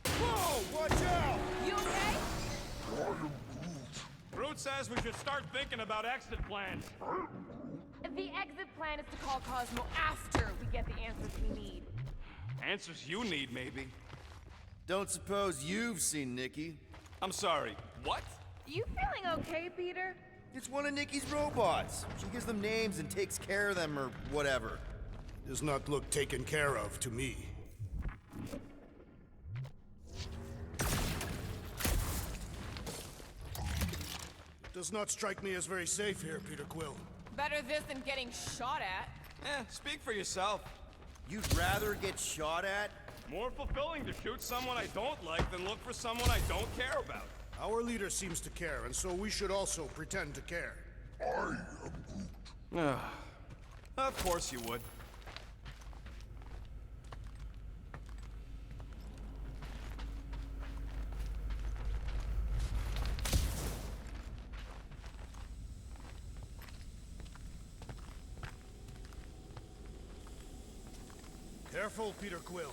Whoa! Watch out! You okay? Groot says we should start thinking about exit plans. The exit plan is to call Cosmo after we get the answers we need. Answers you need, maybe. Don't suppose you've seen Nikki? I'm sorry, what? You feeling okay, Peter? It's one of Nikki's robots. She gives them names and takes care of them or whatever. Does not look taken care of to me. Does not strike me as very safe here, Peter Quill. Better this than getting shot at. Speak for yourself. You'd rather get shot at? More fulfilling to shoot someone I don't like than look for someone I don't care about. Our leader seems to care, and so we should also pretend to care. Of course you would. Careful, Peter Quill.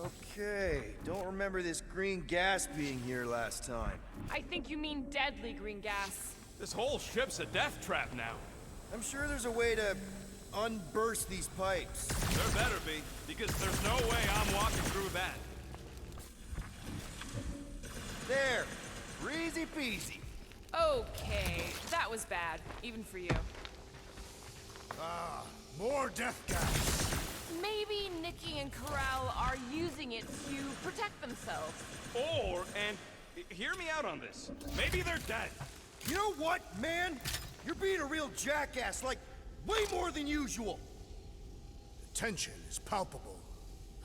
Okay, don't remember this green gas being here last time. I think you mean deadly green gas. This whole ship's a death trap now. I'm sure there's a way to unburst these pipes. There better be, because there's no way I'm walking through that. There! Easy peasy. Okay, that was bad, even for you. Ah, more death gas. Maybe Nikki and Corral are using it to protect themselves. Or, and hear me out on this, maybe they're dead. You know what, man? You're being a real jackass, like, way more than usual. The tension is palpable.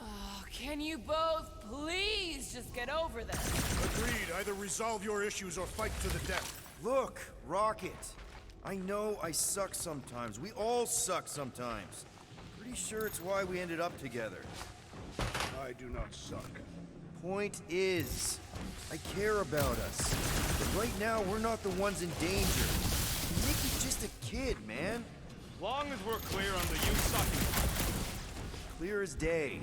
Oh, can you both please just get over this? Agreed. Either resolve your issues or fight to the death. Look, Rocket. I know I suck sometimes. We all suck sometimes. Pretty sure it's why we ended up together. I do not suck. Point is, I care about us. But right now, we're not the ones in danger. Nikki's just a kid, man. As long as we're clear on the you sucking. Clear as day.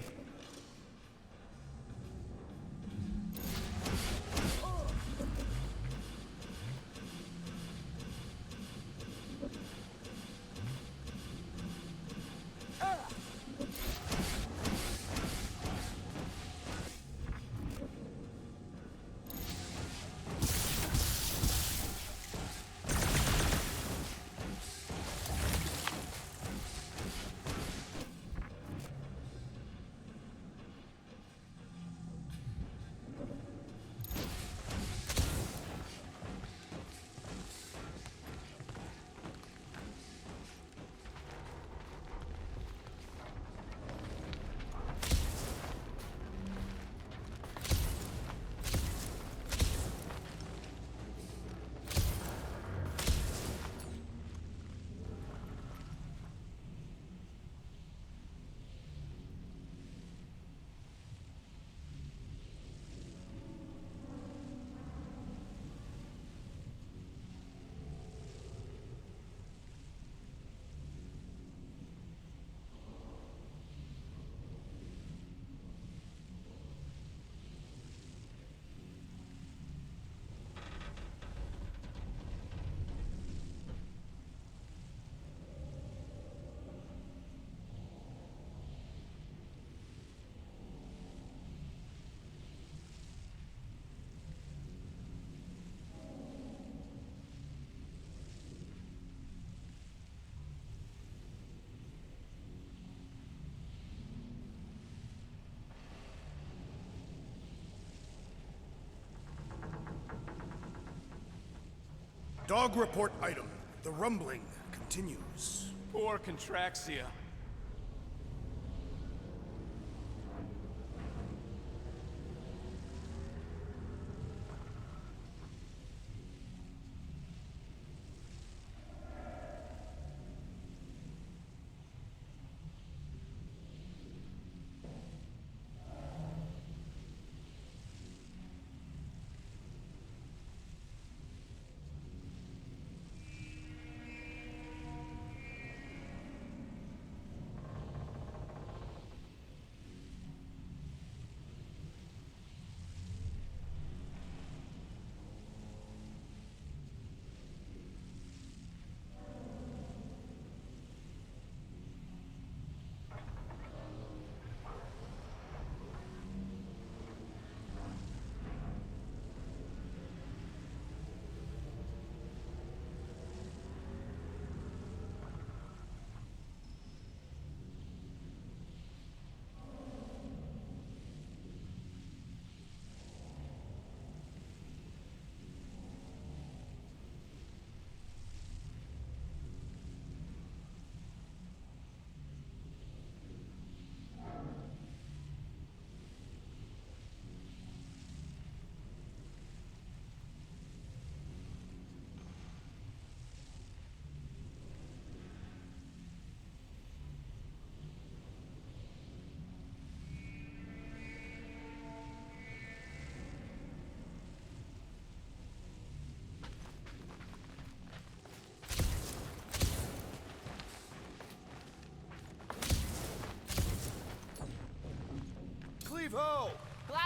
Dog report item. The rumbling continues. Poor Contraxia.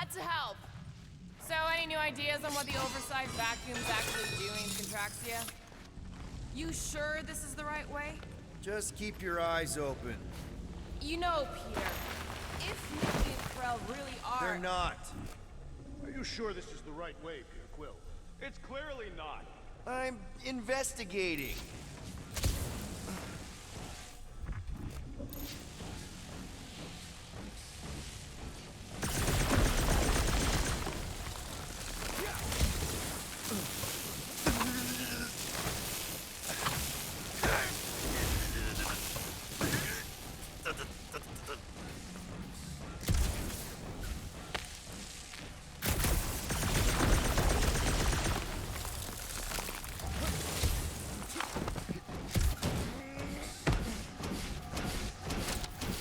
Glad to help. So, any new ideas on what the oversized vacuum's actually doing in Contraxia? You sure this is the right way? Just keep your eyes open. You know, Peter, if Nicky and Krell really are— They're not. Are you sure this is the right way, Peter Quill? It's clearly not. I'm investigating.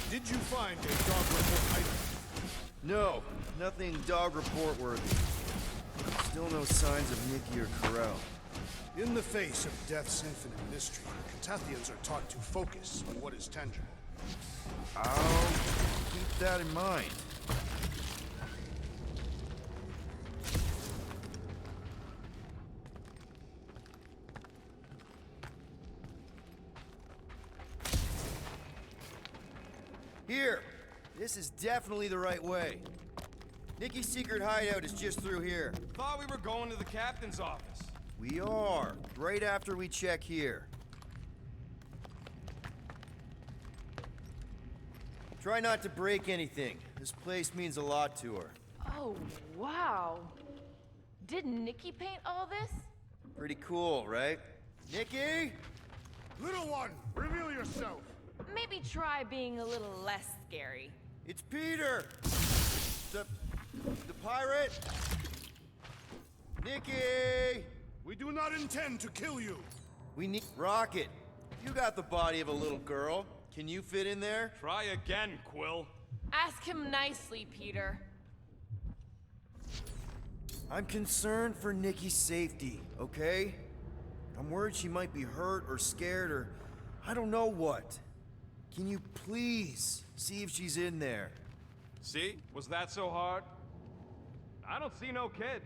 Did you find a dog report item? No, nothing dog report worthy. Still no signs of Nicky or Corel. In the face of Death's infinite mystery, Catathians are taught to focus on what is tangible. I'll keep that in mind. Here! This is definitely the right way. Nicky's secret hideout is just through here. Thought we were going to the captain's office. We are, right after we check here. Try not to break anything. This place means a lot to her. Oh, wow. Did Nicky paint all this? Pretty cool, right? Nicky? Little one, reveal yourself! Maybe try being a little less scary. It's Peter! The pirate? Nicky! We do not intend to kill you! We need— Rocket, you got the body of a little girl. Can you fit in there? Try again, Quill. Ask him nicely, Peter. I'm concerned for Nicky's safety, okay? I'm worried she might be hurt or scared or I don't know what. Can you please see if she's in there? See? Was that so hard? I don't see no kid.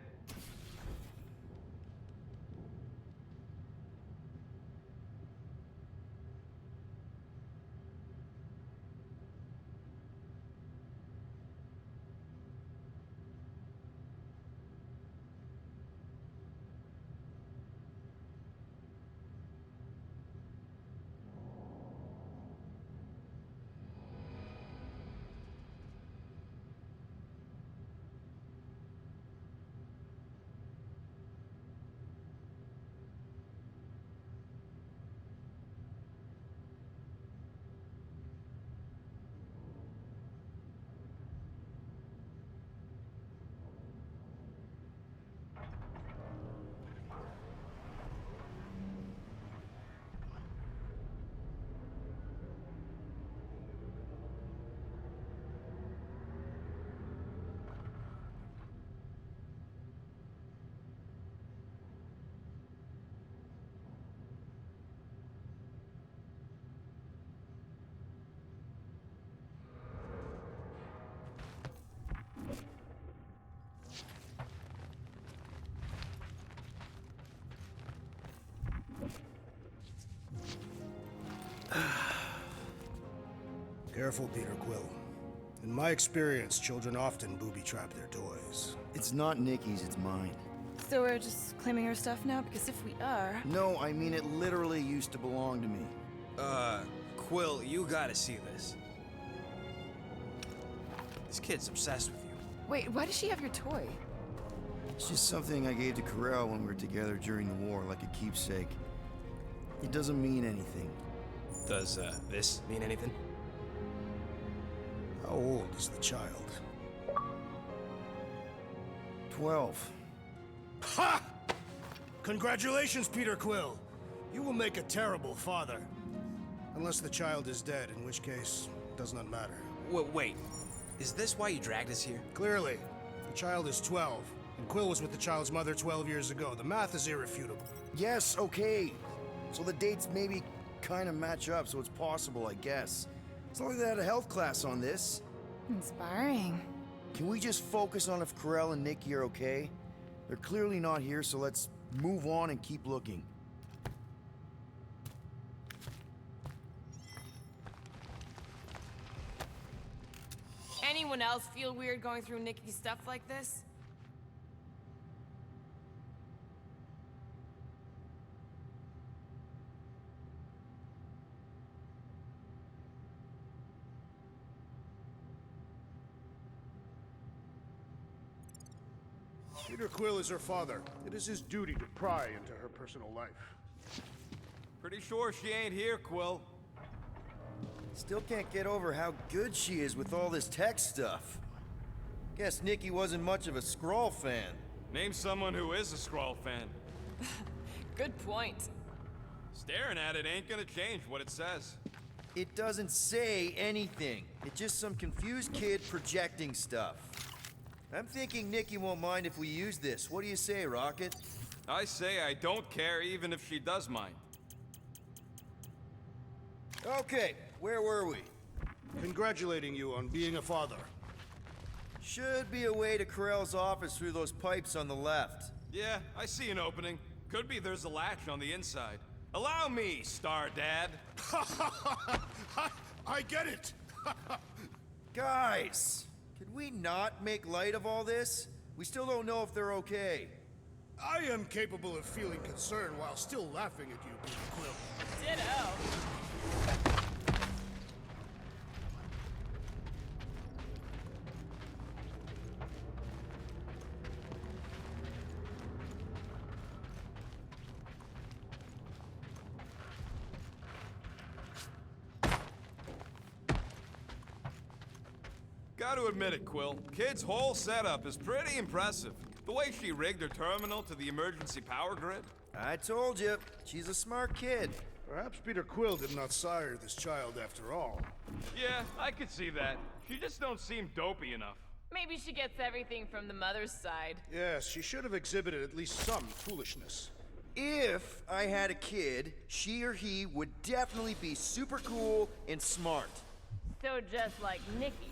Careful, Peter Quill. In my experience, children often booby-trap their toys. It's not Nicky's, it's mine. So we're just claiming her stuff now? Because if we are... No, I mean it literally used to belong to me. Quill, you gotta see this. This kid's obsessed with you. Wait, why does she have your toy? It's just something I gave to Corel when we were together during the war, like a keepsake. It doesn't mean anything. Does, this mean anything? How old is the child? 12. Ha! Congratulations, Peter Quill. You will make a terrible father. Unless the child is dead, in which case, it does not matter. Wait. Is this why you dragged us here? Clearly. The child is 12, and Quill was with the child's mother 12 years ago. The math is irrefutable. Yes, okay. So the dates maybe kind of match up, so it's possible, I guess. It's not like they had a health class on this. Inspiring. Can we just focus on if Corell and Nikki are okay? They're clearly not here, so let's move on and keep looking. Anyone else feel weird going through Nikki's stuff like this? Peter Quill is her father. It is his duty to pry into her personal life. Pretty sure she ain't here, Quill. Still can't get over how good she is with all this tech stuff. Guess Nikki wasn't much of a Skrull fan. Name someone who is a Skrull fan. Good point. Staring at it ain't gonna change what it says. It doesn't say anything. It's just some confused kid projecting stuff. I'm thinking Nikki won't mind if we use this. What do you say, Rocket? I say I don't care even if she does mind. Okay, where were we? Congratulating you on being a father. Should be a way to Corell's office through those pipes on the left. Yeah, I see an opening. Could be there's a latch on the inside. Allow me, Star Dad. I get it! Guys, could we not make light of all this? We still don't know if they're okay. I am capable of feeling concern while still laughing at you, Peter Quill. Ditto. Gotta admit it, Quill. Kid's whole setup is pretty impressive. The way she rigged her terminal to the emergency power grid. I told you, she's a smart kid. Perhaps Peter Quill did not sire this child after all. Yeah, I could see that. She just don't seem dopey enough. Maybe she gets everything from the mother's side. Yes, she should have exhibited at least some foolishness. If I had a kid, she or he would definitely be super cool and smart. So just like Nikki.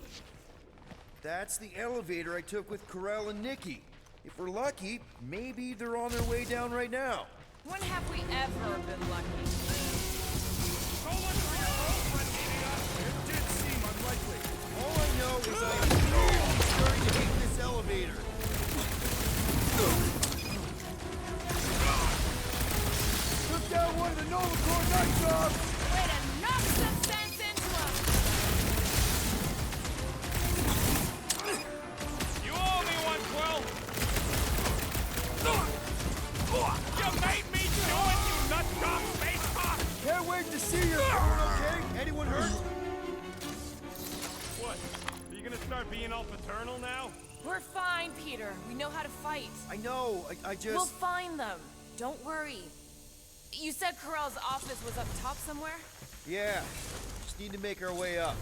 That's the elevator I took with Corell and Nikki. If we're lucky, maybe they're on their way down right now. When have we ever been lucky? So much for your girlfriend meeting us. It did seem unlikely. All I know is I'm really starting to hate this elevator. Took down one of the Nova Corps night jobs! Way to knock some sense into him! You owe me one, Quill! You made me do it, you nut job space cock! Can't wait to see you! Everyone okay? Anyone hurt? What? Are you gonna start being all paternal now? We're fine, Peter. We know how to fight. I know, I just... We'll find them. Don't worry. You said Corell's office was up top somewhere? Yeah, just need to make our way up.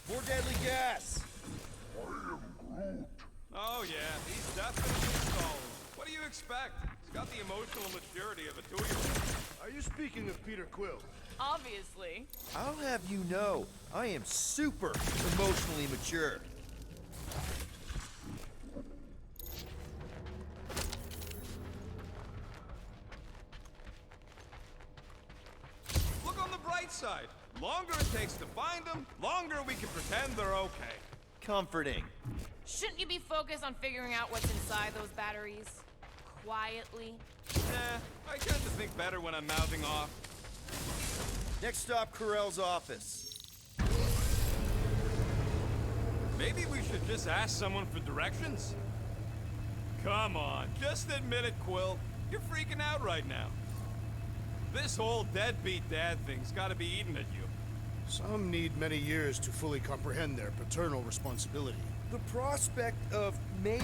More deadly gas! Oh yeah, he's definitely solid. What do you expect? He's got the emotional maturity of a 2-year-old. Are you speaking of Peter Quill? Obviously. I'll have you know, I am super emotionally mature. Look on the bright side. Longer it takes to find them, longer we can pretend they're okay. Comforting. Shouldn't you be focused on figuring out what's inside those batteries? Quietly? Nah, I tend to think better when I'm mouthing off. Next stop, Corell's office. Maybe we should just ask someone for directions? Come on, just admit it, Quill. You're freaking out right now. This whole deadbeat dad thing's gotta be eating at you. Some need many years to fully comprehend their paternal responsibility. The prospect of maybe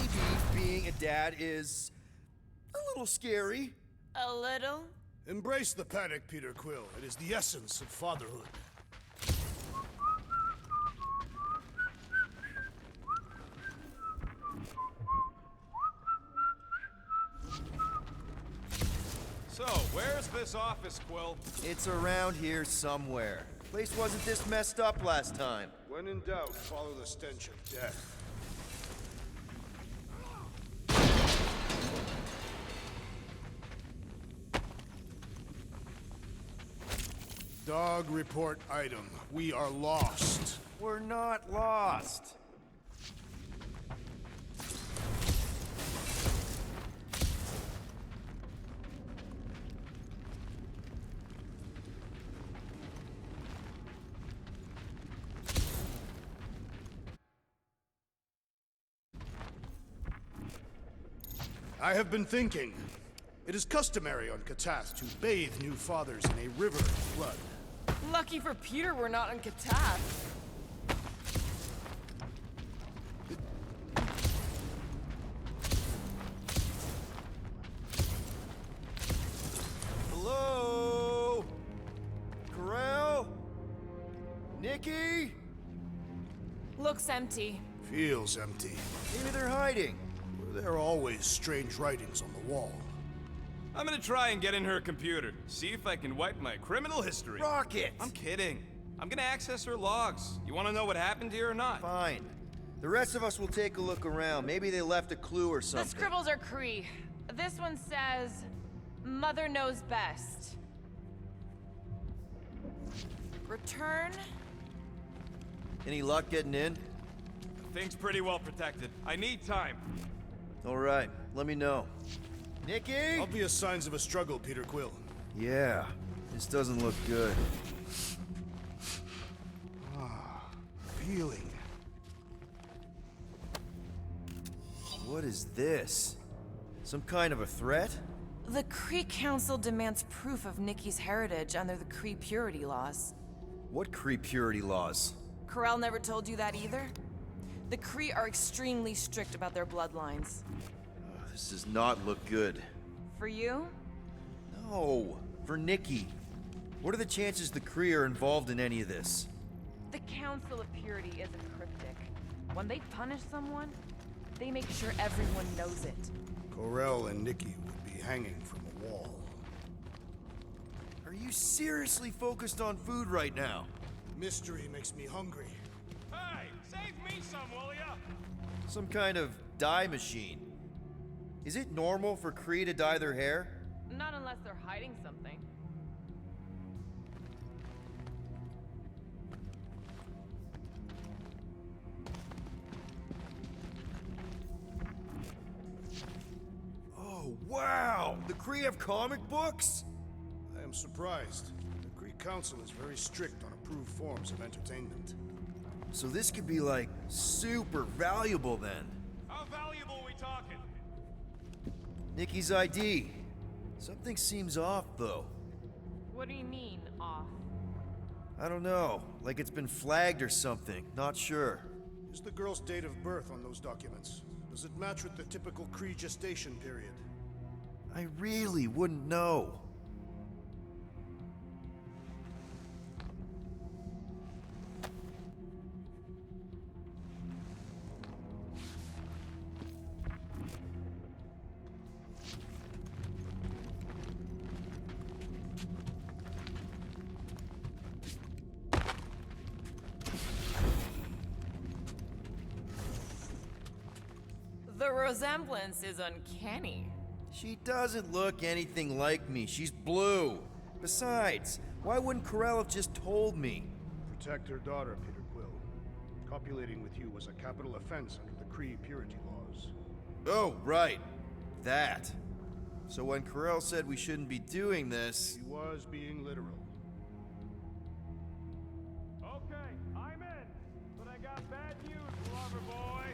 being a dad is a little scary. A little? Embrace the panic, Peter Quill. It is the essence of fatherhood. So, where's this office, Quill? It's around here somewhere. Place wasn't this messed up last time. When in doubt, follow the stench of death. Dog report item. We are lost. We're not lost. I have been thinking. It is customary on Katath to bathe new fathers in a river of blood. Lucky for Peter we're not on Katath. Hello? Corral? Nikki? Looks empty. Feels empty. Maybe they're hiding. There are always strange writings on the wall. I'm gonna try and get in her computer. See if I can wipe my criminal history. Rocket! I'm kidding. I'm gonna access her logs. You wanna know what happened here or not? Fine. The rest of us will take a look around. Maybe they left a clue or something. The scribbles are Cree. This one says, Mother knows best. Return. Any luck getting in? The thing's pretty well protected. I need time. All right, let me know. Nikki? Obvious signs of a struggle, Peter Quill. Yeah, this doesn't look good. Peeling. What is this? Some kind of a threat? The Cree Council demands proof of Nikki's heritage under the Cree purity laws. What Cree purity laws? Corel never told you that either? The Cree are extremely strict about their bloodlines. This does not look good. For you? No, for Nikki. What are the chances the Cree are involved in any of this? The Council of Purity isn't cryptic. When they punish someone, they make sure everyone knows it. Corel and Nikki would be hanging from a wall. Are you seriously focused on food right now? Mystery makes me hungry. Hey, save me some, will ya? Some kind of dye machine. Is it normal for Cree to dye their hair? Not unless they're hiding something. Oh, wow! The Cree have comic books? I am surprised. The Cree Council is very strict on approved forms of entertainment. So this could be, like, super valuable then. How valuable are we talking? Nikki's ID. Something seems off, though. What do you mean, off? I don't know. Like it's been flagged or something. Not sure. Is the girl's date of birth on those documents? Does it match with the typical Cree gestation period? I really wouldn't know. The resemblance is uncanny. She doesn't look anything like me. She's blue. Besides, why wouldn't Corel have just told me? Protect her daughter, Peter Quill. Copulating with you was a capital offense under the Cree purity laws. Oh, right. That. So when Corel said we shouldn't be doing this... He was being literal. Okay, I'm in. But I got bad news, lover boy.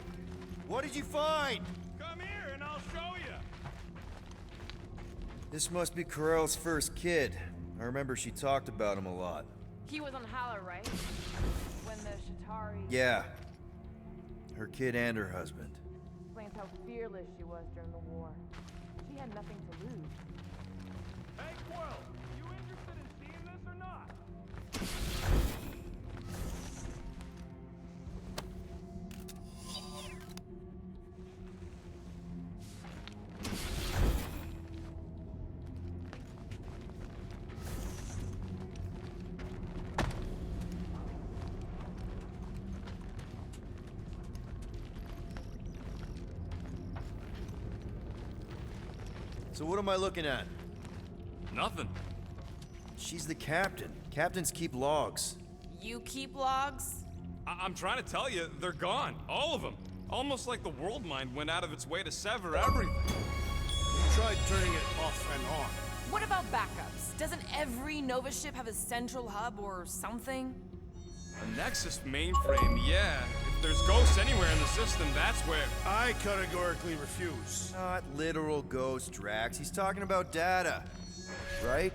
What did you find? Come here and I'll show you. This must be Corel's first kid. I remember she talked about him a lot. He was on Hala, right? When the Shatari... Yeah. Her kid and her husband. Explains how fearless she was during the war. She had nothing to lose. Hey, Quill, you interested in seeing this or not? So what am I looking at? Nothing. She's the captain. Captains keep logs. You keep logs? I'm trying to tell you, they're gone. All of them. Almost like the world mind went out of its way to sever everything. You tried turning it off and on. What about backups? Doesn't every Nova ship have a central hub or something? A Nexus mainframe, yeah. If there's ghosts anywhere in the system, that's where... I categorically refuse. Not literal ghost, Drax. He's talking about data. Right?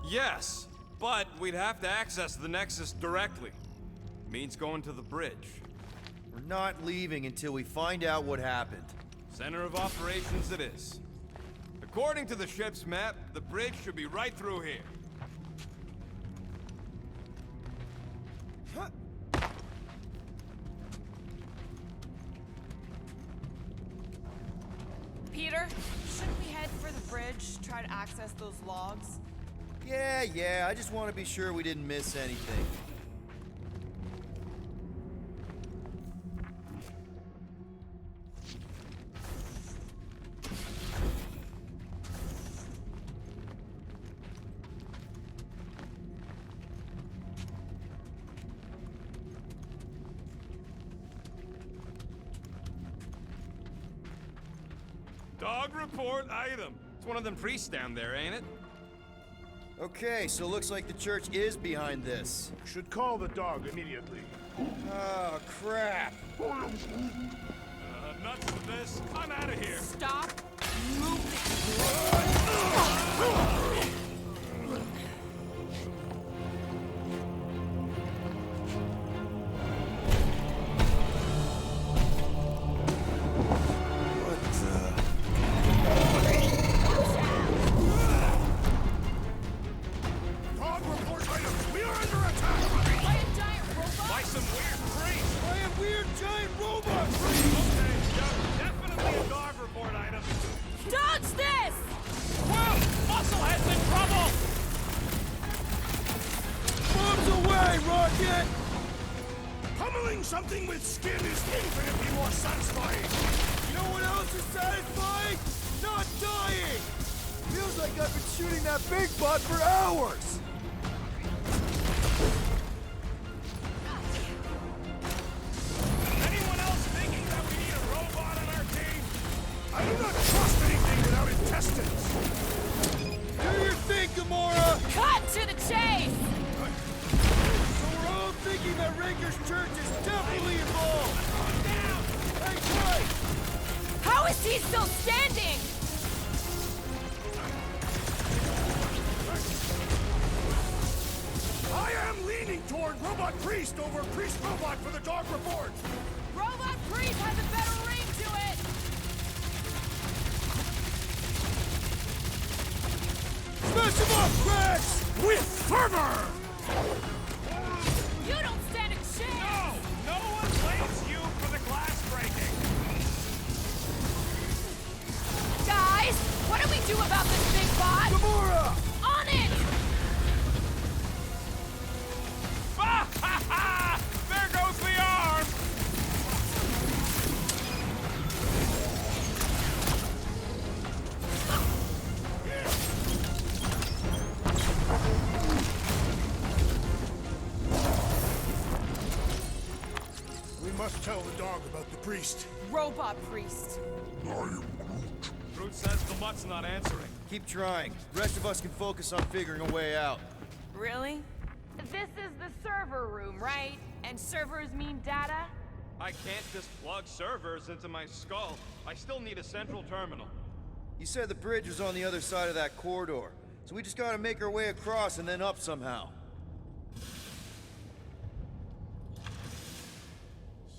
Yes, but we'd have to access the Nexus directly. Means going to the bridge. We're not leaving until we find out what happened. Center of operations it is. According to the ship's map, the bridge should be right through here. Peter, shouldn't we head for the bridge, try to access those logs? Yeah, I just want to be sure we didn't miss anything. Dog report item. It's one of them priests down there, ain't it? Okay, so looks like the church is behind this. Should call the dog immediately. Oh, crap. Nuts to this. I'm out of here. Stop moving. Something with skin is infinitely more satisfying! You know what else is satisfying? Not dying! Feels like I've been shooting that big butt for hours! Anyone else thinking that we need a robot on our team? I do not trust anything without intestines! Do your thing, Gamora! Cut to the chase! Thinking that Raker's church is definitely involved! Down! Hey, Troy! How is he still standing? I am leaning toward Robot Priest over Priest Robot for the dog report! Robot Priest has a better ring to it! Smash him up, Drax! With fervor! You don't stand a chance! No one blames you for the glass breaking! Guys, what do we do about this big bot? Gamora! On it! Ha ha ha! There goes the arm! We must tell the dog about the priest. Robot Priest. Groot says the mutt's not answering. Keep trying. The rest of us can focus on figuring a way out. Really? This is the server room, right? And servers mean data? I can't just plug servers into my skull. I still need a central terminal. You said the bridge was on the other side of that corridor, so we just gotta make our way across and then up somehow.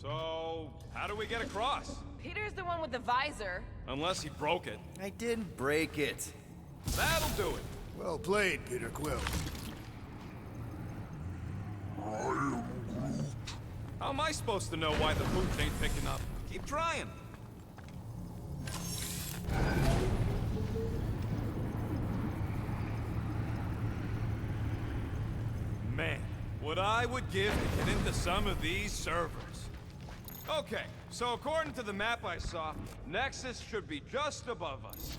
So, how do we get across? Peter's the one with the visor. Unless he broke it. I didn't break it. That'll do it. Well played, Peter Quill. How am I supposed to know why the boot ain't picking up? Keep trying. Man, what I would give to get into some of these servers. Okay, so according to the map I saw, Nexus should be just above us.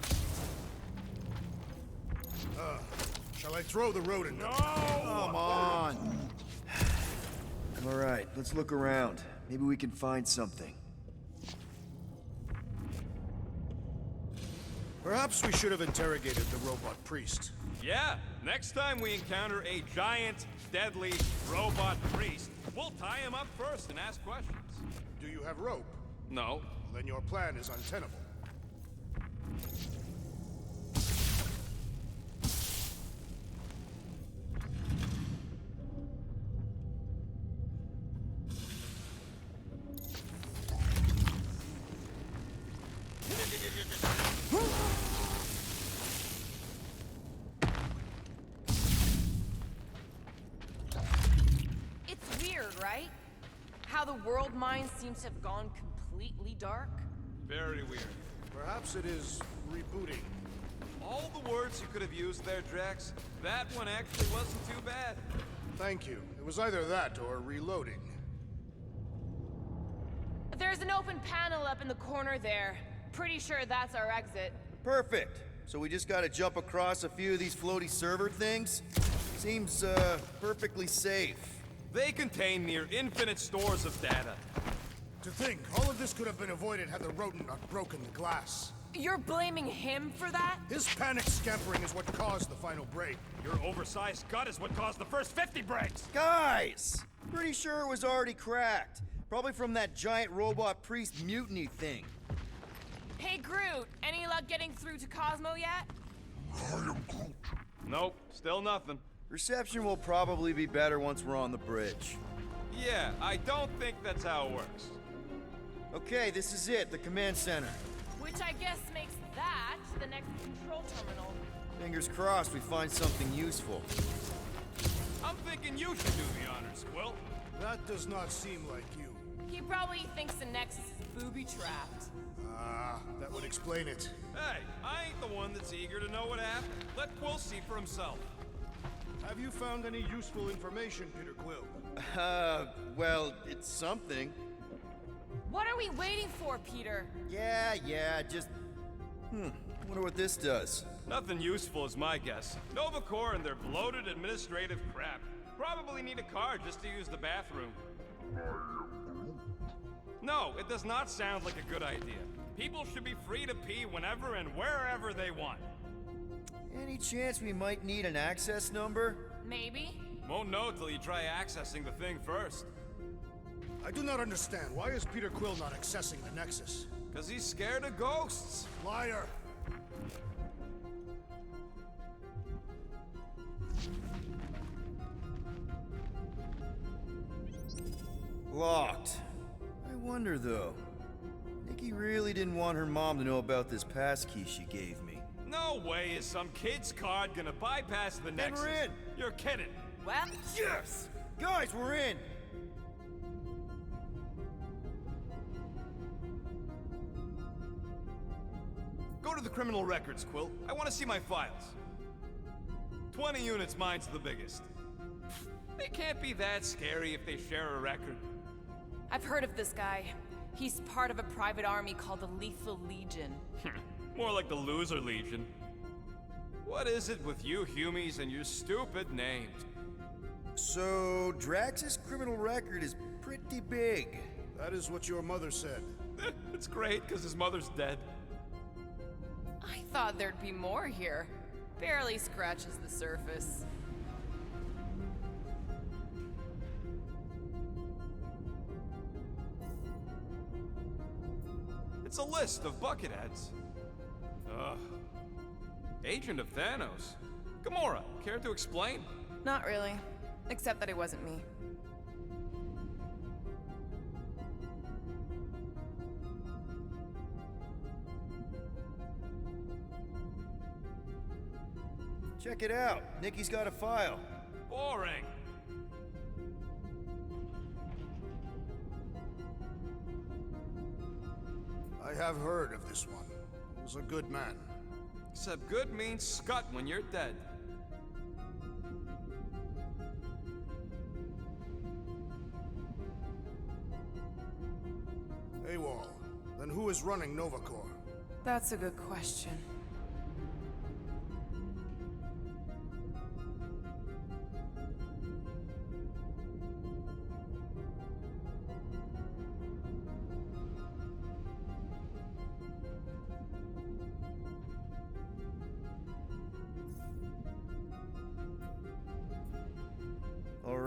Shall I throw the rodent? No! Come on! All right, let's look around. Maybe we can find something. Perhaps we should have interrogated the robot priest. Yeah, next time we encounter a giant, deadly robot priest, we'll tie him up first and ask questions. Do you have rope? No. Then your plan is untenable. It's weird, right? How the world mind seems to have gone completely dark. Very weird. Perhaps it is rebooting. All the words you could have used there, Drax. That one actually wasn't too bad. Thank you. It was either that or reloading. There's an open panel up in the corner there. Pretty sure that's our exit. Perfect. So we just gotta jump across a few of these floaty server things? Seems, perfectly safe. They contain near infinite stores of data. To think, all of this could have been avoided had the rodent not broken the glass. You're blaming him for that? His panic scampering is what caused the final break. Your oversized gut is what caused the first 50 breaks! Guys! Pretty sure it was already cracked. Probably from that giant robot priest mutiny thing. Hey, Groot, any luck getting through to Cosmo yet? Nope, still nothing. Reception will probably be better once we're on the bridge. Yeah, I don't think that's how it works. Okay, this is it, the command center. Which I guess makes that the next control terminal. Fingers crossed we find something useful. I'm thinking you should do the honors, Quill. That does not seem like you. He probably thinks the Nexus is booby-trapped. Ah, that would explain it. Hey, I ain't the one that's eager to know what happened. Let Quill see for himself. Have you found any useful information, Peter Quill? Well, it's something. What are we waiting for, Peter? Yeah, just... wonder what this does. Nothing useful is my guess. Nova Corps and their bloated administrative crap. Probably need a car just to use the bathroom. No, it does not sound like a good idea. People should be free to pee whenever and wherever they want. Any chance we might need an access number? Maybe. Won't know till you try accessing the thing first. I do not understand. Why is Peter Quill not accessing the Nexus? Because he's scared of ghosts. Liar! Locked. I wonder, though. Nikki really didn't want her mom to know about this passkey she gave me. No way is some kid's card gonna bypass the Nexus. Then we're in! You're kidding. Well, yes! Guys, we're in! Go to the criminal records, Quill. I want to see my files. 20 units, mine's the biggest. They can't be that scary if they share a record. I've heard of this guy. He's part of a private army called the Lethal Legion. More like the Loser Legion. What is it with you Humies and your stupid names? So, Drax's criminal record is pretty big. That is what your mother said. It's great, because his mother's dead. I thought there'd be more here. Barely scratches the surface. It's a list of bucketheads. Ugh. Agent of Thanos. Gamora, care to explain? Not really. Except that it wasn't me. Check it out. Nikki's got a file. Boring. I have heard of this one. He was a good man. Except good means scut when you're dead. AWOL. Then who is running Nova Corps? That's a good question.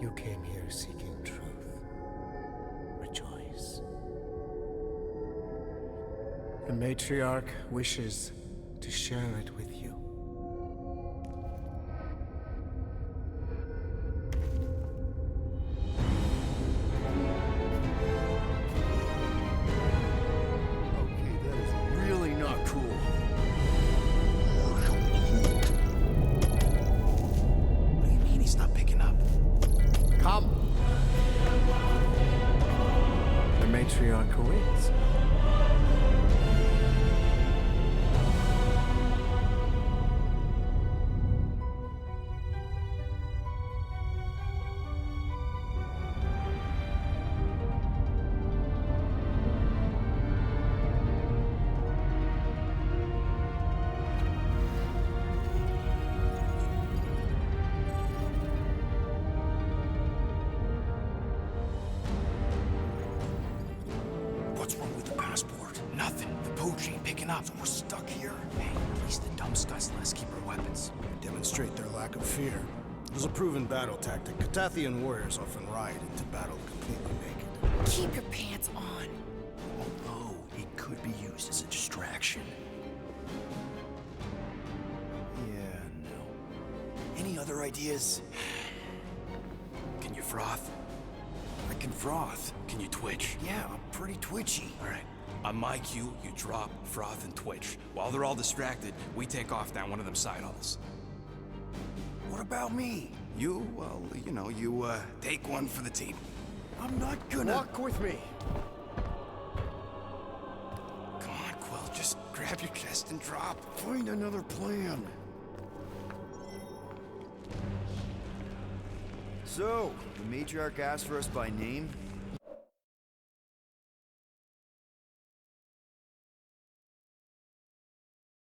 You came here seeking truth. Rejoice. The matriarch wishes to share it with you. Okay, that is really not cool. What do you mean he's not picking up? Come! The matriarch awaits. What's wrong with the passport? Nothing. The pooch ain't picking up, so we're stuck here. Hey, at least the dumb scuds let us keep our weapons. Demonstrate their lack of fear. It was a proven battle tactic. Catathian warriors often ride into battle completely naked. Keep your pants on. Although it could be used as a distraction. Yeah, no. Any other ideas? Can you froth? I can froth. Can you twitch? Yeah, I'm pretty twitchy. All right. On my cue, you drop, froth, and twitch. While they're all distracted, we take off down one of them side halls. What about me? You, well, you know, you, take one for the team. I'm not gonna... Walk with me. Come on, Quill, just grab your chest and drop. Find another plan. So, the matriarch asked for us by name.